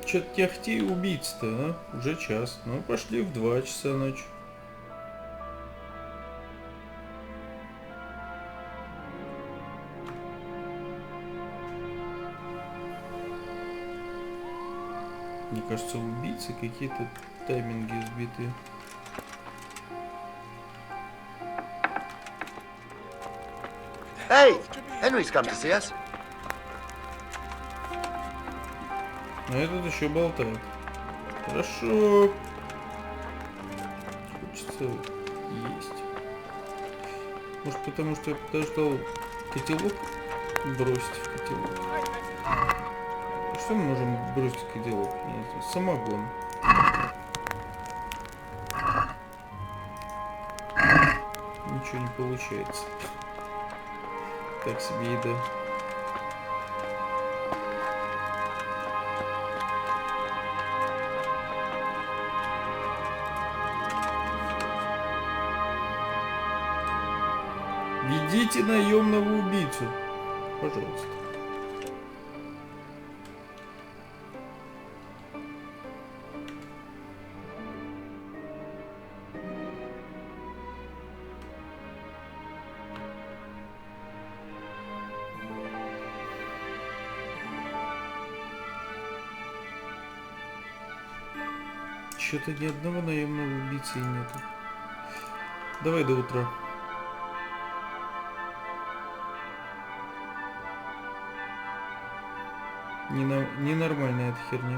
Чё-то тяхти убийц-то, а? Уже час. Ну, пошли в 2 часа ночи. Мне кажется, убийцы какие-то тайминги сбитые. Hey! Henry's come to see us. А этот еще болтает. Хорошо. Хочется есть. Может, потому что я подождал котелок бросить в котелок. Что мы можем бросить в котелок? Я не знаю, самогон. Ничего не получается. Так себе еда. Ведите наемного убийцу, пожалуйста. Что-то ни одного наемного убийцы и нету. Давай до утра. Ненормальная эта херня.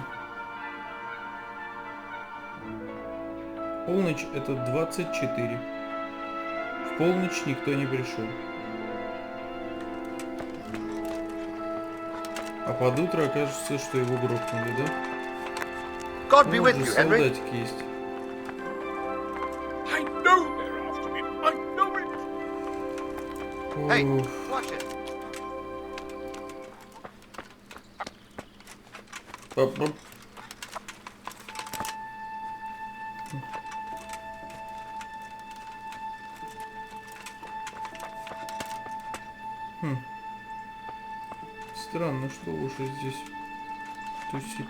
Полночь это 24. В полночь никто не пришел. А под утро окажется, что его грохнули, да? God be with Ну, you, Henry. солдатик есть. I know they're after me. I know it. Hey, Уф. flush it. Поп-поп. Странно, что лошадь здесь тусит.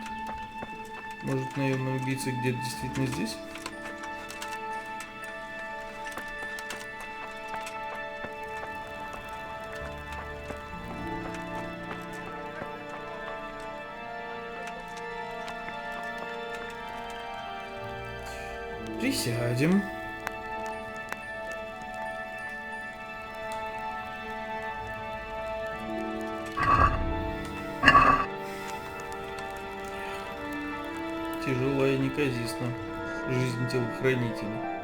Может, наемный убийца где-то действительно здесь? Присядем. Тяжелая и неказистна жизнь телохранителя.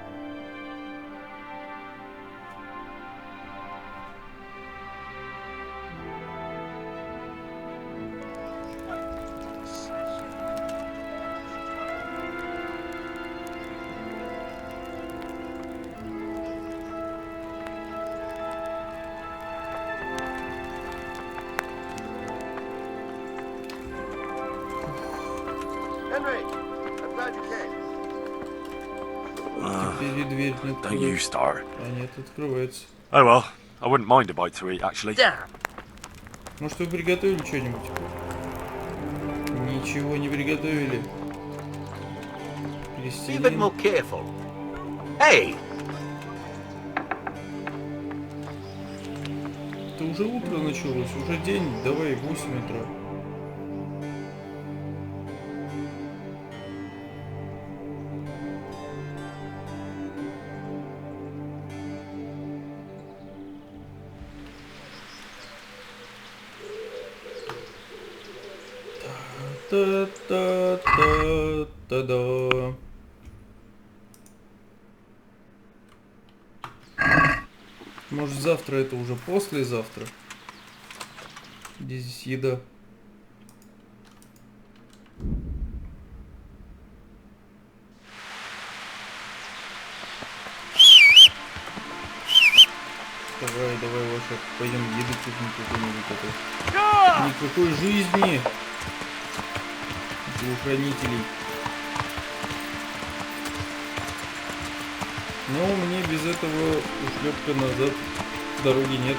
Henry, I'm glad you came. Теперь и дверь не Don't you откроется. start. А нет, открывается. Oh well, I wouldn't mind a bite to eat, actually. Может, вы приготовили что-нибудь? Ничего не приготовили. Be a bit more careful. Hey! Это уже утро началось, уже день, давай 8 утра. Та-та-та-та-да. Может, завтра это уже послезавтра? Где здесь еда? Давай, давай, Ваша, пойдем еды купим какой-нибудь такой. Никакой жизни! Телохранителей. Но мне без этого ушлепка назад дороги нет.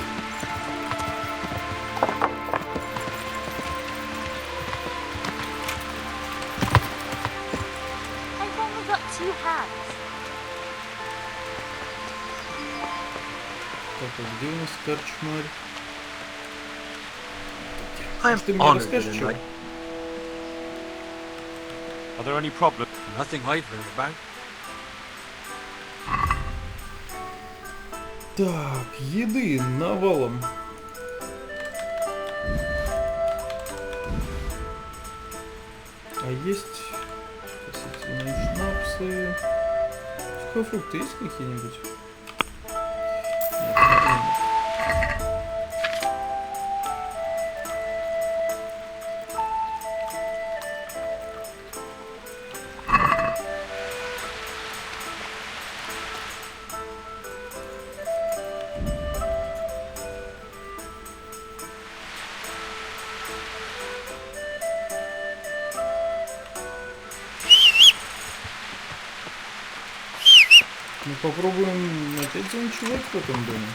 I've only got 2 hands. Так, а где у нас корчмарь? I'm Ты мне honored расскажешь, что? tonight. Are there any problems? Nothing I've heard about. Так, еды навалом. А есть спасительные шнапсы. Сухофрукты есть какие-нибудь? Нет. Ну попробуем начать заночевать в этом доме.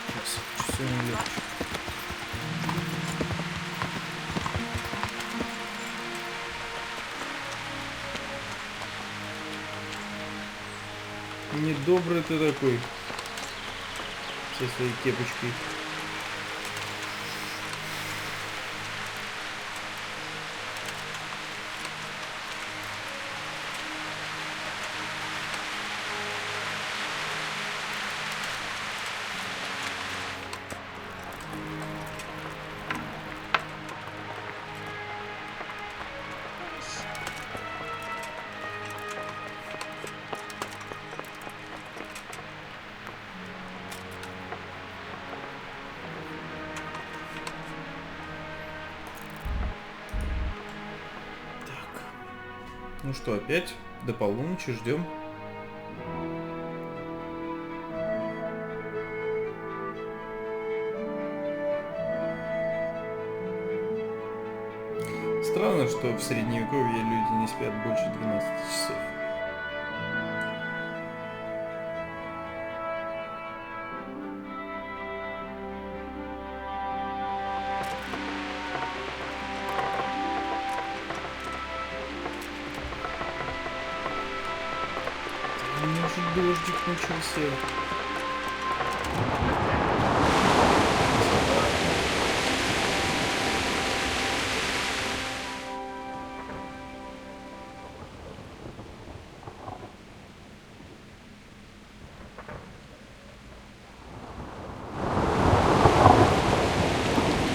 Сейчас, часы не легче. Недобрый ты такой. Со своей кепочкой. Ну что, опять до полуночи ждем. Странно, что в средневековье люди не спят больше 12 часов. Может, дождик начался.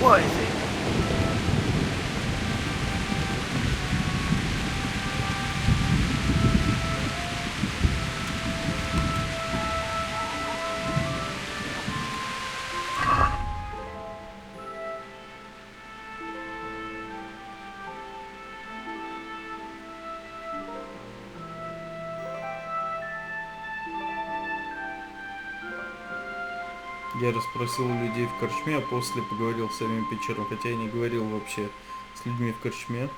What is it? Я расспросил людей в корчме, а после поговорил с самим Печером, хотя я не говорил вообще с людьми в корчме.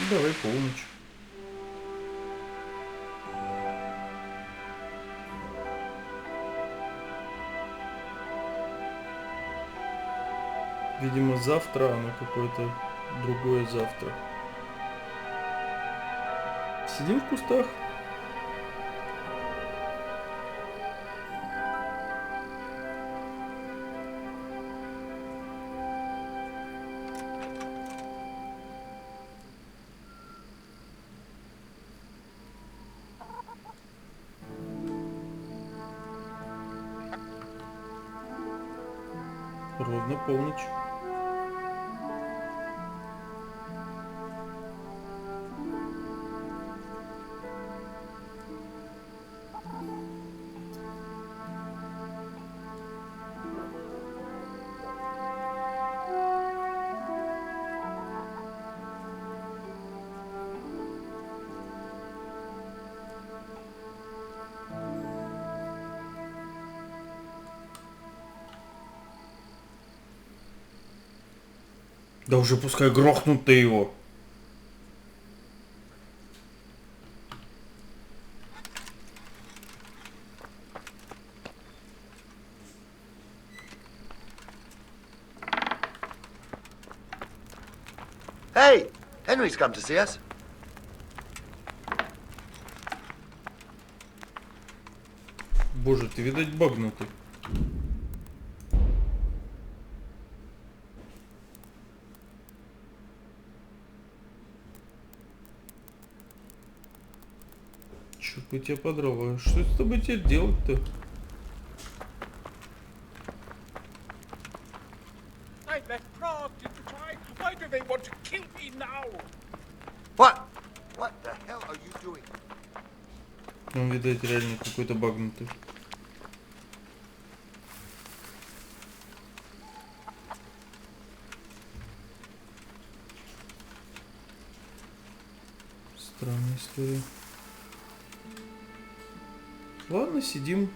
Давай полночь. Видимо, завтра, оно какое-то другое завтра. Сидим в кустах. Ровно полночь. Да уже пускай грохнут-то его. Hey, Henry's come to see us. Боже, ты, видать, багнутый. Чё бы тебя подрало? Что с тобой тебе делать-то? Он, видать, реально какой-то багнутый. Странная история. Ладно, сидим.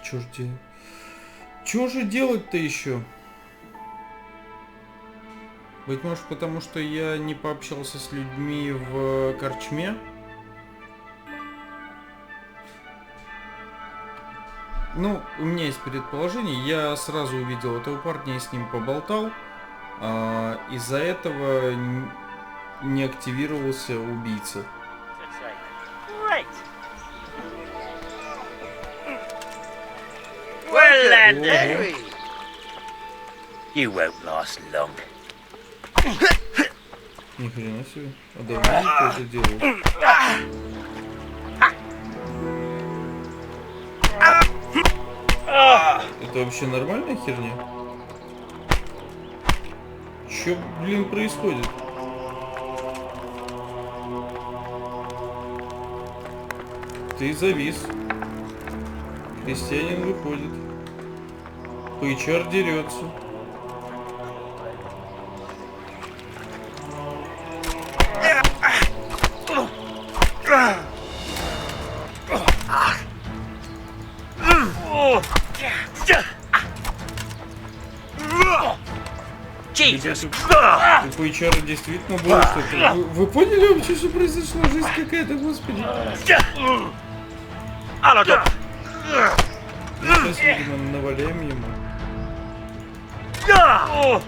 Чё ж делать? Чё же делать-то еще? Быть может, потому что я не пообщался с людьми в корчме? Ну, у меня есть предположение. Я сразу увидел этого парня и с ним поболтал. Из-за этого не активировался убийца. Well, Henry, you won't last long. Ни хрена себе. А давно ты это делаешь? Это вообще нормальная херня? Чё, блин, происходит? Ты завис. Крестьянин выходит. Пычар дерется. У Пычара действительно было что-то. Вы поняли вообще, что произошло? Жизнь какая-то, господи. Сейчас, видимо, наваляем ему. О!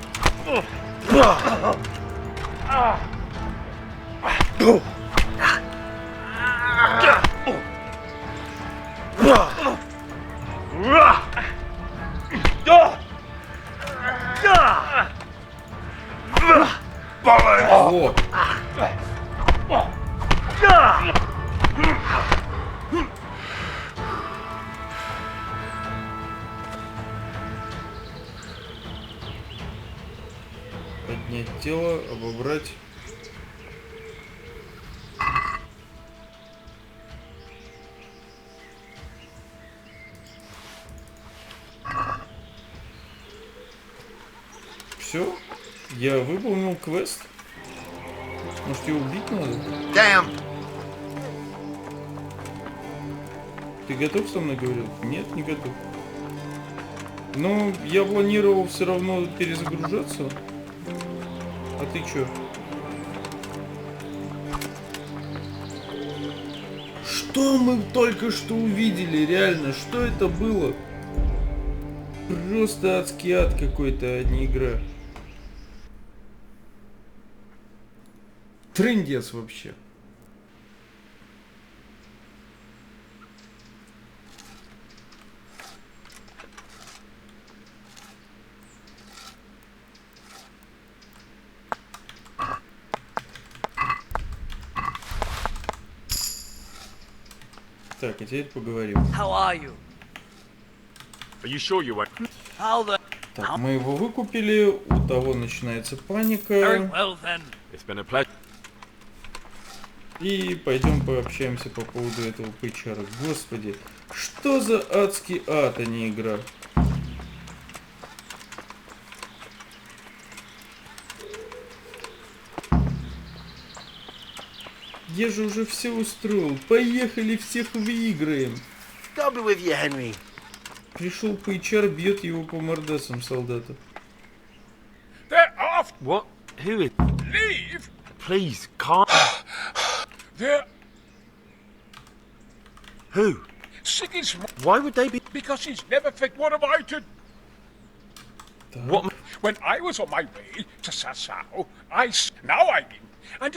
Поднять тело, обобрать. Все, я выполнил квест. Может, его убить надо? Damn. Ты готов со мной, говорил? Нет, не готов. Но я планировал все равно перезагружаться. А ты чё? Что мы только что увидели? Реально, что это было? Просто адский ад какой-то, а не игра. Трындец вообще. Так, а теперь поговорим. Так, мы его выкупили, у того начинается паника. И пойдем пообщаемся по поводу этого пычара. Господи, что за адский ад, а не игра? Я же уже все устроил. Поехали, всех выиграем. Пришел пычар, бьет его по мордасам солдата. What? Who is? Leave? Please, calm. They're... Who? Sigismund. Why would they be? Because he's never fit. What am I to... What? When I was on my way to Sassau, now I'm in. And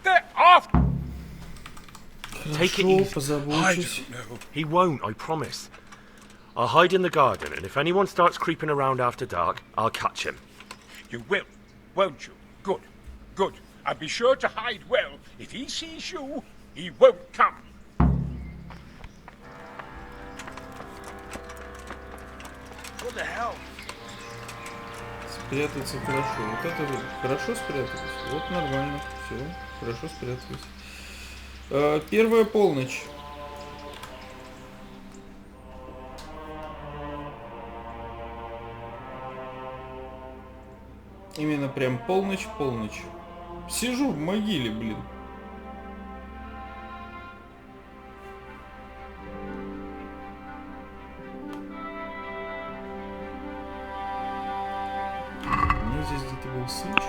they're after... Take it easy. I don't know. He won't, I promise. I'll hide in the garden, and if anyone starts creeping around after dark, I'll catch him. You will, won't you? Good, good. And be sure to hide well. If he sees you, he won't come. What the hell? Спрятаться хорошо. Вот это вот хорошо спрятались. Вот нормально. Все, хорошо спрятались. Первая полночь. Именно прям полночь. Сижу в могиле, блин. У меня здесь где-то был сыч.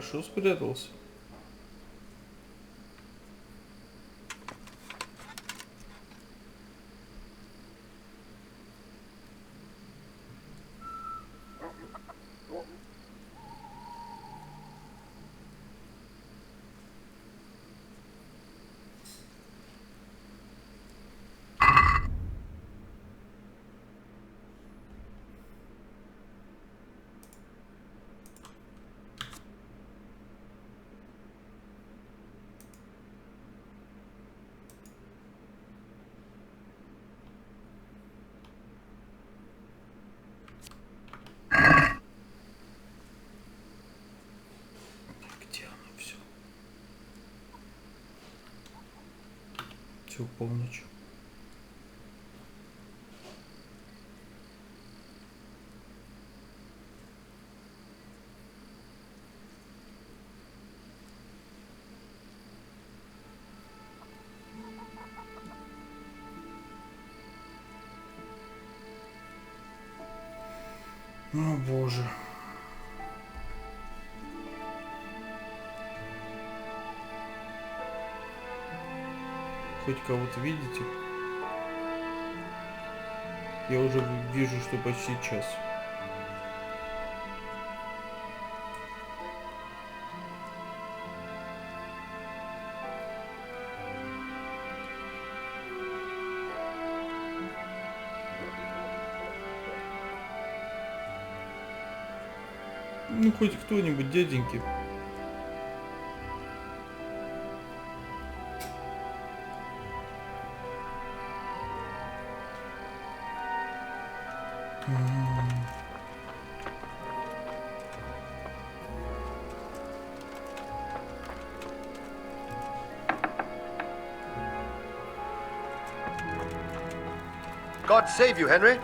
Хорошо спрятался. Всю полночь. О боже. Хоть кого-то видите? Я уже вижу, что почти час. Ну, хоть кто-нибудь, дяденьки. God save you, Henry.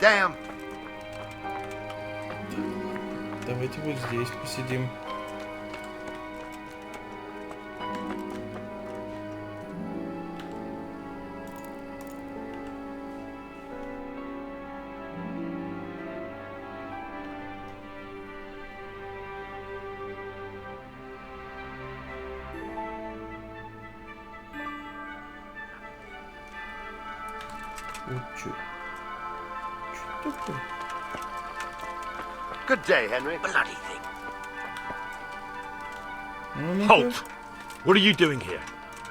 Damn. Давайте вот здесь посидим. Good day, Henry. Bloody thing. Halt! What are you doing here?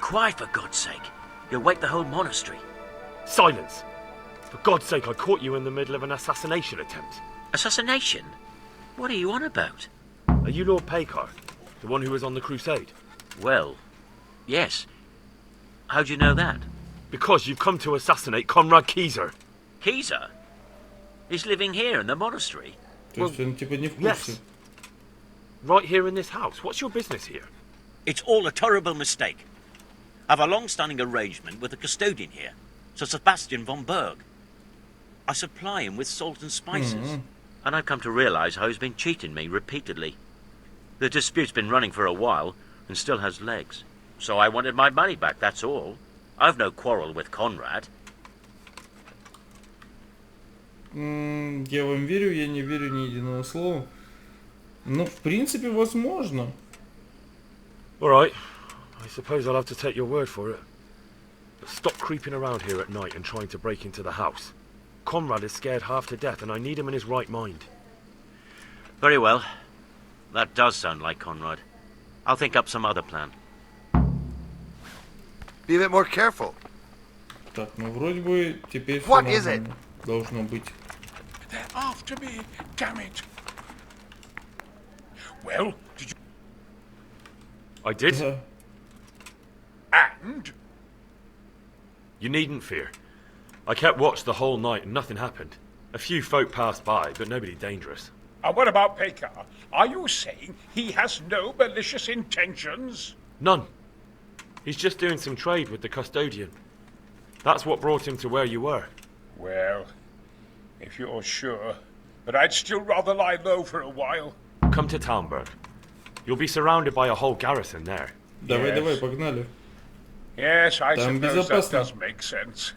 Quiet, for God's sake. You'll wake the whole monastery. Silence! For God's sake, I caught you in the middle of an assassination attempt. Assassination? What are you on about? Are you Lord Paycar, the one who was on the crusade? Well, yes. How'd you know that? Because you've come to assassinate Conrad Keyser. Keyser? He's living here in the monastery? Well, yes. Right here in this house. What's your business here? It's all a terrible mistake. I've a long-standing arrangement with the custodian here, Sir Sebastian von Berg. I supply him with salt and spices. And I've come to realise how he's been cheating me repeatedly. The dispute's been running for a while and still has legs. So I wanted my money back, that's all. I've no quarrel with Conrad. Я вам верю, я не верю ни единого слова. Но в принципе возможно. Alright, I suppose I'll have to take your word for it. But stop creeping around here at night and trying to break into the house. Conrad is scared half to death and I need him in his right mind. Very well. That does sound like Conrad. I'll think up some other plan. Be a bit more careful. Так, ну вроде бы теперь What is it? Должно быть. They're after me, damn it. Well, did you... I did? And? You needn't fear. I kept watch the whole night and nothing happened. A few folk passed by, but nobody dangerous. And what about Pekar? Are you saying he has no malicious intentions? None. He's just doing some trade with the custodian. That's what brought him to where you were. Well, if you're sure, but I'd still rather lie low for a while. Come to Talmberg. You'll be surrounded by a whole garrison there. Давай, давай, погнали. Yes, I suppose that does make sense.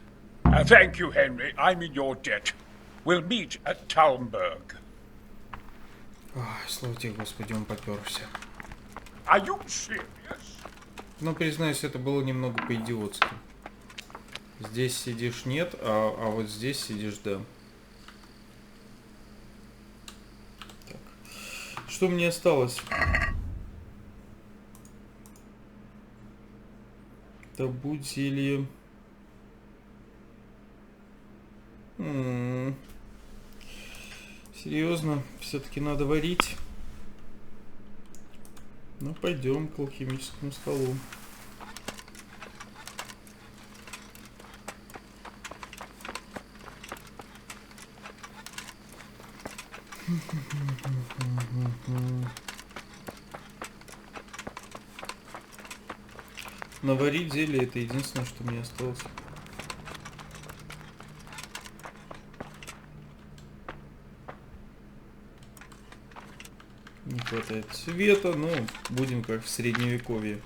Thank you, Henry. I'm in your debt. We'll meet at Talmberg. Ой, слава тебе, Господи, он попёрся. Are you serious? Ну, признаюсь, это было немного по-идиотски. Здесь сидишь нет, а вот здесь сидишь да. Так. Что мне осталось? Добудь зелье. Серьезно, все-таки надо варить. Ну, пойдем к алхимическому столу. Наварить зелье — это единственное, что мне осталось. Не хватает света, но будем как в средневековье.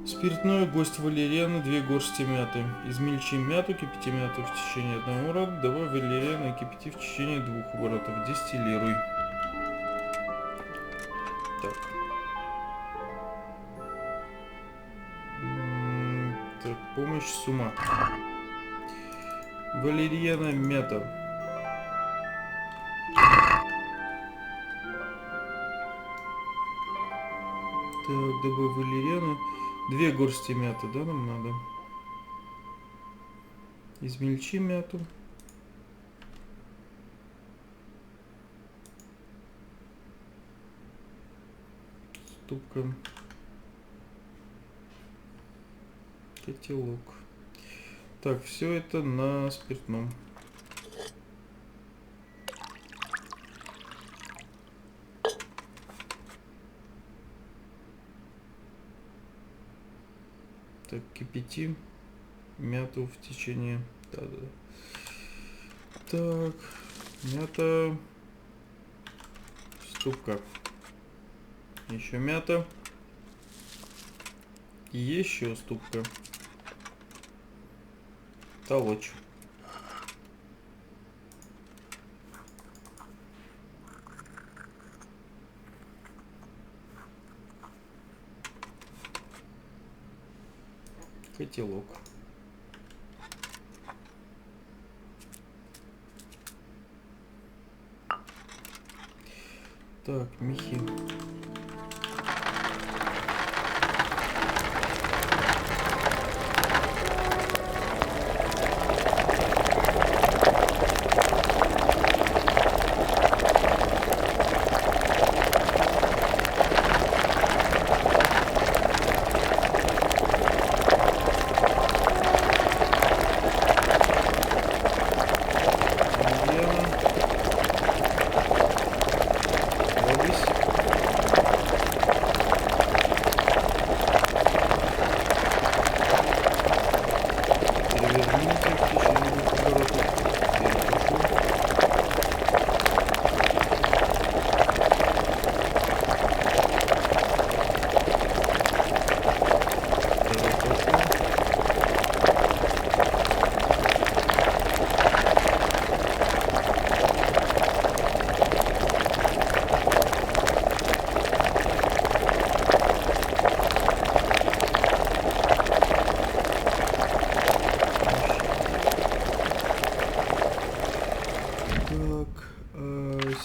Спиртное, гость валерианы, 2 горсти мяты. Измельчи мяту, кипяти мяту в течение 1 оборота, добавь валерианы и кипяти в течение 2 оборотов. Дистиллируй. Так. Так, помощь с ума. Валериана, мята. Так, добавь валериану. 2 горсти мяты, да, нам надо? Измельчи мяту. Ступка. Котелок. Так, все это на спиртном. Так, кипятим мяту в течение... Да-да. Так, мята. Ступка. Еще мята. Еще ступка. Толочь. Котелок. Так, мехи.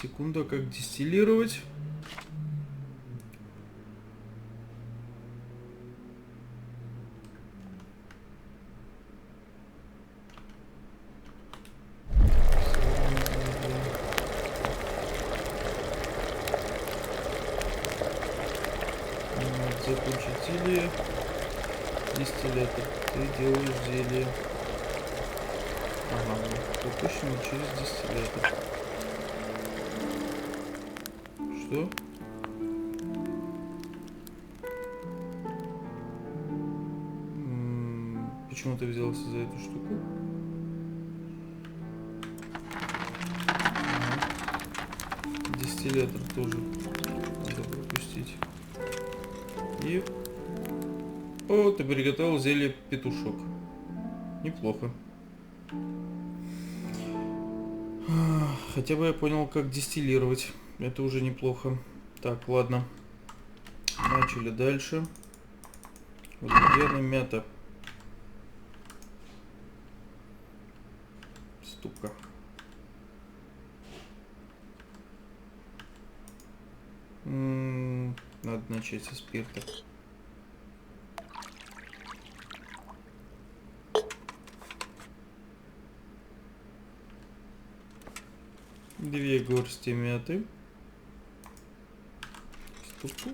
Секунду, как дистиллировать. Закончить зелье. Дистиллятор. Ты делаешь зелье. Ага, пропущено через дистиллятор. Что? Почему ты взялся за эту штуку? дистиллятор тоже надо пропустить. И... О, ты приготовил зелье петушок. Неплохо. Хотя бы я понял, как дистиллировать. Это уже неплохо. Так, ладно. Начали дальше. Валерьяна, мята. Ступка. Надо начать со спирта. Две горсти мяты. Ступку.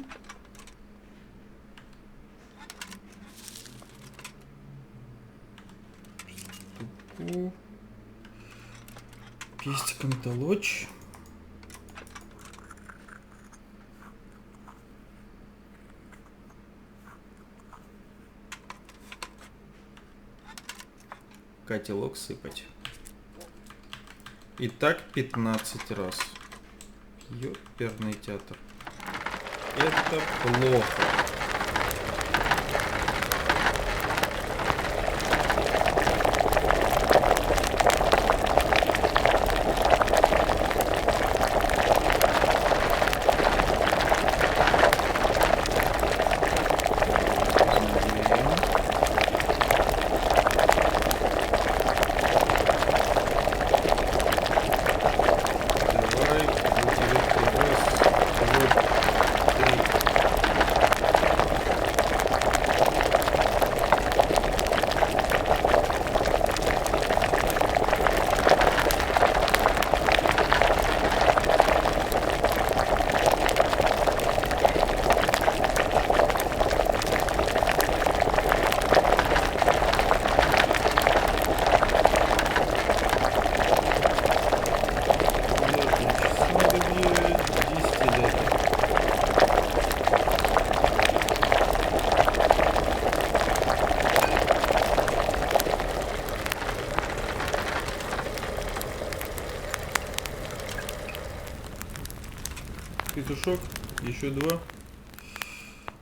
Ступку. Пестиком толочь. Котелок сыпать. И так 15 раз. Ёперный театр. Это плохо. Петушок, еще два.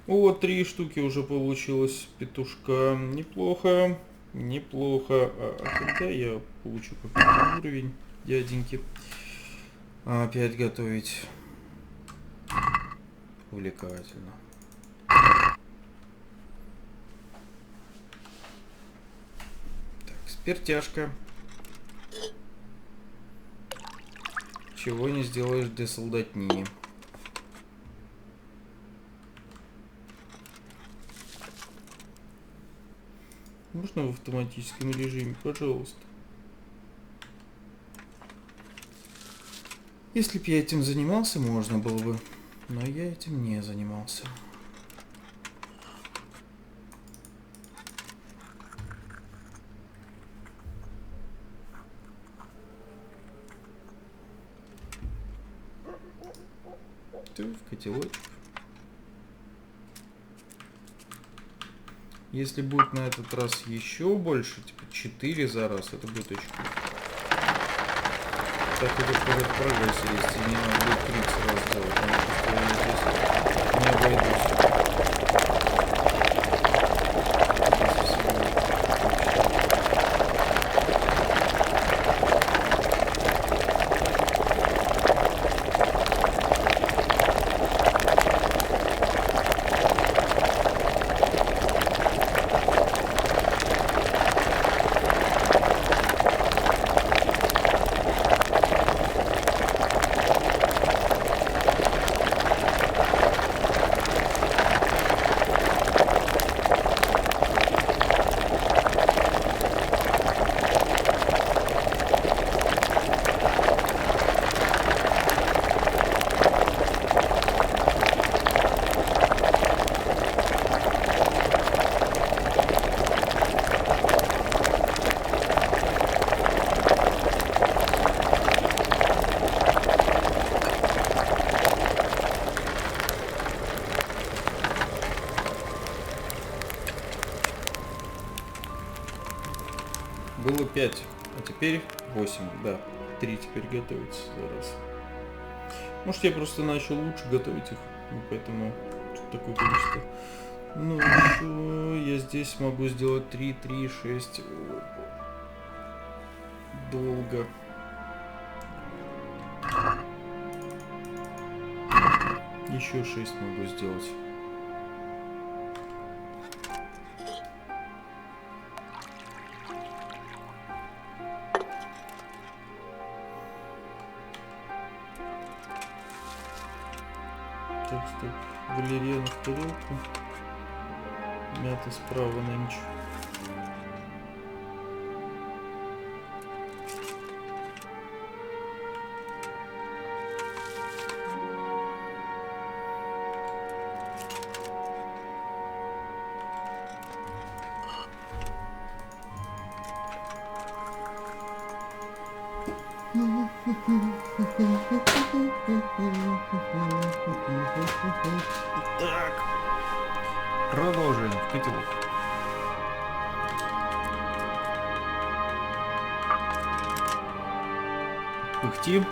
О, 3 штуки уже получилось петушка. Неплохо, неплохо. А когда я получу какой-то уровень, дяденьки? Опять готовить. Увлекательно. Так, спиртяшка. Чего не сделаешь для солдатни. Можно в автоматическом режиме, пожалуйста? Если бы я этим занимался, можно было бы. Но я этим не занимался. Ты в котелочек. Если будет на этот раз еще больше, типа 4 за раз, это будет очень круто. Так это в прогрессе есть, и не надо будет 30 раз делать, потому что я здесь не обойдусь. Было 5, а теперь 8, да. 3 теперь готовится за раз. Может, я просто начал лучше готовить их, и поэтому такое количество. Ну, еще я здесь могу сделать 3, 3, 6. Долго. Еще 6 могу сделать. Так, стоп. Валерьяна в тарелку. Мята справа нынче. Так. Продолжаем в котелок. Пыхтим.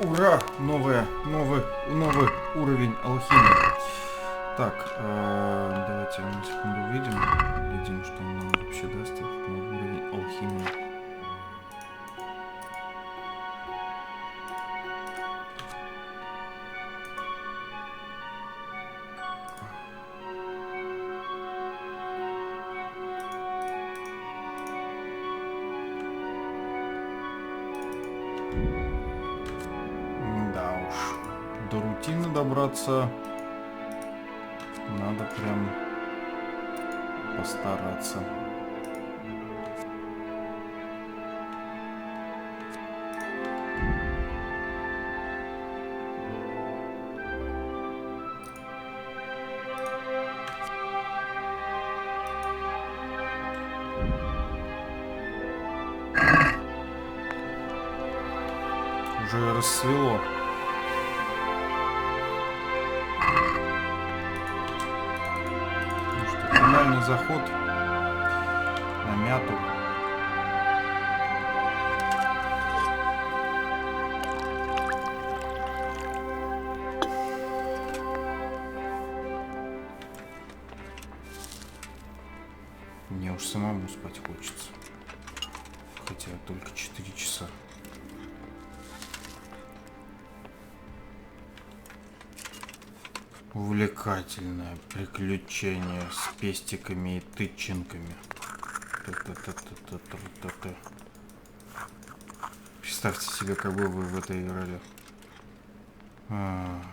Ура! Новый уровень алхимии. Так, давайте на секунду увидим, что он нам вообще даст. Новый уровень алхимии. До рутины добраться надо прям постараться. Уже рассвело. Финальный заход на мяту. Мне уж самому спать хочется. Хотя только 4 часа. Увлекательное приключение с пестиками и тычинками. Представьте себе, как бы вы в это играли.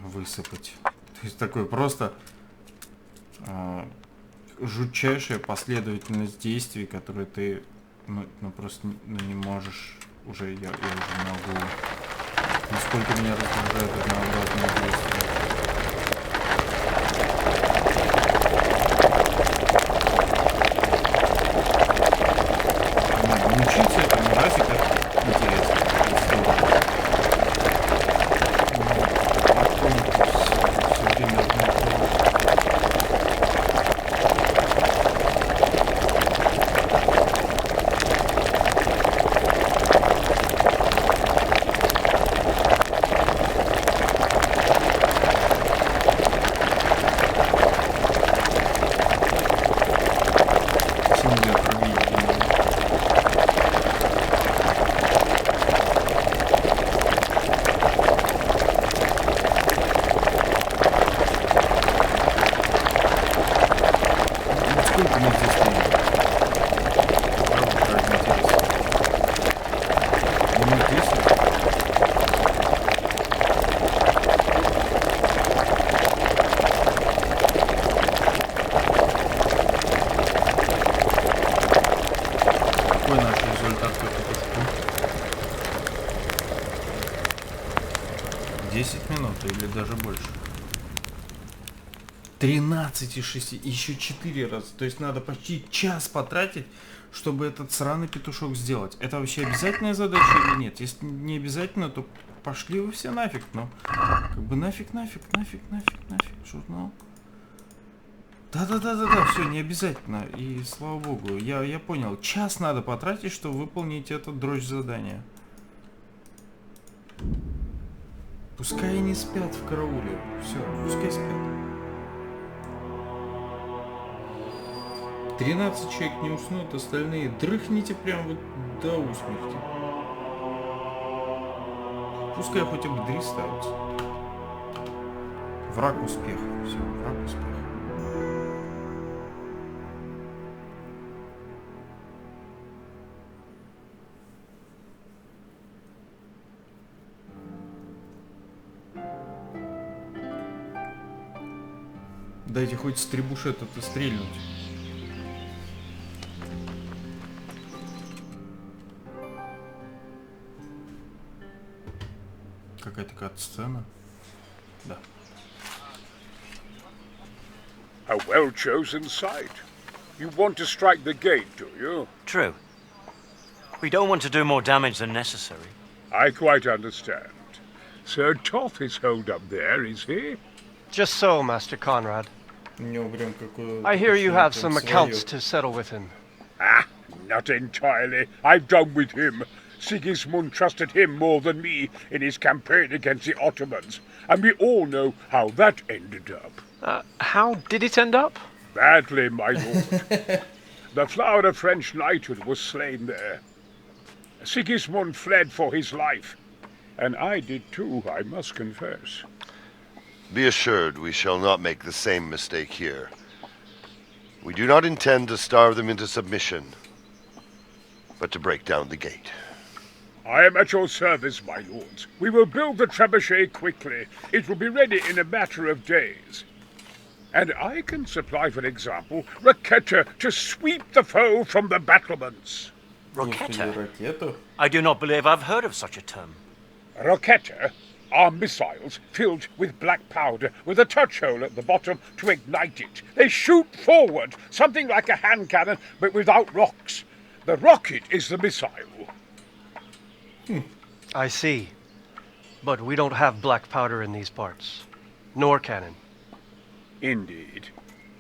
Высыпать. То есть такой просто жутчайшая последовательность действий, которые ты просто не можешь уже, я уже не могу. Насколько меня раздражают однообразные действия. Учиться этому разе как интересно. Потом все время одно и то же. результат какой-то. 10 минут или даже больше. 13,6, еще 4 раза. То есть надо почти час потратить, чтобы этот сраный петушок сделать. Это вообще обязательная задача или нет? Если не обязательно, то пошли вы все нафиг. Ну, как бы нафиг. Журнал. Да, все, не обязательно. И слава богу, я понял. Час надо потратить, чтобы выполнить это дрочь задание. Пускай они спят в карауле. Все, пускай спят. 13 человек не уснут, остальные дрыхните прям вот до усмерти. Пускай хотя бы 3 ставятся. Враг успеха. Все, враг успеха. Дайте хоть с требушета-то стрельнуть. Какая-то кат-сцена. Да. A well-chosen site. You want to strike the gate, do you? True. We don't want to do more damage than necessary. I quite understand. Sir Toth is holed up there, is he? Just so, Master Conrad. I hear you have some accounts to settle with him. Ah, not entirely. I've done with him. Sigismund trusted him more than me in his campaign against the Ottomans, and we all know how that ended up. How did it end up? Badly, my lord. The flower of French knighthood was slain there. Sigismund fled for his life, and I did too, I must confess. Be assured we shall not make the same mistake here. We do not intend to starve them into submission, but to break down the gate. I am at your service, my lords. We will build the trebuchet quickly. It will be ready in a matter of days. And I can supply, for example, raketa to sweep the foe from the battlements. Raketa? I do not believe I've heard of such a term. Raketa are missiles filled with black powder with a touch hole at the bottom to ignite it. They shoot forward, something like a hand cannon, but without rocks. The rocket is the missile. I see. But we don't have black powder in these parts. Nor cannon. Indeed.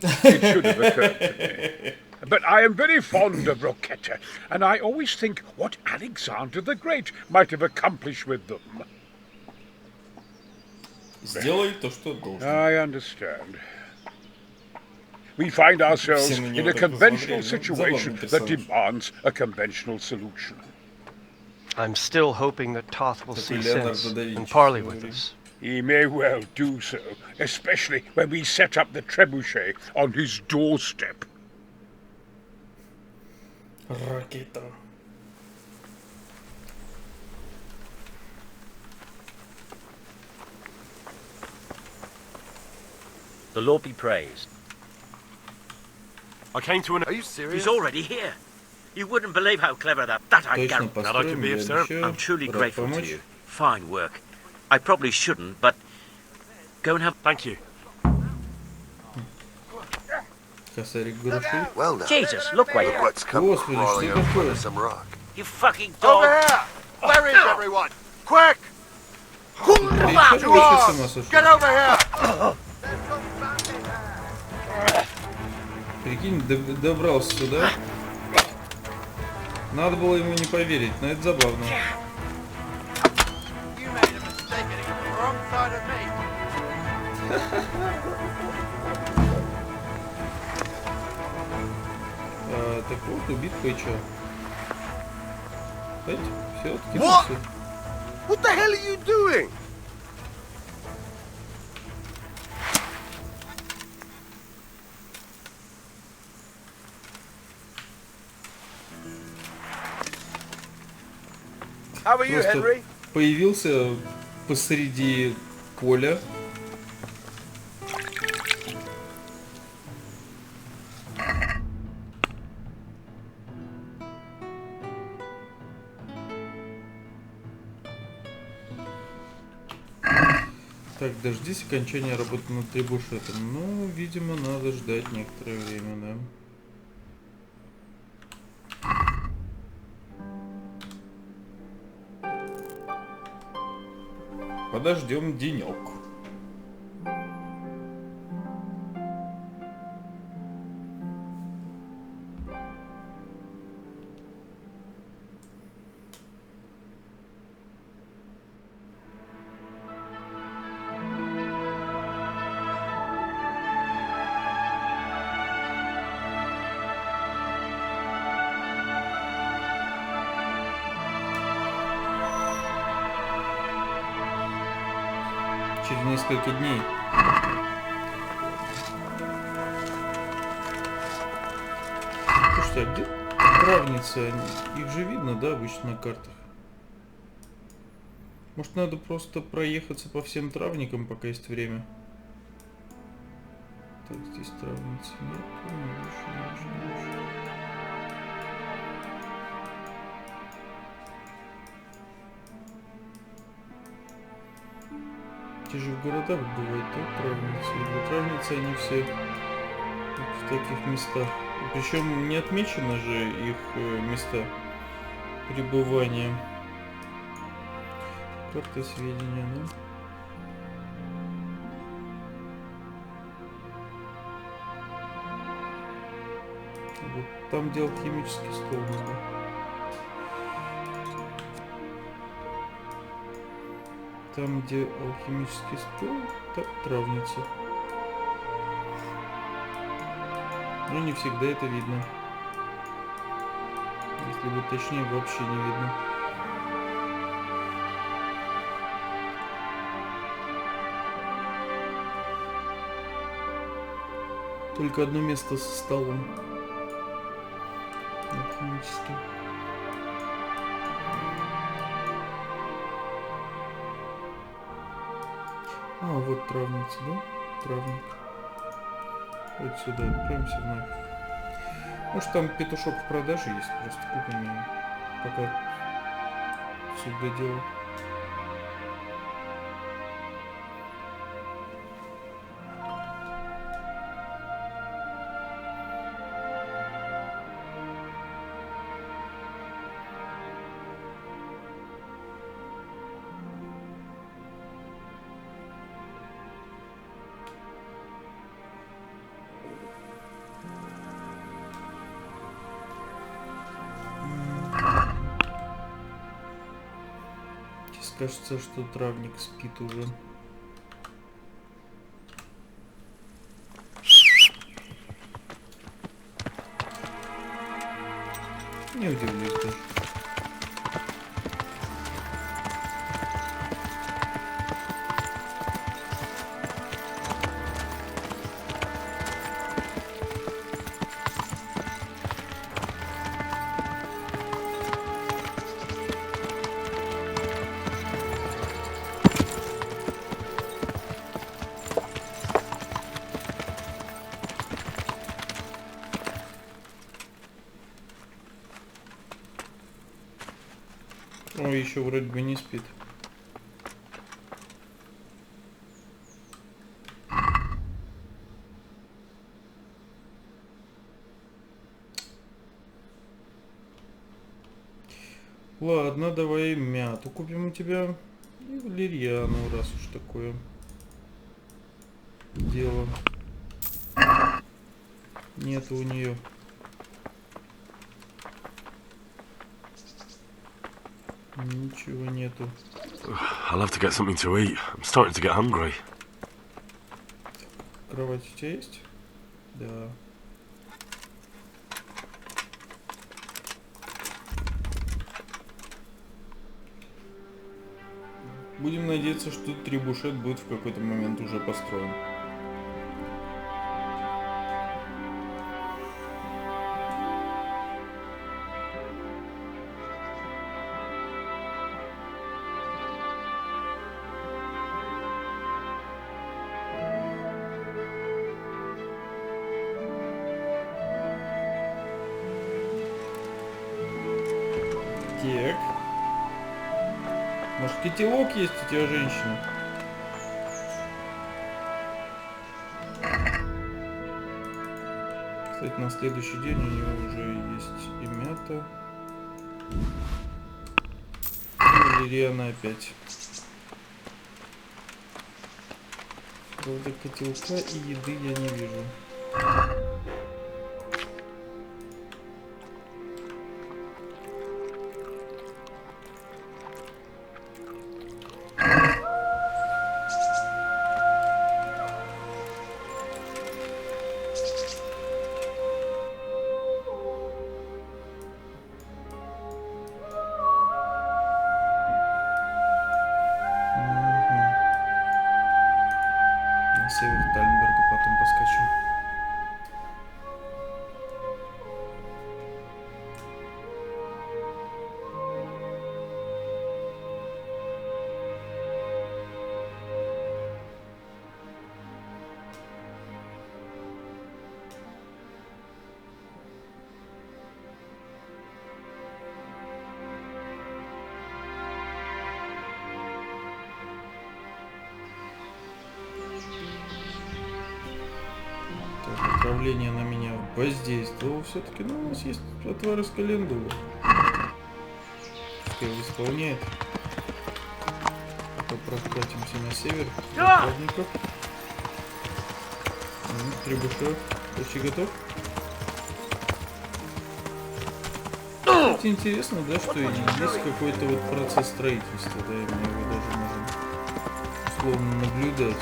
It should have occurred to me. But I am very fond of Roketa, and I always think what Alexander the Great might have accomplished with them. I understand. We find ourselves in a conventional situation that demands a conventional solution. I'm still hoping that Toth will see sense and parley with us. He may well do so, especially when we set up the trebuchet on his doorstep. Raketa. The Lord be praised. I came to an... Are you serious? He's already here. You wouldn't believe how clever that I can. That I can be of service. I'm truly grateful to you. Fine work. I probably shouldn't, but go and have... Thank you. Well done. Jesus, look where you are. What's come crawling out from some rock? You fucking dog. Over here! Where is everyone? Quick! Get over here! Прикинь, добрался сюда. Надо было ему не поверить, но это забавно. Так вот, убит кое-что. Знаете, все откинулся. What the hell are you doing? Просто появился посреди поля. Так, дождись окончания работы над трибушетом. Ну, видимо, надо ждать некоторое время, да. Подождем денек. Через несколько дней. Слушайте, а где травница? Их же видно, да, обычно на картах? Может, надо просто проехаться по всем травникам, пока есть время? Так, здесь травницы нет. Не вижу. Те же в городах бывают, да, травницы. И травницы они все в таких местах. Причем не отмечено же их места пребывания. Карта сведения, да? Вот там делал химический стол, да. Там, где алхимический стол, так травница. Но не всегда это видно. Если быть точнее, вообще не видно. Только одно место со столом. Алхимическим. А, вот травница, да? Травник. Вот сюда отправимся вновь. Может, там петушок в продаже есть, просто купим его. Пока сюда дело. Кажется, что травник спит уже. Не удивлюсь даже. Ой, еще вроде бы не спит. Ладно, давай мяту купим у тебя и валерьяну, раз уж такое дело. Нету у нее. Ничего нету. I'll have to get something to eat. I'm starting to get hungry. Кровать у тебя есть? Да. Будем надеяться, что трибушет будет в какой-то момент уже построен. Может, котелок есть у тебя, женщина? Кстати, на следующий день у него уже есть и мята. И валериана опять. Правда, котелка и еды я не вижу. Отравление на меня воздействовало все-таки, но у нас есть отвар из календулы. Пускай исполняет. Пока прокатимся на север. Праздников. Требуша, почти готов. Кстати, интересно, да, что есть какой-то вот процесс строительства, да, и мы его даже можем условно наблюдать.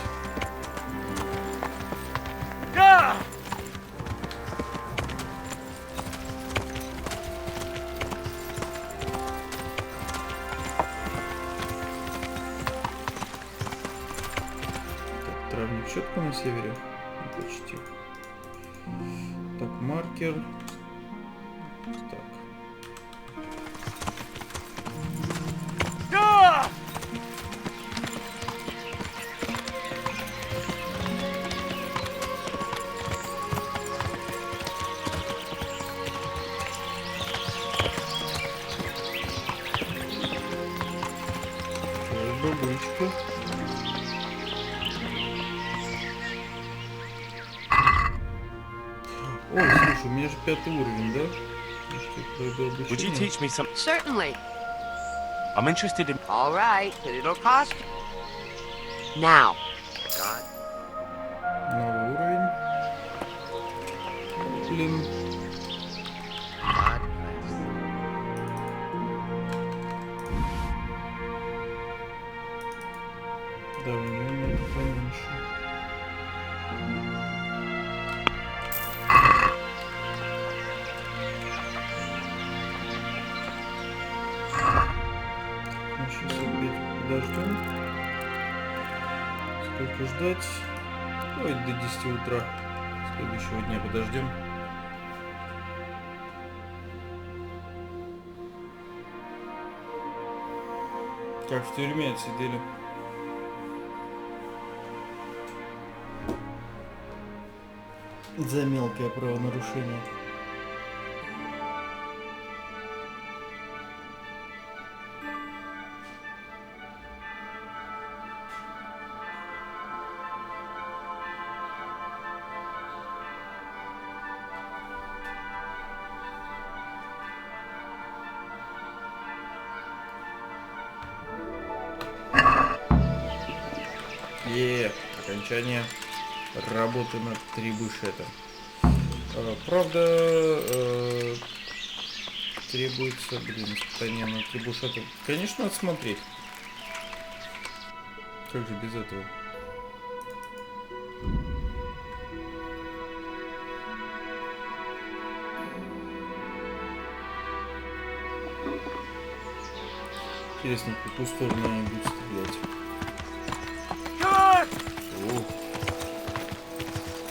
Четко на севере, почти. Так, маркер. Так. Бабочка. Ой, слушай, у меня же 5-й уровень, да? Would you teach me something? Certainly. I'm interested in... All right, but it'll cost you. Now. Новый уровень. Блин. Да, у него это поменьше. Подождем. Сколько ждать? Ой, до 10 утра. Следующего дня подождем. Как в тюрьме отсидели. За мелкое правонарушение. Окончание работы над трибушетом. Правда, требуется, испытание на трибушетом. Конечно, надо смотреть. Как же без этого? Интересно, в какую сторону они будут стрелять.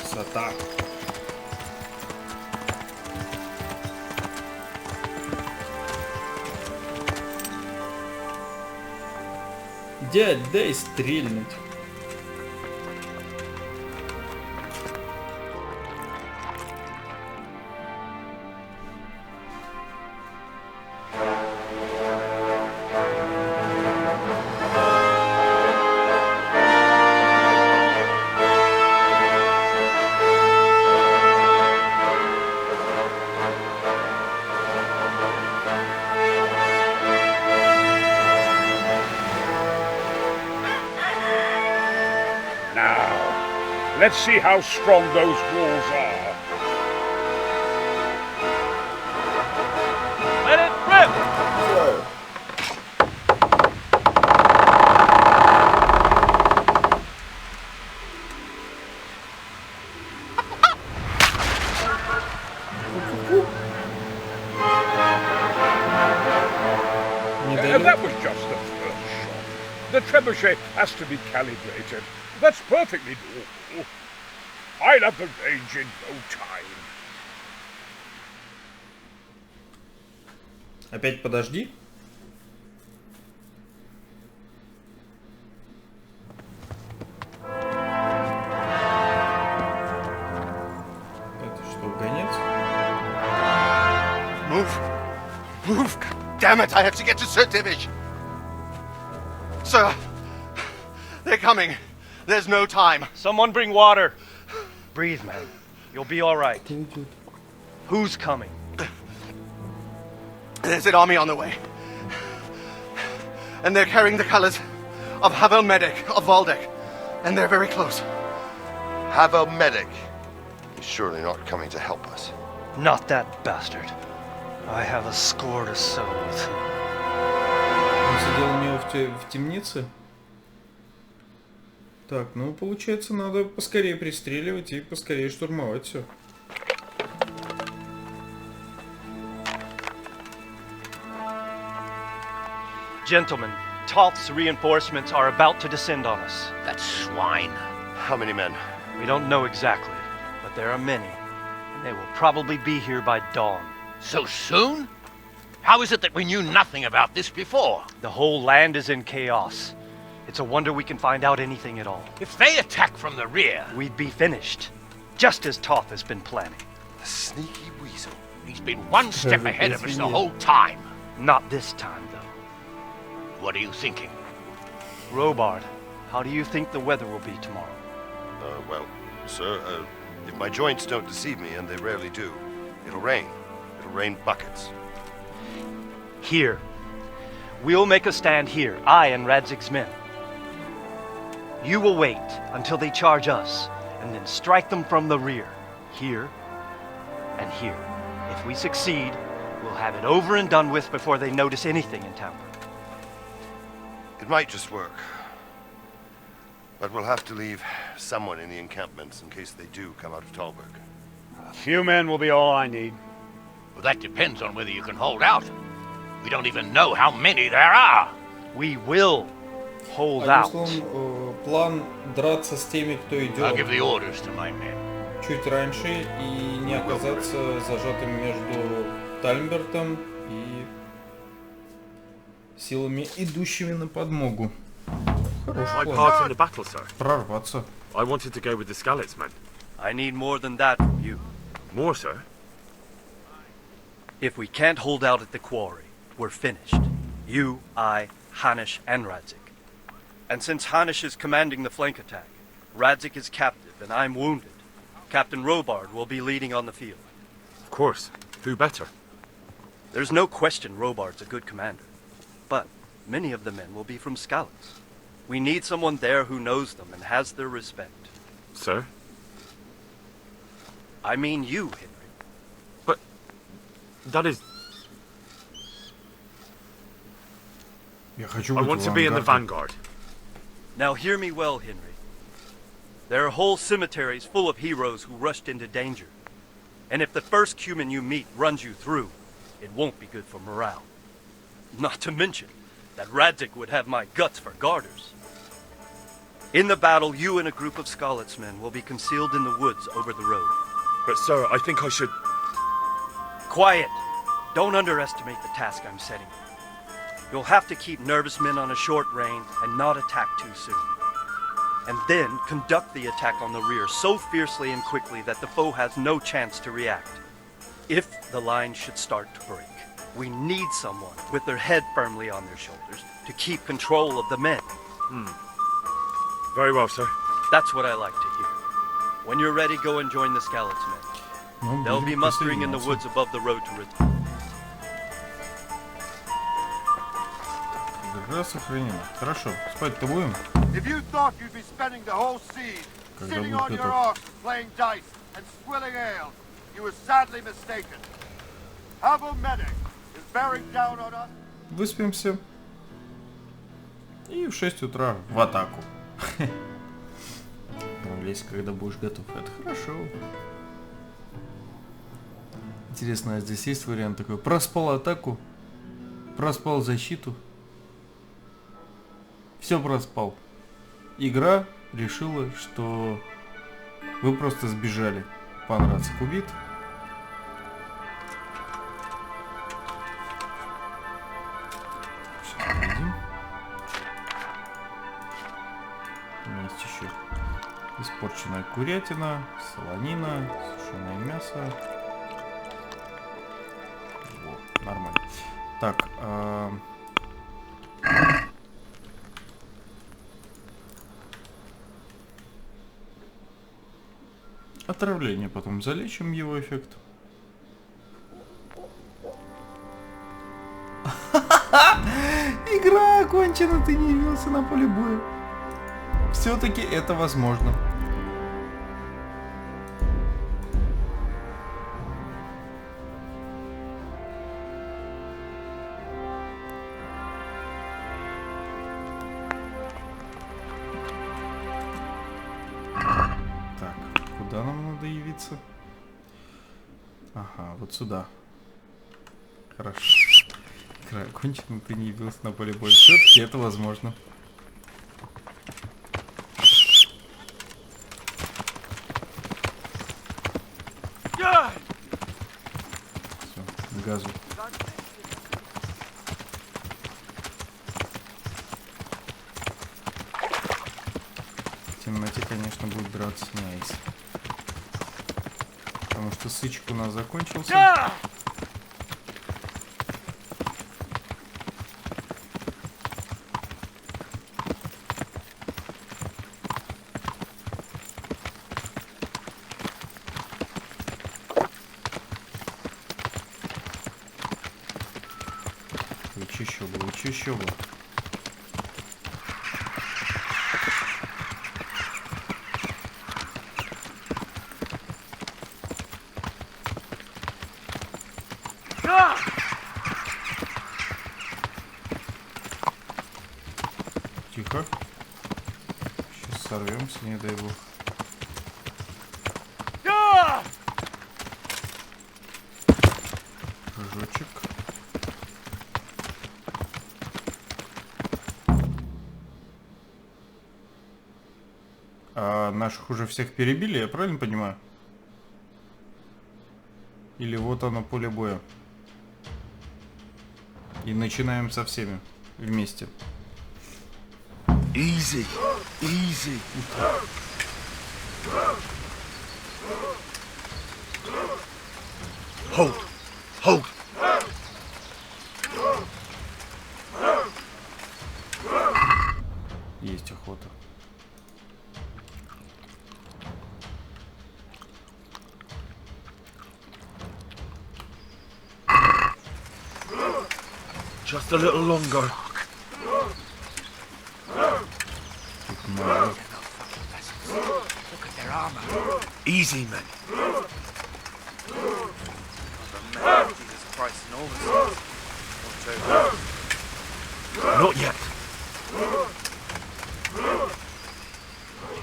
Красота. Дядь, дай стрельнуть. Let's see how strong those walls are. Let it rip! That was just the first shot. The trebuchet has to be calibrated. That's perfectly doable. I'll have the range in no time. Опять подожди. Это что, гонец? Move. Move. God damn it, I have to get to Sir Divish. Sir, they're coming. There's no time. Someone bring water. Breathe, man. You'll be all right. Who's coming? There's an army on the way. And they're carrying the colors of Havel Medic of Valdek. And they're very close. Havel Medic? He's surely not coming to help us. Not that bastard. I have a score to settle with him. Он сидел у него в темнице? Так, ну получается, надо поскорее пристреливать и поскорее штурмовать все. Gentlemen, Toth's reinforcements are about to descend on us. That swine. How many men? We don't know exactly, but there are many, and they will probably be here by dawn. So soon? How is it that we knew nothing about this before? The whole land is in chaos. It's a wonder we can find out anything at all. If they attack from the rear... we'd be finished, just as Toth has been planning. The sneaky weasel. He's been one step ahead of us the whole time. Not this time, though. What are you thinking? Robard, how do you think the weather will be tomorrow? Well, sir, if my joints don't deceive me, and they rarely do, it'll rain. It'll rain buckets. Here. We'll make a stand here, I and Radzig's men. You will wait until they charge us, and then strike them from the rear. Here and here. If we succeed, we'll have it over and done with before they notice anything in town. It might just work. But we'll have to leave someone in the encampments in case they do come out of Talberg. A few men will be all I need. Well, that depends on whether you can hold out. We don't even know how many there are. We will hold out. План драться с теми, кто идет. I'll give the orders to my men. Чуть раньше и не оказаться зажатым между Тальмбертом и силами, идущими на подмогу. My part in the battle, sir. Прорваться. I wanted to go with the Skalitz men. I need more than that from you. More, sir? If we can't hold out at the quarry, we're finished. You, I, Hanish, and Radzik. And since Hanish is commanding the flank attack, Radzik is captive and I'm wounded. Captain Robard will be leading on the field. Of course. Who better? There's no question Robard's a good commander. But many of the men will be from Skalitz. We need someone there who knows them and has their respect. Sir? I mean you, Henry. But that is... I want to be in the vanguard. Now hear me well, Henry. There are whole cemeteries full of heroes who rushed into danger. And if the first human you meet runs you through, it won't be good for morale. Not to mention that Radzik would have my guts for garters. In the battle, you and a group of Skalitz men will be concealed in the woods over the road. But sir, I think I should... Quiet! Don't underestimate the task I'm setting you. You'll have to keep nervous men on a short range and not attack too soon. And then conduct the attack on the rear so fiercely and quickly that the foe has no chance to react. If the line should start to break, we need someone with their head firmly on their shoulders to keep control of the men. Very well, sir. That's what I like to hear. When you're ready, go and join the Skalitz men. They'll be mustering in the woods above the road to Ritz. Игра сохранена. Хорошо. Спать-то будем? If you thought you'd be spending the whole siege когда будет готов. Выспимся. И в 6 утра в атаку. Отправляйся, когда будешь готов. Это хорошо. Интересно, а здесь есть вариант такой? Проспал атаку, проспал защиту. Все проспал. Игра решила, что вы просто сбежали. Понравился убит. Сейчас найдем. Есть еще испорченная курятина, солонина, сушеное мясо. Во, нормально. Так. Отравление потом залечим его эффект. Игра окончена, ты не явился на поле боя. Все-таки это возможно. Так, куда нам надо явиться? Ага, вот сюда. Хорошо. Игра окончена, ты не явился на поле боя. Все-таки это возможно. Газу. В темноте, конечно, будет драться найс. Потому что сычек у нас закончился. Еще было. Тихо. Сейчас сорвемся, не дай бог. Прыжочек. А наших уже всех перебили, я правильно понимаю? Или вот оно поле боя. И начинаем со всеми вместе. Easy, easy. Hold, hold. Есть охота. Just a little longer. Look at their armor. Easy, men. Jesus Christ, and all this. Not yet.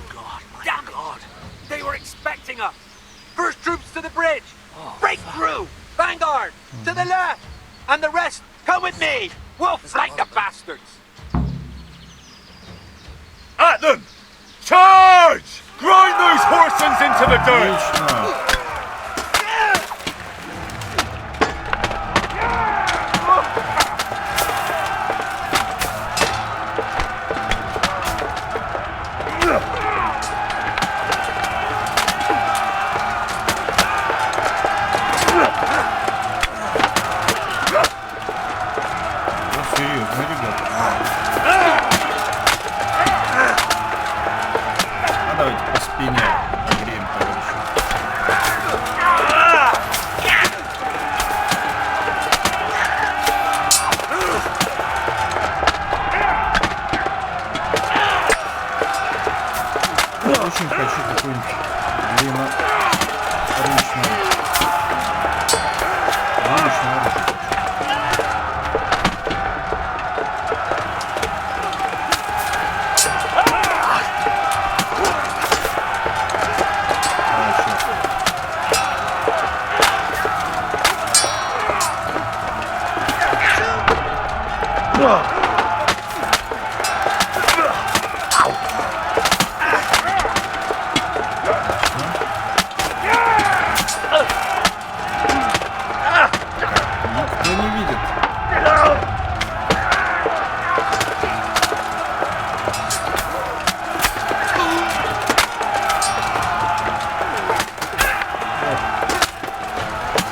God, damn God! They were expecting us! First troops to the bridge! Break through! Vanguard! To the left! And the rest, come with me! We'll flank the bastards! At them! Charge! Grind those horsens into the dirt! Очень хочу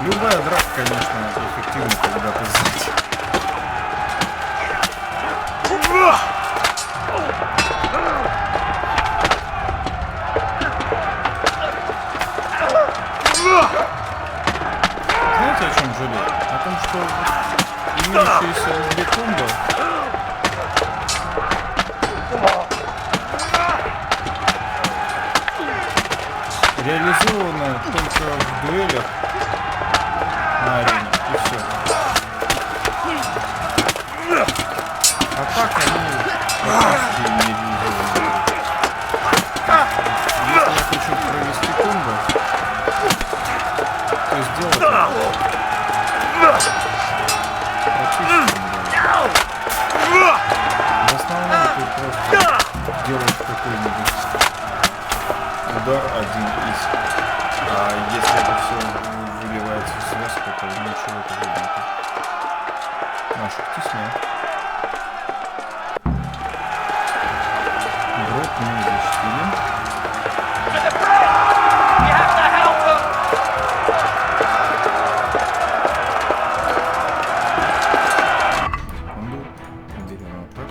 Любая драка, конечно, эффективна, когда ты сзади. Знаете, о чем жалею? О том, что имеющиеся две комбо реализованы только в дуэлях на арене, и все. А так они практически не реализованы. Если я хочу провести комбо, то сделать это практически нереально. В основном ты просто делаешь какой-нибудь удар один из. А если это все выливается в связку, то ничего этого нет. Наших тесняк. Брод мы защитили. Секунду. Берем вот так.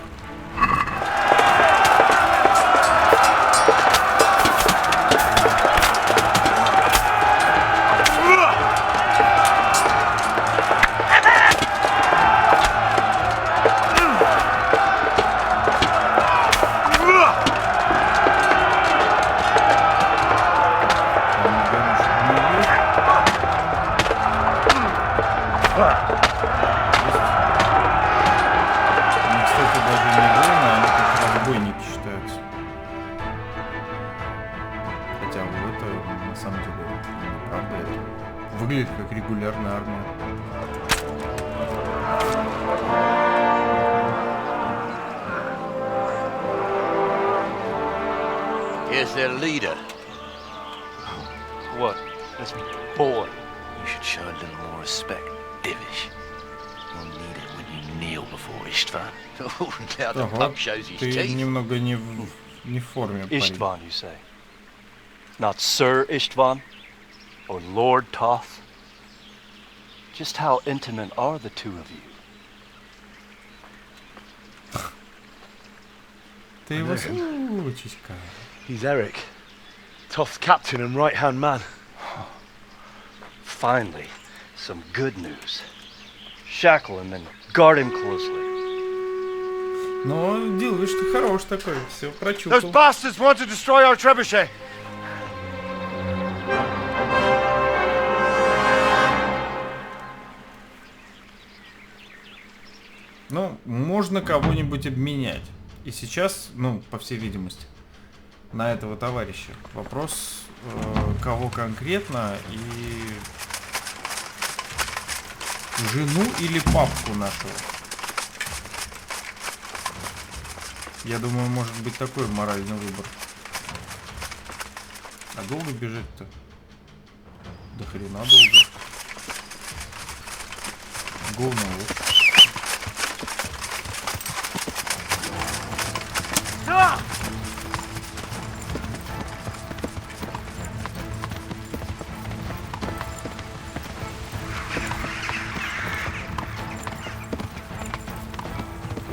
Выглядит как регулярная армия. Here's their leader. What? This boy. You should show a little more respect, Divish. You'll need it when you kneel before Istvan. Oh, now the pug shows his teeth. Ты немного не в форме, парень. Istvan, you say? Not Sir Istvan? Or Lord Toth? Just how intimate are the two of you? Ты его случечка. He's Eric, Toth's captain and right-hand man. Finally, some good news. Shackle him and guard him closely. Ну, делаешь ты хорош такой, все прочухал. Those bastards want to destroy our trebuchet. Ну, можно кого-нибудь обменять. И сейчас, ну, по всей видимости, на этого товарища. Вопрос, кого конкретно и жену или папку нашего. Я думаю, может быть такой моральный выбор. А долго бежать-то? До хрена долго. Говно вот.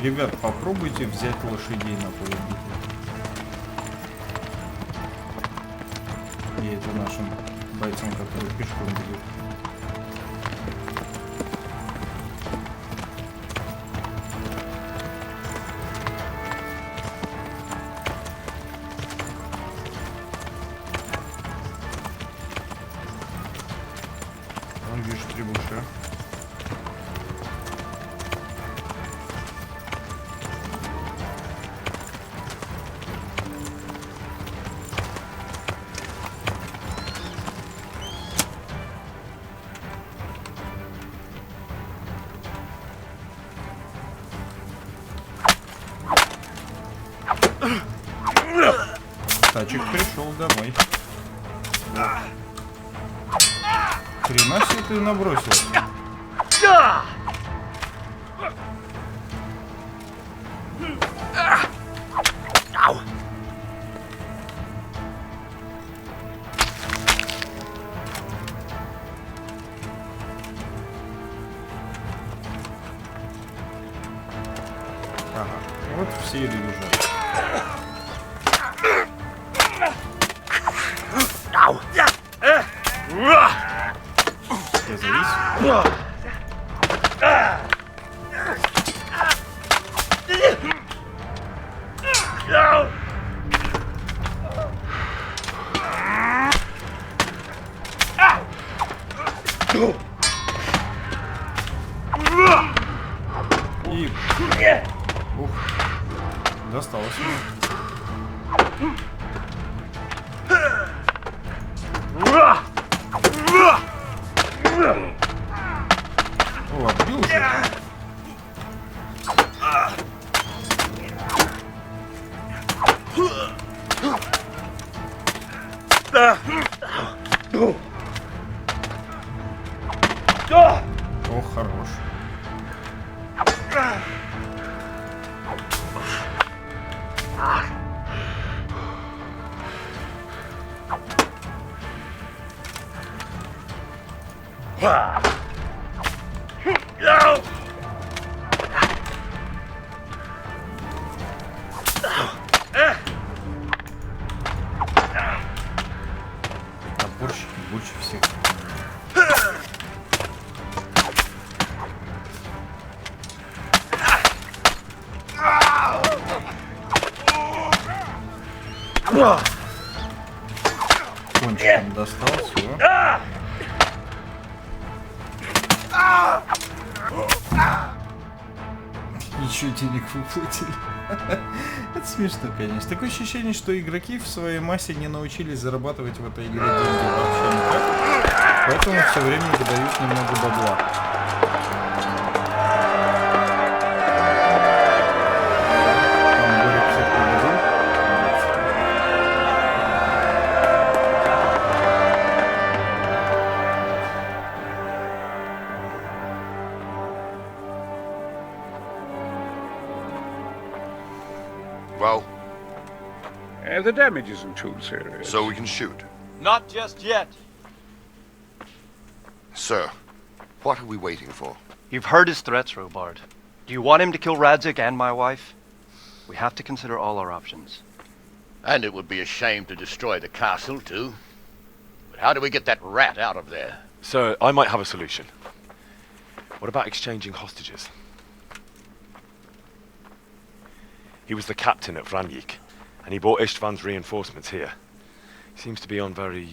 Ребят, попробуйте взять лошадей на поле битвы. И это нашим бойцам, которые пешком бегут. Он вижу требуша. Красавчик пришел домой. Хрена себе ты набросил. Ага, вот все и добежали. Я завис. И... Ух, досталось ему. О, отбил же. О, хорош. Наборщики больше всех. Кончиком достал, все. Еще денег выплатили. Это смешно, конечно. Такое ощущение, что игроки в своей массе не научились зарабатывать в этой игре деньги вообще никак. Поэтому все время выдают немного бабла. Well, the damage isn't too serious. So we can shoot. Not just yet. Sir, what are we waiting for? You've heard his threats, Robard. Do you want him to kill Radzik and my wife? We have to consider all our options. And it would be a shame to destroy the castle, too. But how do we get that rat out of there? Sir, I might have a solution. What about exchanging hostages? He was the captain at Vranjik, and he brought Istvan's reinforcements here. He seems to be on very,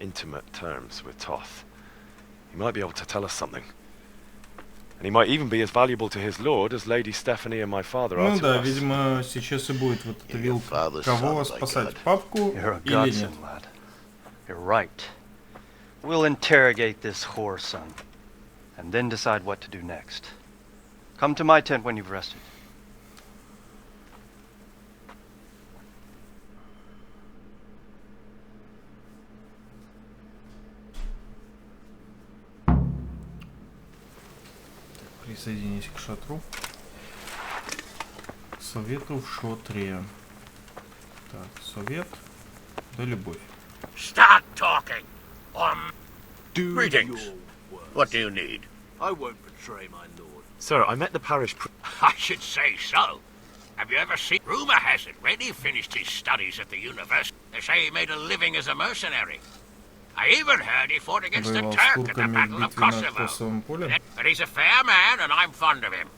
intimate terms with Toth. He might be able to tell us something. And he might even be as valuable to his lord as Lady Stephanie and my father are to us. Ну да, видимо, сейчас и будет вот эта вилка. Кого спасать, папку или нет? You're right. We'll interrogate this whore son, and then decide what to do next. Come to my tent when you've rested. Присоединись к шатру. Совету в шатре. Так, совет. Да любовь. Start talking. Greetings. What do you need? I won't betray my lord. Sir, I met the parish I should say so. Have you ever seen... Rumour has it Reddy finished his studies at the university. They say he made a living as a mercenary. I even heard he fought against the Turk at the Battle of Kosovo. But he's a fair man, and I'm fond of him.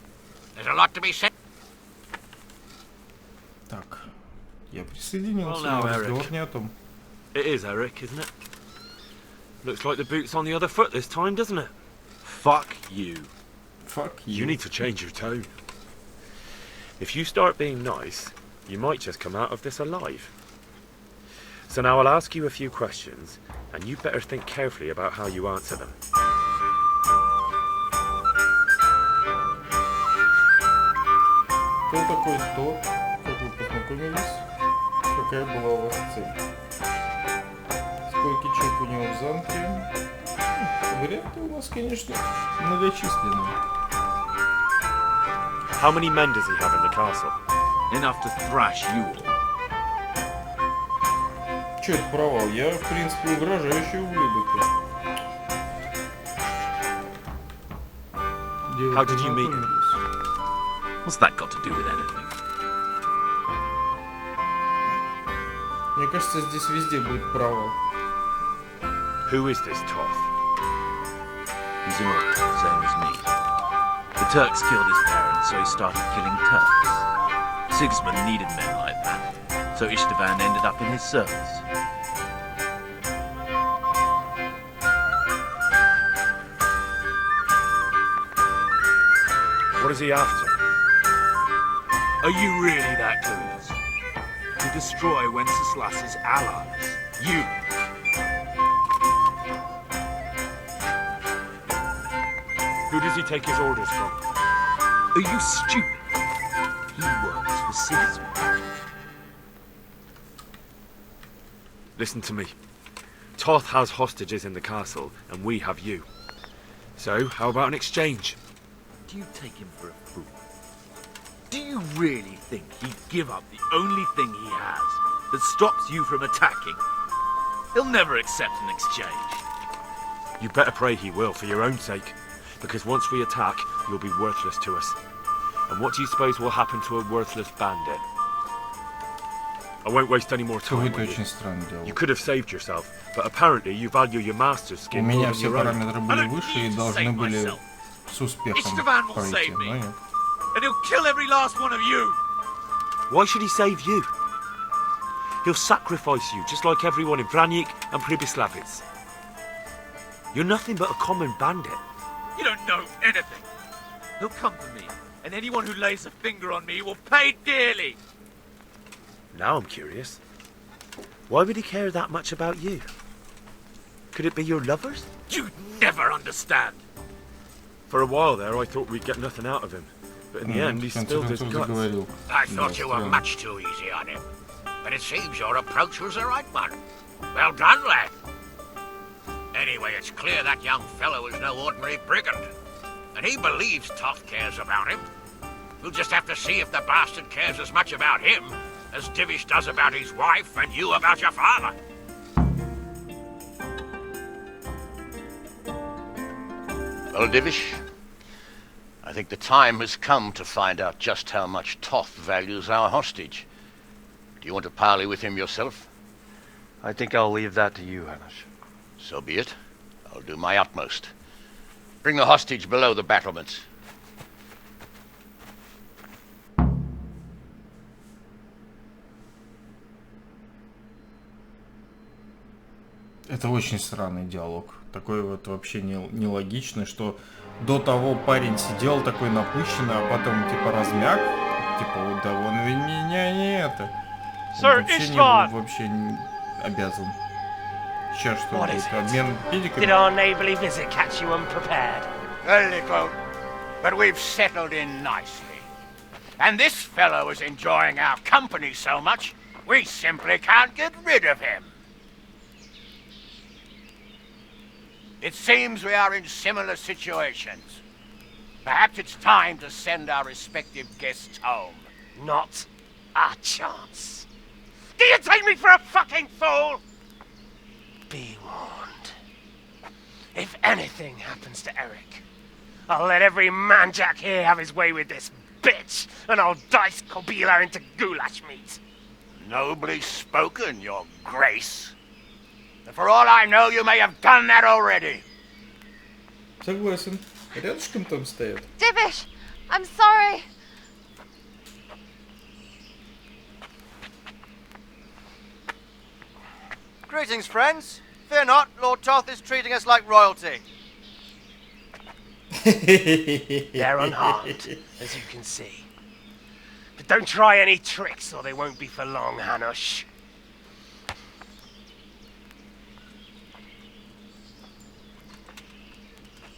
There's a lot to be said. Так, я присоединился, но разговор не о том. It is Eric, isn't it? Looks like the boot's on the other foot this time, doesn't it? Fuck you. Fuck you. You need to change your tone. If you start being nice, you might just come out of this alive. So now I'll ask you a few questions, and you better think carefully about how you answer them. Кто такой тот? Как вы познакомились? Как какая была у вас цель? Сколько человек у него в замке? Варианты у вас, конечно, многочисленные. How many men does he have in the castle? Enough to thrash you all. Чё это провал? Я, в принципе, угрожающий ублюдок. How did you meet him? What's that got to do with anything? Мне кажется, здесь везде будет провал. Who is this Toth? He's an orc, same as me. The Turks killed his parents, so he started killing Turks. Sigismund needed men like that, so Istvan ended up in his service. What is he after? Are you really that clueless? To destroy Wenceslas's allies. You! Who does he take his orders from? Are you stupid? He works for Sigismund. Listen to me. Toth has hostages in the castle, and we have you. So, how about an exchange? Do you take him for a fool? Do you really think he'd give up the only thing he has that stops you from attacking? He'll never accept an exchange. You better pray he will, for your own sake. Because once we attack, you'll be worthless to us. And what do you suppose will happen to a worthless bandit? I won't waste any more time with you. You could have saved yourself, but apparently you value your master's skin more than your own. У меня все параметры были выше и должны были с успехом пройти, но нет. And he'll kill every last one of you! Why should he save you? He'll sacrifice you, just like everyone in Vranyik and Pribyslavitz. You're nothing but a common bandit. You don't know anything. He'll come for me, and anyone who lays a finger on me will pay dearly. Now I'm curious. Why would he care that much about you? Could it be your lovers? You'd never understand. For a while there, I thought we'd get nothing out of him. But in the end, he spilled his guts. I thought you were much too easy on him. But it seems your approach was the right one. Well done, lad. Anyway, it's clear that young fellow is no ordinary brigand. And he believes Toth cares about him. We'll just have to see if the bastard cares as much about him as Divish does about his wife and you about your father. Well, Divish, I think the time has come to find out just how much Toth values our hostage. Do you want to parley with him yourself? I think I'll leave that to you, Hamish. So be it. I'll do my utmost. Bring the hostage below the battlements. Это очень странный диалог. Такой вот вообще нелогичный, что до того парень сидел такой напыщенный, а потом типа размяк. Типа, вот да он меня не это. Он вообще не был вообще обязан. Сейчас что будет? Обмен педиками? Did our neighborly visit catch you unprepared? A little, but we've settled in nicely. And this fellow is enjoying our company so much, we simply can't get rid of him. It seems we are in similar situations. Perhaps it's time to send our respective guests home. Not a chance. Do you take me for a fucking fool? Be warned. If anything happens to Eric, I'll let every manjack here have his way with this bitch, and I'll dice Kobila into goulash meat. Nobly spoken, Your Grace. And for all I know, you may have done that already. Согласен. Рядышком там стоят. Divish, I'm sorry. Greetings, friends. Fear not, Lord Toth is treating us like royalty. They're unharmed, as you can see. But don't try any tricks, or they won't be for long, Hanush.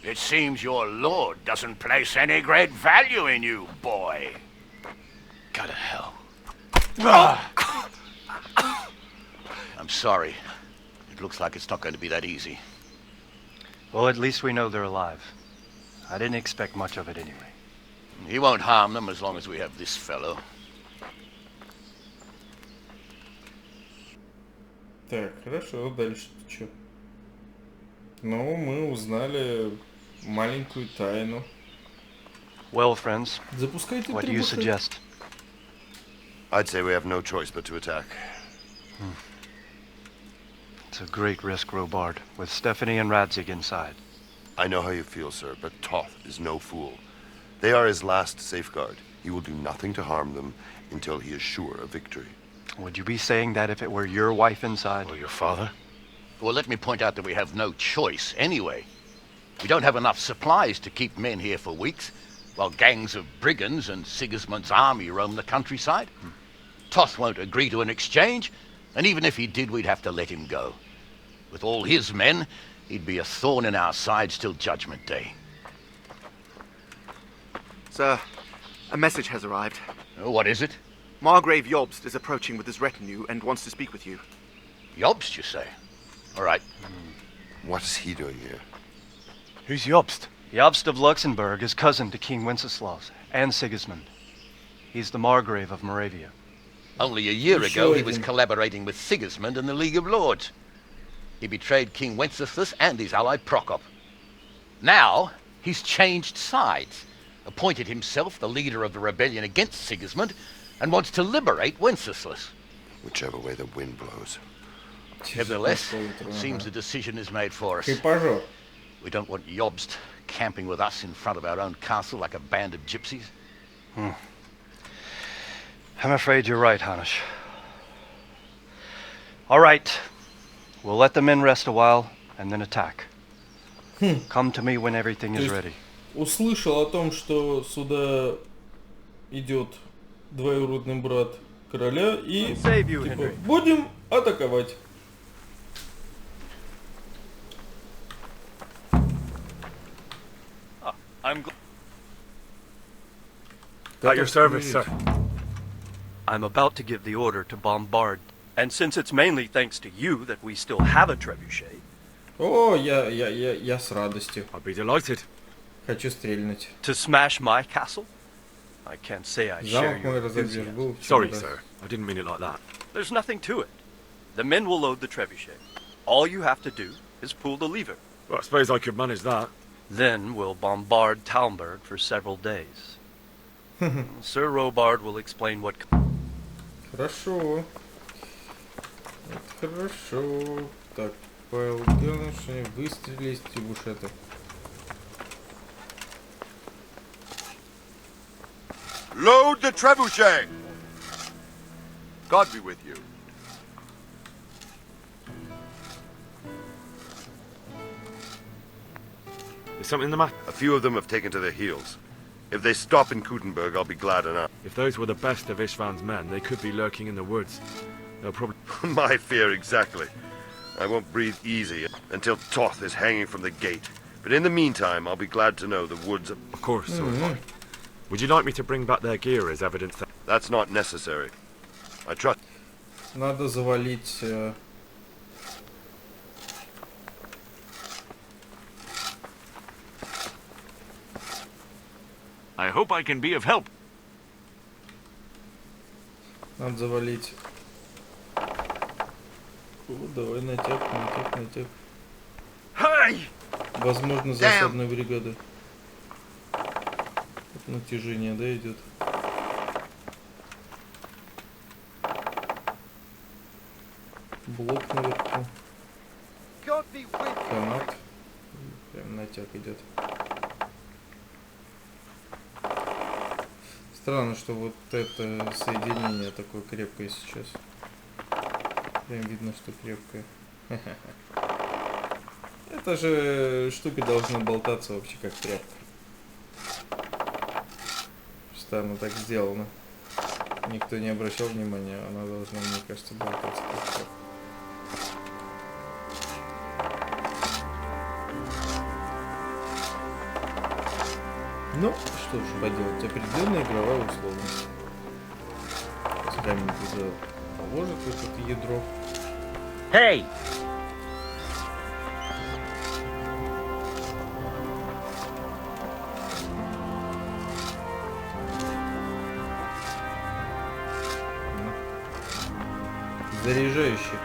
It seems your lord doesn't place any great value in you, boy. Go to hell. I'm sorry. It looks like it's not going to be that easy. Well, at least we know they're alive. I didn't expect much of it anyway. He won't harm them as long as we have this fellow. Так, хорошо, дальше что? Ну, мы узнали маленькую тайну. Well, friends, Запускайте what do you suggest? I'd say we have no choice but to attack. It's a great risk, Robard, with Stephanie and Radzig inside. I know how you feel, sir, but Toth is no fool. They are his last safeguard. He will do nothing to harm them until he is sure of victory. Would you be saying that if it were your wife inside? Or your father? Well, let me point out that we have no choice anyway. We don't have enough supplies to keep men here for weeks, while gangs of brigands and Sigismund's army roam the countryside. Toth won't agree to an exchange, and even if he did, we'd have to let him go. With all his men, he'd be a thorn in our sides till Judgment Day. Sir, a message has arrived. Oh, what is it? Margrave Jobst is approaching with his retinue and wants to speak with you. Jobst, you say? All right. What is he doing here? Who's Jobst? Jobst of Luxembourg is cousin to King Wenceslaus and Sigismund. He's the Margrave of Moravia. Only a year ago, he was collaborating with Sigismund and the League of Lords. He betrayed King Wenceslas and his ally Prokop. Now, he's changed sides, appointed himself the leader of the rebellion against Sigismund, and wants to liberate Wenceslas. Whichever way the wind blows. Nevertheless, it seems the decision is made for us. We don't want Jobst camping with us in front of our own castle like a band of gypsies. I'm afraid you're right, Hanish. All right. We'll let the men rest a while and then attack. Come to me when everything is ready. Услышал о том, что сюда идет двоюродный брат короля и типа, будем атаковать. At your service, sir. I'm about to give the order to bombard, and since it's mainly thanks to you that we still have a trebuchet. О, я с радостью. I'll be delighted. Хочу стрельнуть. To smash my castle? I can't say I share your enthusiasm. Sorry, sir. I didn't mean it like that. There's nothing to it. The men will load the trebuchet. All you have to do is pull the lever. Well, I suppose I could manage that. Then we'll bombard Talmberg for several days. Sir Robard will explain what... Хорошо. Это хорошо. Так, Павел Гернш, выстрелить и уж это. Load the trebuchet! God be with you. Is something the matter? A few of them have taken to their heels. If they stop in Kuttenberg, I'll be glad enough. If those were the best of Istvan's men, they could be lurking in the woods. They'll probably... My fear exactly. I won't breathe easy until Toth is hanging from the gate. But in the meantime, I'll be glad to know the woods... Of course, so am I. Would you like me to bring back their gear as evidence that... That's not necessary. I trust... Надо завалить... I hope I can be of help. Надо завалить... Давай натяг. Возможно, засадная бригада. Натяжение, да, идет. Блок наверху. Канат. Прям натяг идет. Странно, что вот это соединение такое крепкое сейчас. Прям видно, что крепкое. Это же штука должна болтаться вообще как тряпка. Просто оно так сделано. Никто не обращал внимания, она должна, мне кажется, болтаться как тряпка. Ну, что же поделать, определенная игровая условность. Камень туда положит вот это ядро. Hey! Заряжающий.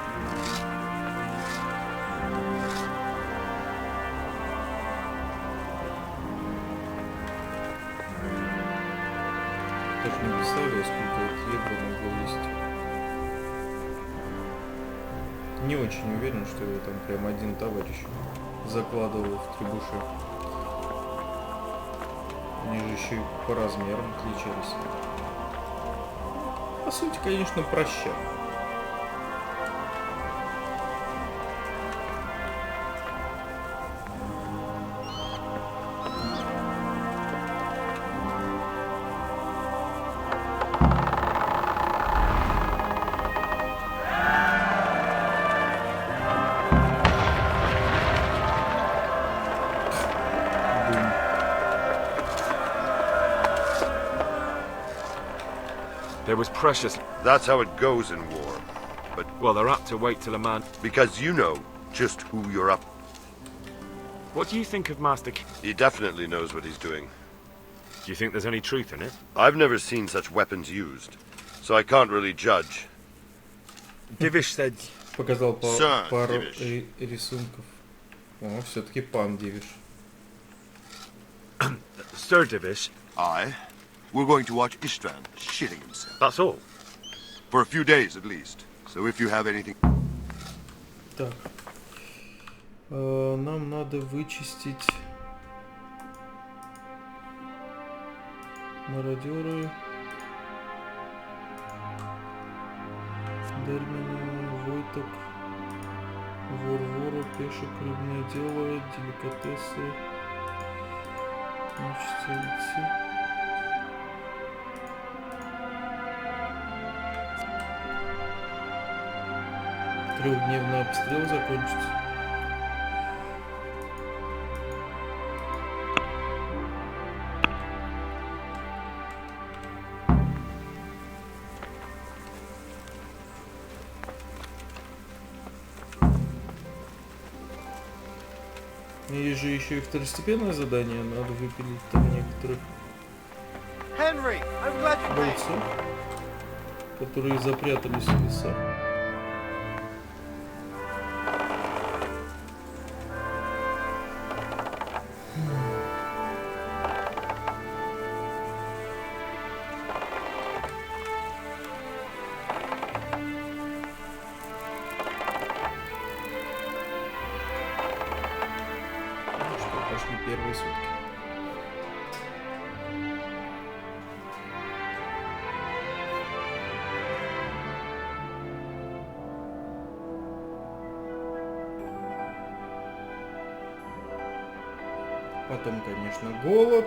Даже не представляю, сколько это евро могло весить. Не очень уверен, что его там прям один товарищ закладывал в требуши. Они же еще и по размерам отличались. По сути, конечно, проща. There was precious... That's how it goes in war. But... Well, they're apt to wait till a man... Because you know just who you're up. What do you think of Master... He definitely knows what he's doing. Do you think there's any truth in it? I've never seen such weapons used, so I can't really judge. Divish said... Показал пару рисунков. О, все-таки пан Дивиш. Sir Divish. Aye. We're going to watch Istvan shitting himself. That's all. For a few days at least. So if you have anything... Так. Нам надо вычистить мародеры, дерьма, войток, вор-вору, пешек, рыбное дело, деликатесы. Хочется идти. Трехдневный обстрел закончится. Есть же еще и второстепенное задание, надо выпилить там некоторых бойцов, которые запрятались в лесах. Первые сутки. Потом, конечно, голод.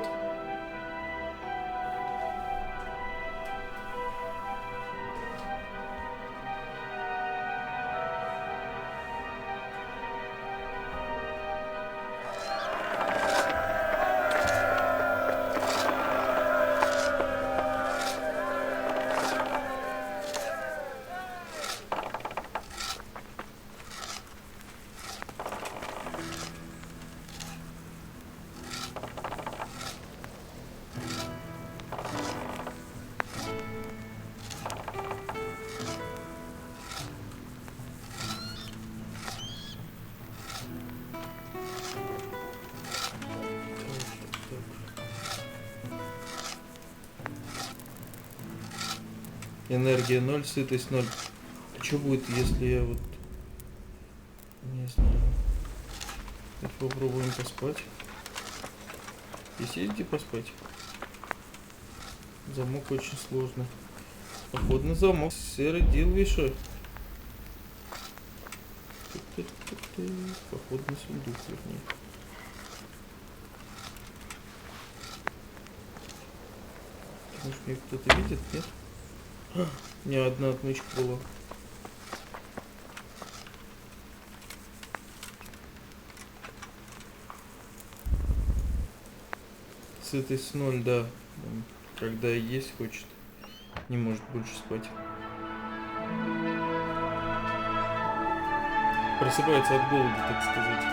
Энергия 0, сытость 0. Что будет, если я вот... Не знаю. Давайте попробуем поспать. Здесь есть поспать? Замок очень сложный. Походный замок. Серый Дилвиша. Походный сундук, вернее. Может, меня кто-то видит, нет? Не, одна отмычка была. Сытость 0, да. Когда есть хочет, не может больше спать. Просыпается от голода, так сказать.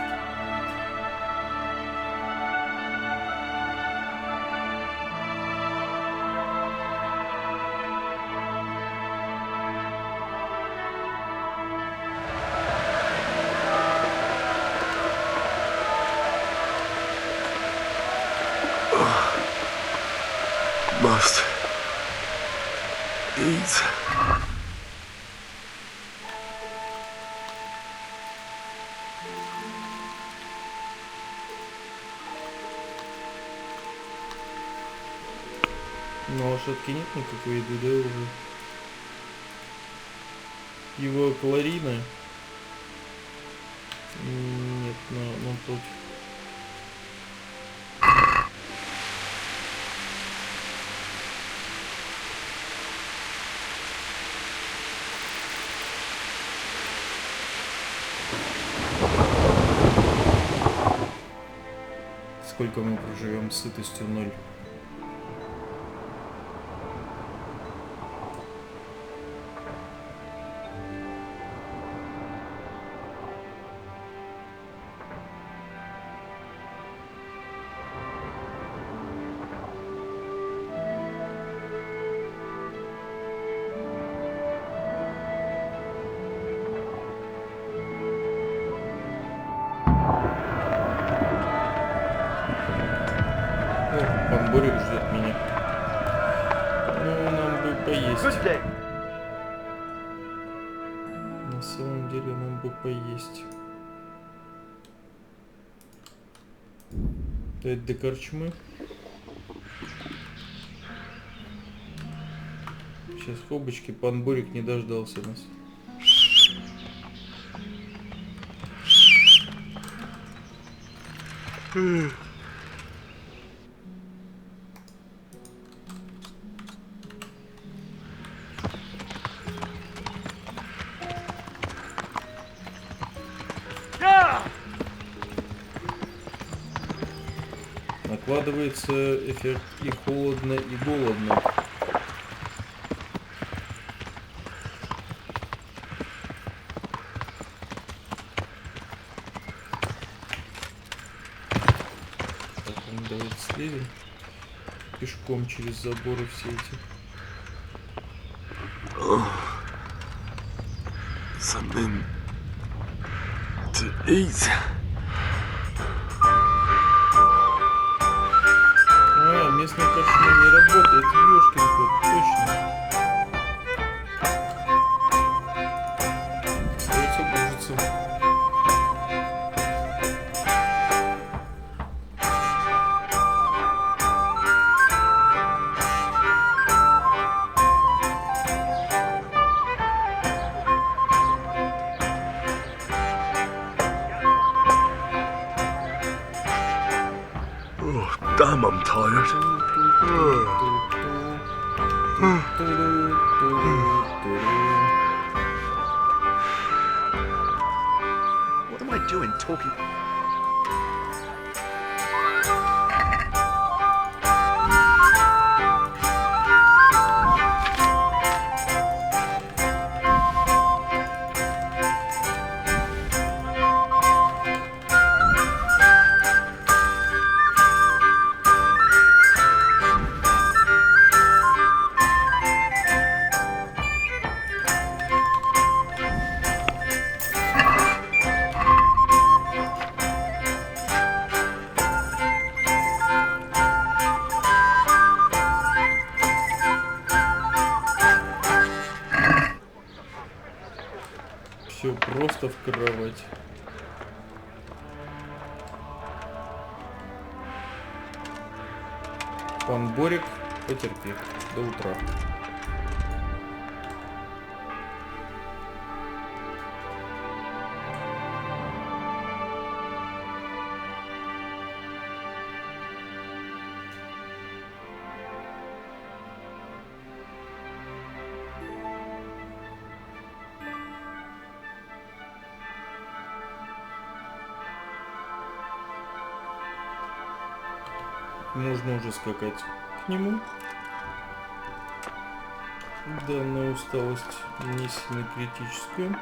Must eat. Но лошадки нет никакой еды, да, уже? Его калорийная? Нет, напротив. Сколько мы проживем с сытостью 0? Борик ждет меня. Ну, нам бы поесть. На самом деле нам бы поесть. Дать до корчмы. Сейчас хобочки, пан Борик не дождался нас. Накладывается эффект и холодно, и голодно. Так, ну давайте слезем пешком через заборы все эти. Something to eat. Местная корчма не работает, ёшкин кот, точно. Остается божиться. Oh, damn, I'm tired. What am I doing talking? Все просто в кровать. Пан Борик, потерпи до утра. Можно уже скакать к нему. Данная усталость не сильно критическая.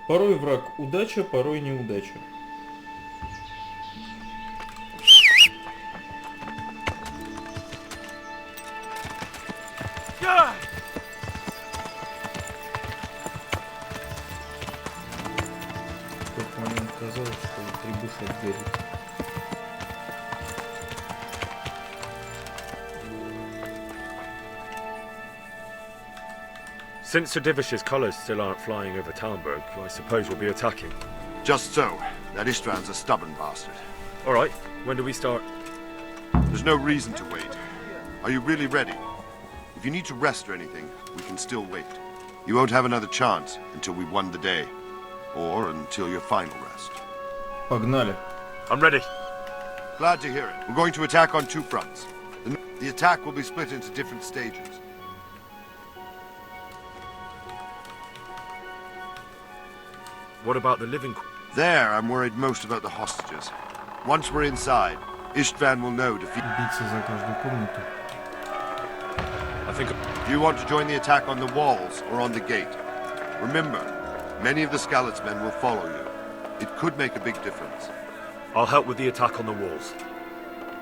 Порой враг удача, порой неудача. В тот момент казалось, что требуха горит. Since Sir Divish's colours still aren't flying over Talmberg, I suppose we'll be attacking. Just so. That István's a stubborn bastard. Alright, when do we start? There's no reason to wait. Are you really ready? If you need to rest or anything, we can still wait. You won't have another chance until we've won the day. Or until your final rest. Погнали. I'm ready. Glad to hear it. We're going to attack on two fronts. The attack will be split into different stages. What about the living? There, I'm worried most about the hostages. Once we're inside, István will know defeat. I think. You want to join the attack on the walls or on the gate? Remember, many of the Skalitz men will follow you. It could make a big difference. I'll help with the attack on the walls.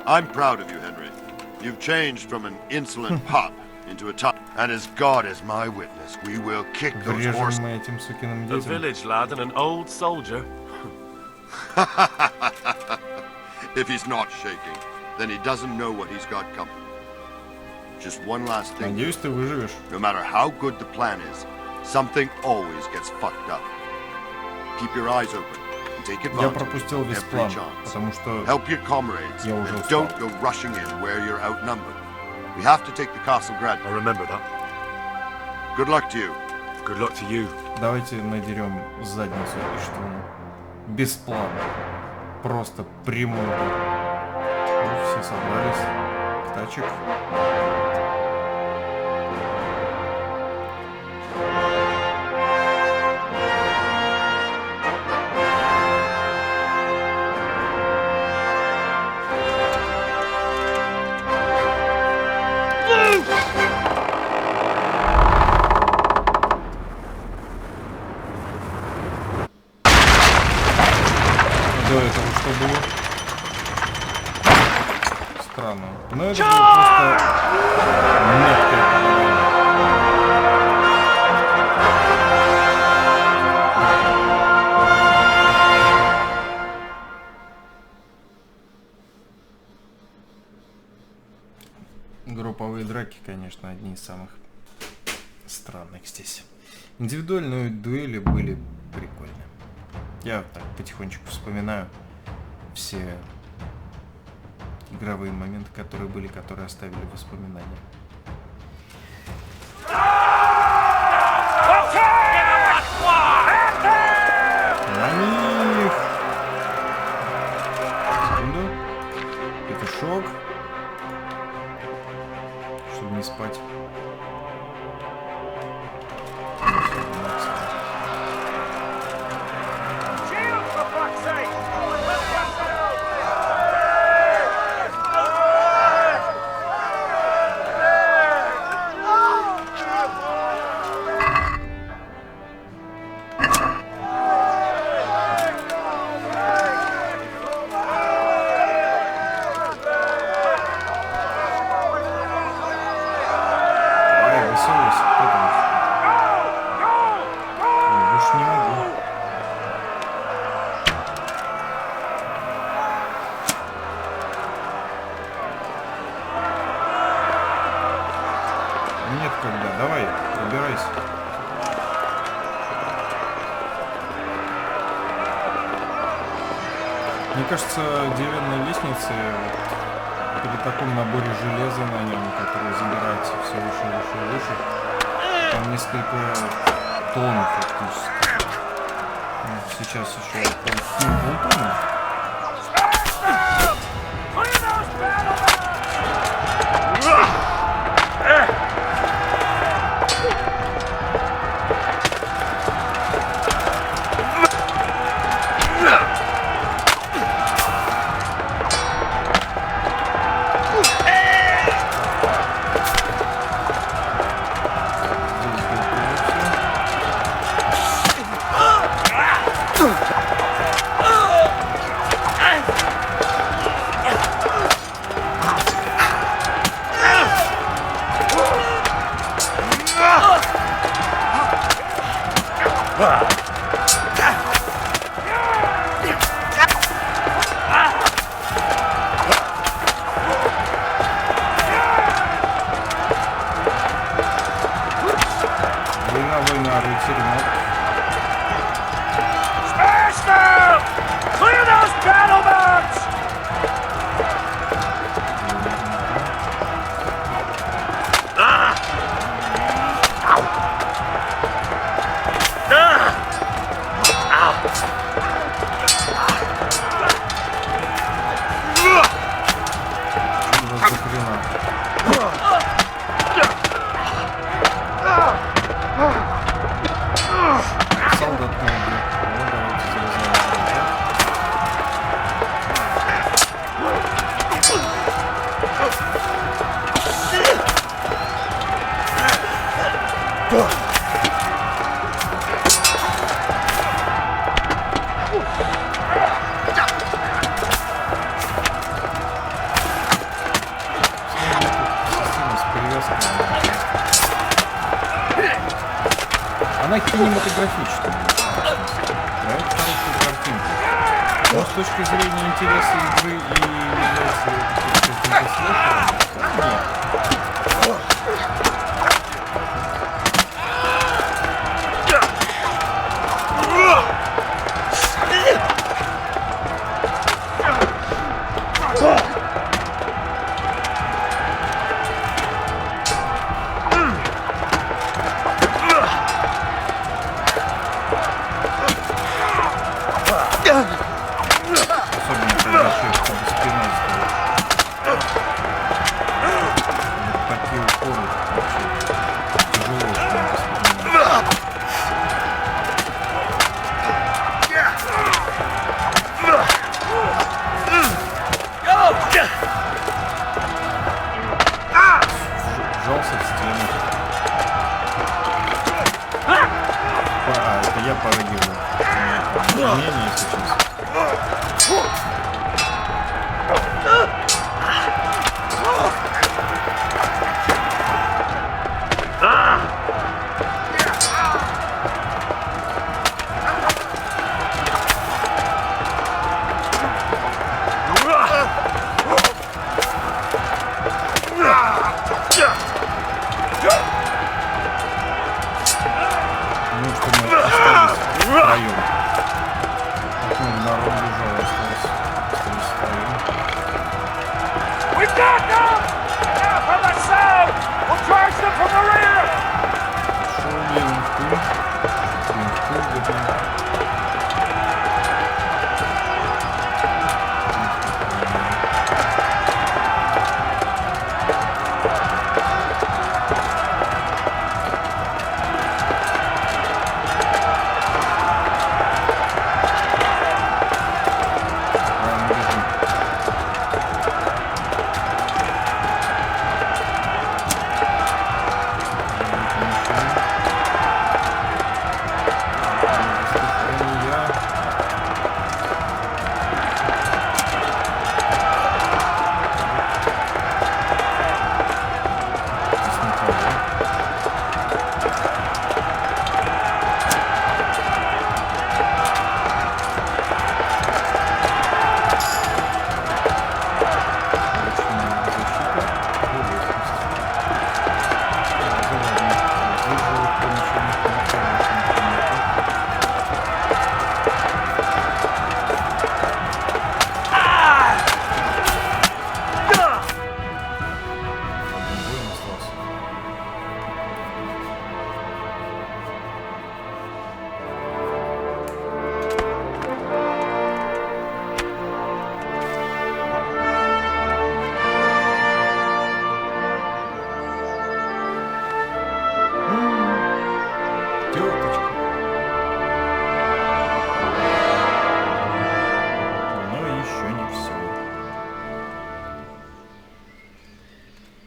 I'm proud of you, Henry. You've changed from an insolent pup into a tough. And as God is my witness, we will kick those horses. A village lad and an old soldier. If he's not shaking, then he doesn't know what he's got coming. Just one last thing. Надеюсь, ты выживешь. No matter how good the plan is, something always gets fucked up. Keep your eyes open and take advantage. Я пропустил весь план, потому что help your comrades я уже and устал. don't go rushing in where you're outnumbered. We have to take the castle gradually. I remember that. Good luck to you. Good luck to you. Давайте надерем задницу Иштвану. Без плана. Просто прямой удар. Ну, все собрались. Тачек. До этого что было? Странно. Но это было просто мягкое попадание. Групповые драки, конечно, одни из самых странных здесь. Индивидуальные дуэли были прикольные. Я так потихонечку вспоминаю все игровые моменты, которые были, которые оставили воспоминания. На них! Секунду. Петушок. Чтобы не спать. Мне кажется, деревянные лестницы при таком наборе железа на нем, который забирается все выше, выше и выше, там несколько тонн фактически. Сейчас еще полтонны. кинематографичный. Проект хорошей картинки. Но с точки зрения интереса игры и является каким-то слэшером, нет. Особенно когда человек за спиной стоит. Такие упоры вообще тяжело очень воспринимать. Вжался в стену. Это я пародирую. Мнение сейчас. Ну что мы остались втроем. Народ бежал, остались втроем. We've got them! Now from the south! We'll charge them from the rear! Шел левым в тыл.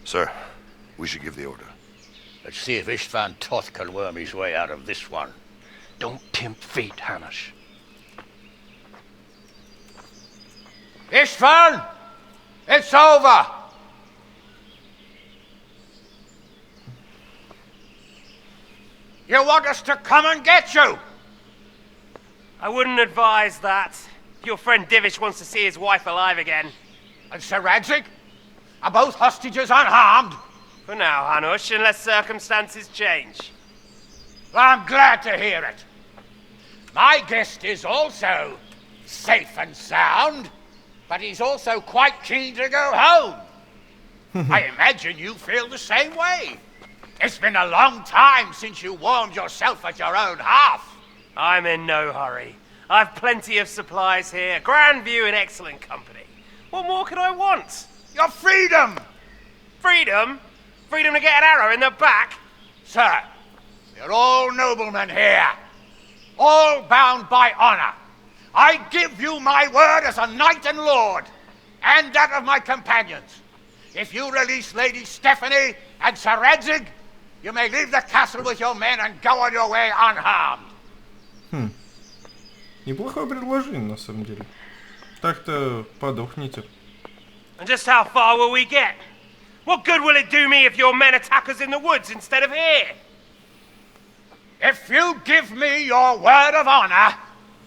Sir, we should give the order. Let's see if Istvan Toth can worm his way out of this one. Don't tempt fate, Hamish. Istvan! It's over! You want us to come and get you? I wouldn't advise that. Your friend Divish wants to see his wife alive again. And Sir Radzig? Are both hostages unharmed? For now, Hanush, unless circumstances change. I'm glad to hear it. My guest is also safe and sound, but he's also quite keen to go home. I imagine you feel the same way. It's been a long time since you warmed yourself at your own hearth. I'm in no hurry. I've plenty of supplies here, grand view and excellent company. What more could I want? Your freedom! Freedom? Freedom to get an arrow in the back? Sir, we're all noblemen here. All bound by honor. I give you my word as a knight and lord, and that of my companions. If you release Lady Stephanie and Sir Radzig, you may leave the castle with your men and go on your way unharmed. Неплохое предложение, на самом деле. Так-то подохните. And just how far will we get? What good will it do me if your men attack us in the woods instead of here? If you give me your word of honor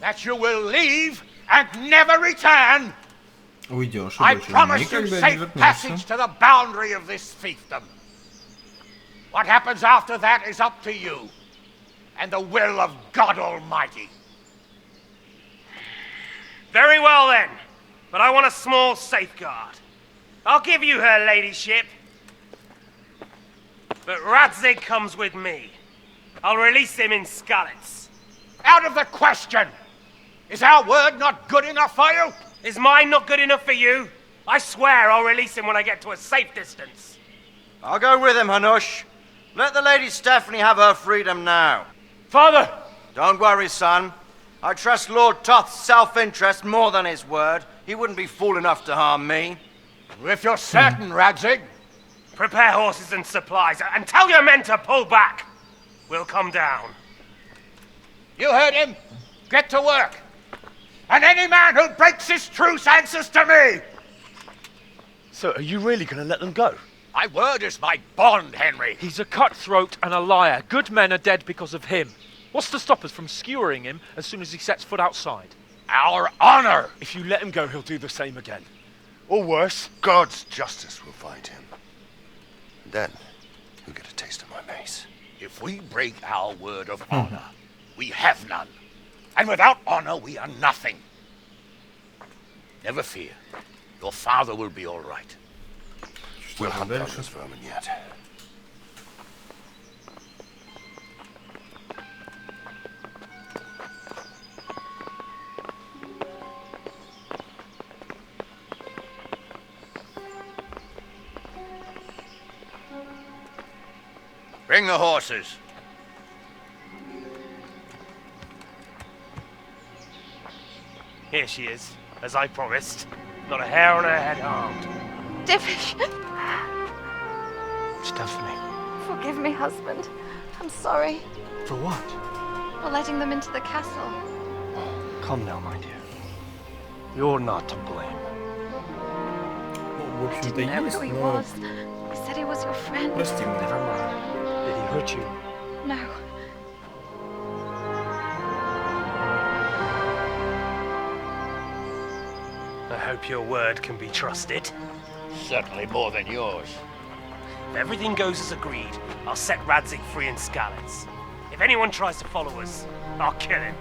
that you will leave and never return, Уйдешь, I promise you safe passage to the boundary of this fiefdom. What happens after that is up to you and the will of God Almighty. Very well then, but I want a small safeguard. I'll give you her ladyship, but Radzig comes with me. I'll release him in Skalitz. Out of the question! Is our word not good enough for you? Is mine not good enough for you? I swear I'll release him when I get to a safe distance. I'll go with him, Hanush. Let the Lady Stephanie have her freedom now. Father! Don't worry, son. I trust Lord Toth's self-interest more than his word. He wouldn't be fool enough to harm me. If you're certain, Radzig. Prepare horses and supplies, and tell your men to pull back. We'll come down. You heard him. Get to work. And any man who breaks this truce answers to me. So, are you really going to let them go? My word is my bond, Henry. He's a cutthroat and a liar. Good men are dead because of him. What's to stop us from skewering him as soon as he sets foot outside? Our honor! If you let him go, he'll do the same again. Or worse. God's justice will find him. And then, he'll get a taste of my mace. If we break our word of honor, we have none. And without honor, we are nothing. Never fear. Your father will be all right. We'll hunt down this vermin yet. Bring the horses. Here she is, as I promised. Not a hair on her head harmed. Divish! Stephanie. Forgive me, husband. I'm sorry. For what? For letting them into the castle. Come now, my dear. You're not to blame. I didn't know who he was. He said he was your friend. Never mind. Did he hurt you? No. I hope your word can be trusted. Certainly more than yours. If everything goes as agreed, I'll set Radzig free in Skalitz. If anyone tries to follow us, I'll kill him.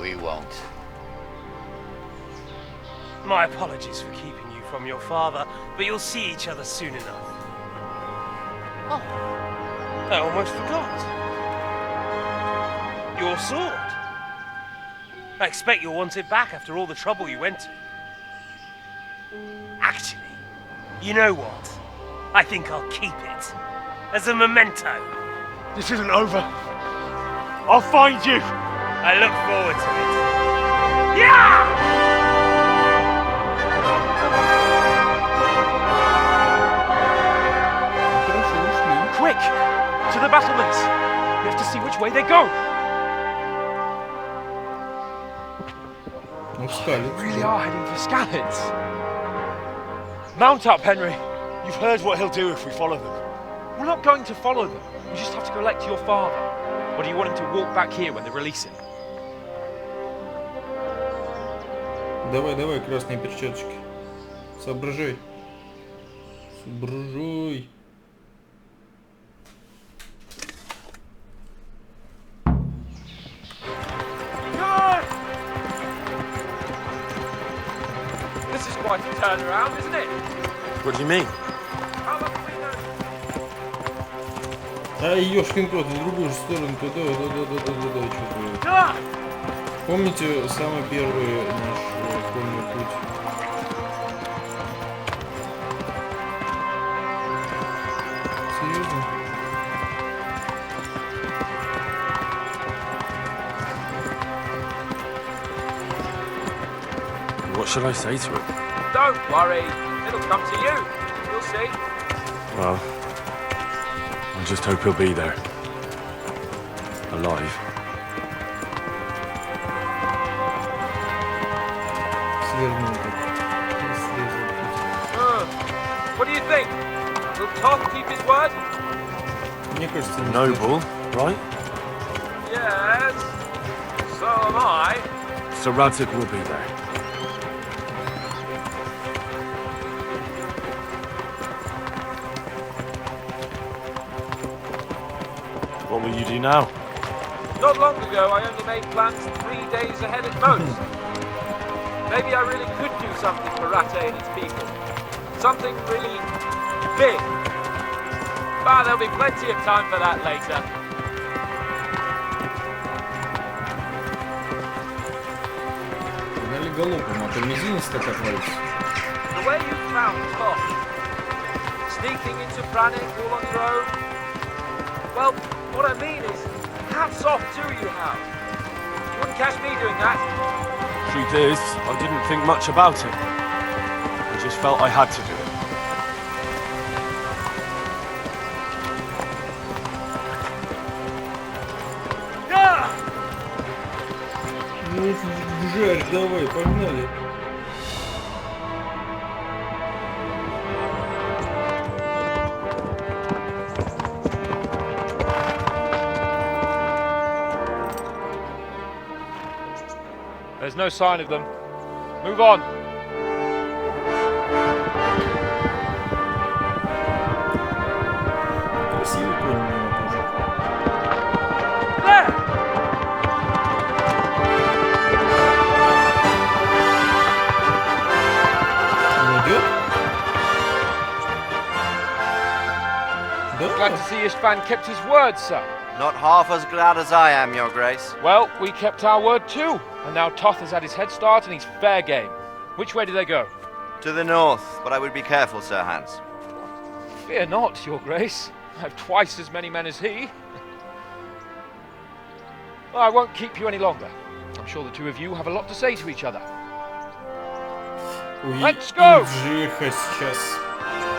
We won't. My apologies for keeping you from your father, but you'll see each other soon enough. Oh, I almost forgot. Your sword. I expect you'll want it back after all the trouble you went to. Actually, you know what? I think I'll keep it. As a memento. This isn't over. I'll find you. I look forward to it. Yeah! Quick! To the battlements! We have to see which way they go! We really are heading for Skalitz. Mount up, Henry. You've heard what he'll do if we follow them. We're not going to follow them. We just have to collect your father. Or do you want him to walk back here when they release him? Давай, давай, красные перчаточки. Соображай. Соображай. This is quite a turnaround, isn't it? What do you mean? А ёшкин кот, в другую же сторону туда, что-то. Помните самый первый наш школьный путь? Серьезно? What should I say to him? Don't worry. It'll come to you. You'll see. Well, I just hope he'll be there. Alive. What do you think? Will Toth keep his word? Мне кажется, не noble, right? Yes. So am I. So Radzig will be there. What will you do now? Not long ago, I only made plans 3 days ahead at most. Maybe I really could do something for Rate and its people. Something really big. But there'll be plenty of time for that later. Дали галопом, а то мизинец так отвалится. The way you found Tom, sneaking into Brannick all on your own. Well, what I mean is, hats off to you, Hal. You wouldn't catch me doing that. Truth is, I didn't think much about it. I just felt I had to do it. Ну, жарь, давай, погнали. There's no sign of them. Move on. Красивый конь у него тоже. Он идет? Glad to see Istvan kept his word, sir. Not half as glad as I am, Your Grace. Well, we kept our word too. And now Toth has had his head start and he's fair game. Which way do they go? To the north, but I would be careful, Sir Hans. Fear not, Your Grace. I have twice as many men as he. Well, I won't keep you any longer. I'm sure the two of you have a lot to say to each other. Let's go! Жиха сейчас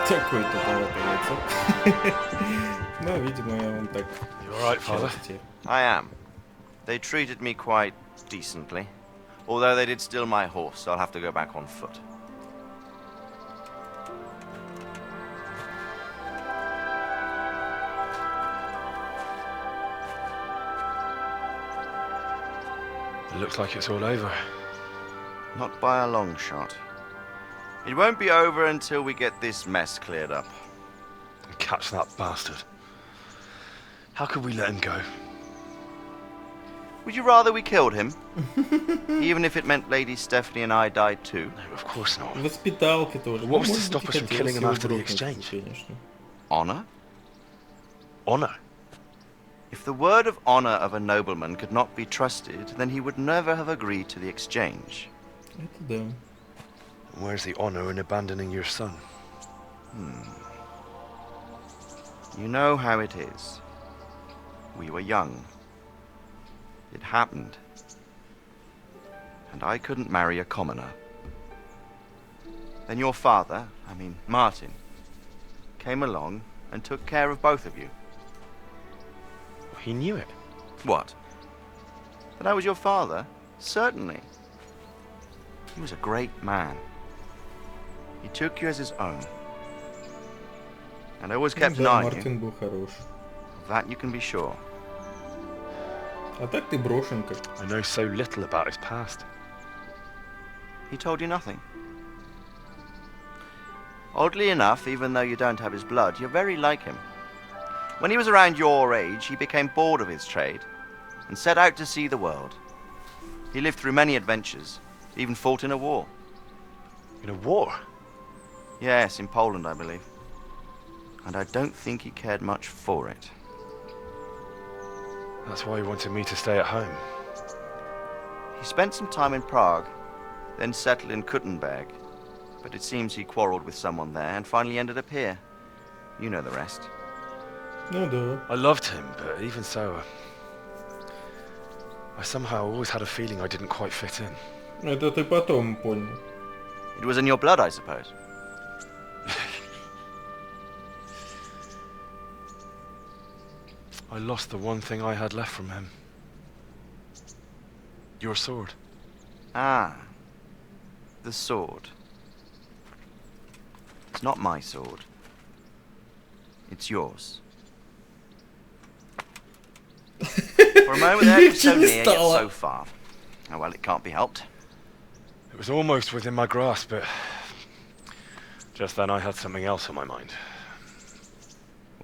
такой туповатый. Ну, видимо, я вам так... You alright, father? I am. They treated me quite decently. Although they did steal my horse, so I'll have to go back on foot. It looks like it's all over. Not by a long shot. It won't be over until we get this mess cleared up. And catch that bastard. How could we let him go? Would you rather we killed him? Even if it meant Lady Stephanie and I died too? No, of course not. В госпиталке тоже. What was to stop us from killing him after the exchange? Honor? Honor? If the word of honor of a nobleman could not be trusted, then he would never have agreed to the exchange. Это да. Where's the honor in abandoning your son? You know how it is. We were young. It happened. And I couldn't marry a commoner. Then your father, Martin, came along and took care of both of you. He knew it. What? That I was your father? Certainly. He was a great man. He took you as his own. And always kept an eye on Мартин был хорош. Of that you can be sure. А так ты брошен как. I know so little about his past. He told you nothing. Oddly enough, even though you don't have his blood, you're very like him. When he was around your age, he became bored of his trade and set out to see the world. He lived through many adventures, even fought in a war. In a war? Yes, in Poland, I believe. And I don't think he cared much for it. That's why he wanted me to stay at home. He spent some time in Prague, then settled in Kuttenberg. But it seems he quarreled with someone there and finally ended up here. You know the rest. Ну да. I loved him, but even so, I somehow always had a feeling I didn't quite fit in. Это ты потом понял. It was in your blood, I suppose. I lost the one thing I had left from him. Your sword. Ah. The sword. It's not my sword. It's yours. For a moment there, it was so near, yet so far. Oh well, it can't be helped. It was almost within my grasp, but just then I had something else on my mind.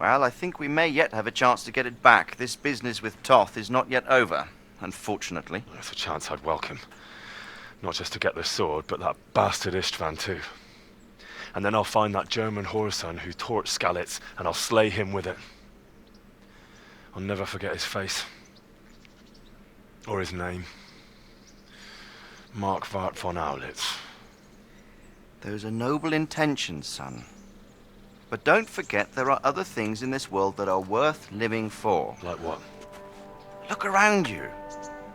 Well, I think we may yet have a chance to get it back. This business with Toth is not yet over, unfortunately. That's a chance I'd welcome. Not just to get the sword, but that bastard Istvan too. And then I'll find that German whoreson who torched Skalitz, and I'll slay him with it. I'll never forget his face. Or his name. Mark Vart von Aulitz. Those are noble intentions, son. But don't forget there are other things in this world that are worth living for. Like what? Look around you.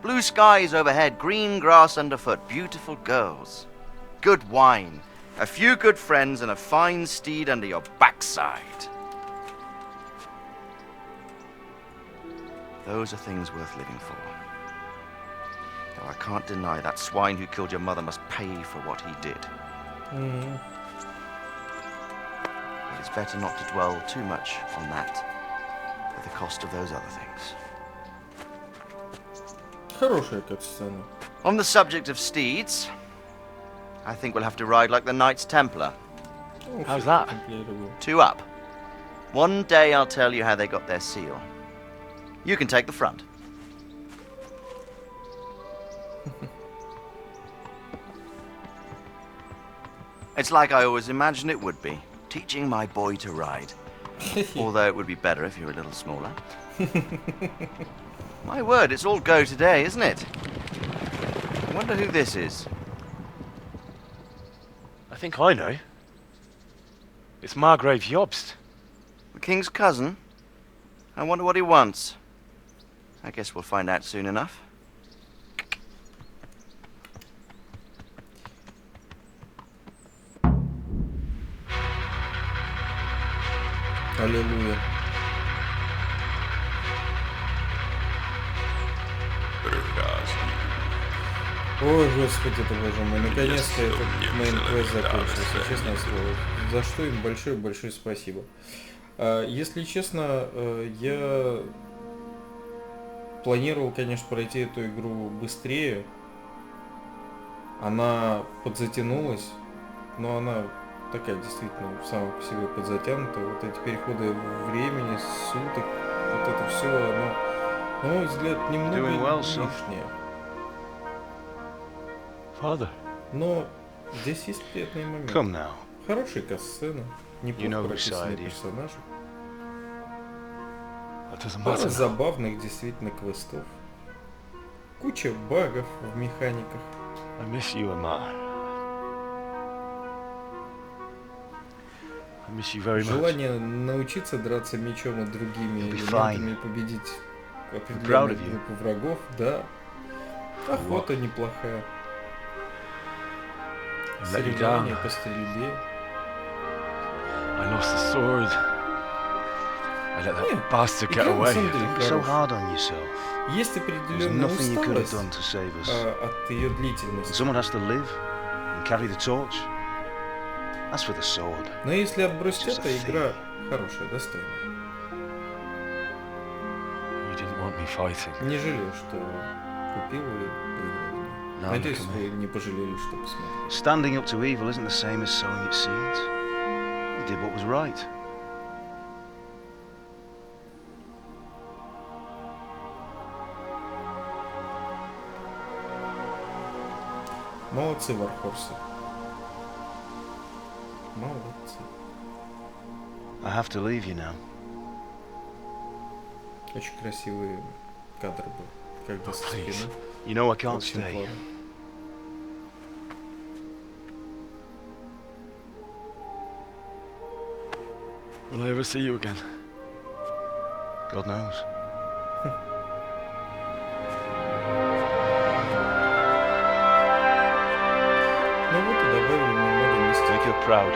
Blue skies overhead, green grass underfoot, beautiful girls. Good wine, a few good friends, and a fine steed under your backside. Those are things worth living for. Though I can't deny that swine who killed your mother must pay for what he did. But it's better not to dwell too much on that at the cost of those other things. Хорошая катсцена. On the subject of steeds, I think we'll have to ride like the Knights Templar. How's that? 2 up. One day I'll tell you how they got their seal. You can take the front. It's like I always imagined it would be, teaching my boy to ride. Although it would be better if you were a little smaller. My word, it's all go today, isn't it? I wonder who this is. I think I know. It's Margrave Jobst. The king's cousin? I wonder what he wants. I guess we'll find out soon enough. Аллилуйя. Ой, господи ты, боже мой, наконец-то этот мейн-квест закончился, честное слово. За что им большое-большое спасибо. Если честно, я планировал, конечно, пройти эту игру быстрее. Она подзатянулась, но она такая действительно сама по себе подзатянутая. Вот эти переходы времени, суток, вот это все, оно, на мой взгляд, немного лишнее. Но здесь есть приятные моменты. Хорошая касцена, неплохо прописанный персонаж. Пара забавных действительно квестов. Куча багов в механиках. Желание научиться драться мечом и другими элементами и победить определенную группу врагов, да. Охота неплохая. Соревнования по стрельбе. Есть определенная усталость от ее длительности. Но если отбросить это, игра хорошая, достойная. Не жалею, что купил и поиграл. Надеюсь, вы не пожалели, что посмотрели. Standing up to evil isn't the same as sowing its seeds. You did what was right. Молодцы, вархорсы. Молодцы. I have to leave you now. Очень красивые кадры были, когда со спины. You know I can't stay. Will I ever see you again? God knows. Ну вот и добавили немного мистики. Make you proud.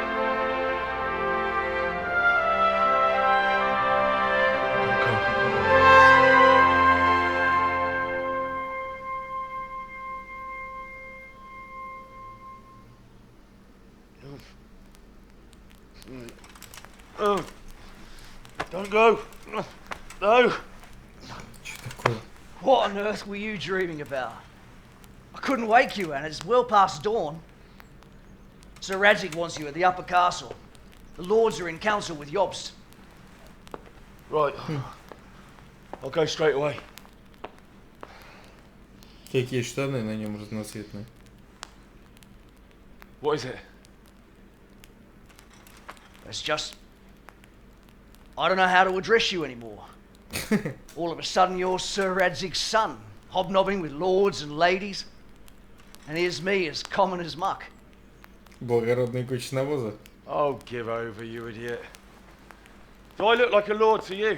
Don't go. No. Что такое? What on earth were you dreaming about? I couldn't wake you, and it's well past dawn. Sir Radzig wants you at the upper castle. The lords are in council with Jobst. Right. I'll go straight away. Какие штаны на нем разноцветные? What is it? It's just... I don't know how to address you anymore. All of a sudden you're Sir Radzig's son, hobnobbing with lords and ladies. And here's me as common as muck. Благородный куч навоза. Oh, give over, you idiot. Do I look like a lord to you?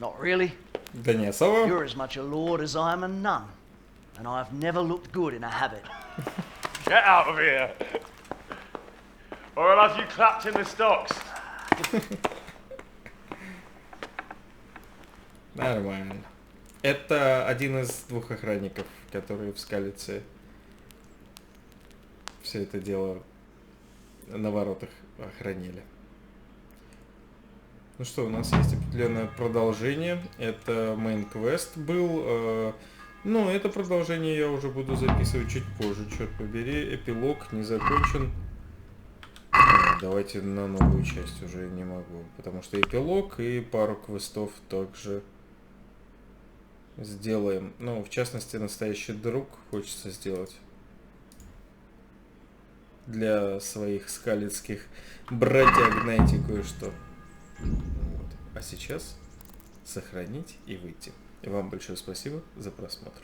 Not really. Да не особо. You're as much a lord as I am a nun. And I've never looked good in a habit. Get out of here! Or I'll have you clapped in the stocks. Нормально. Это один из двух охранников, которые в Скалице все это дело на воротах охраняли. Ну что, у нас есть определенное продолжение. Это main quest был. Но это продолжение я уже буду записывать чуть позже, черт побери. Эпилог не закончен. Давайте на новую часть уже не могу, потому что эпилог и пару квестов также сделаем. Ну, в частности, настоящий друг хочется сделать для своих скалицких братьев, знаете, кое-что. Вот. А сейчас сохранить и выйти. И вам большое спасибо за просмотр.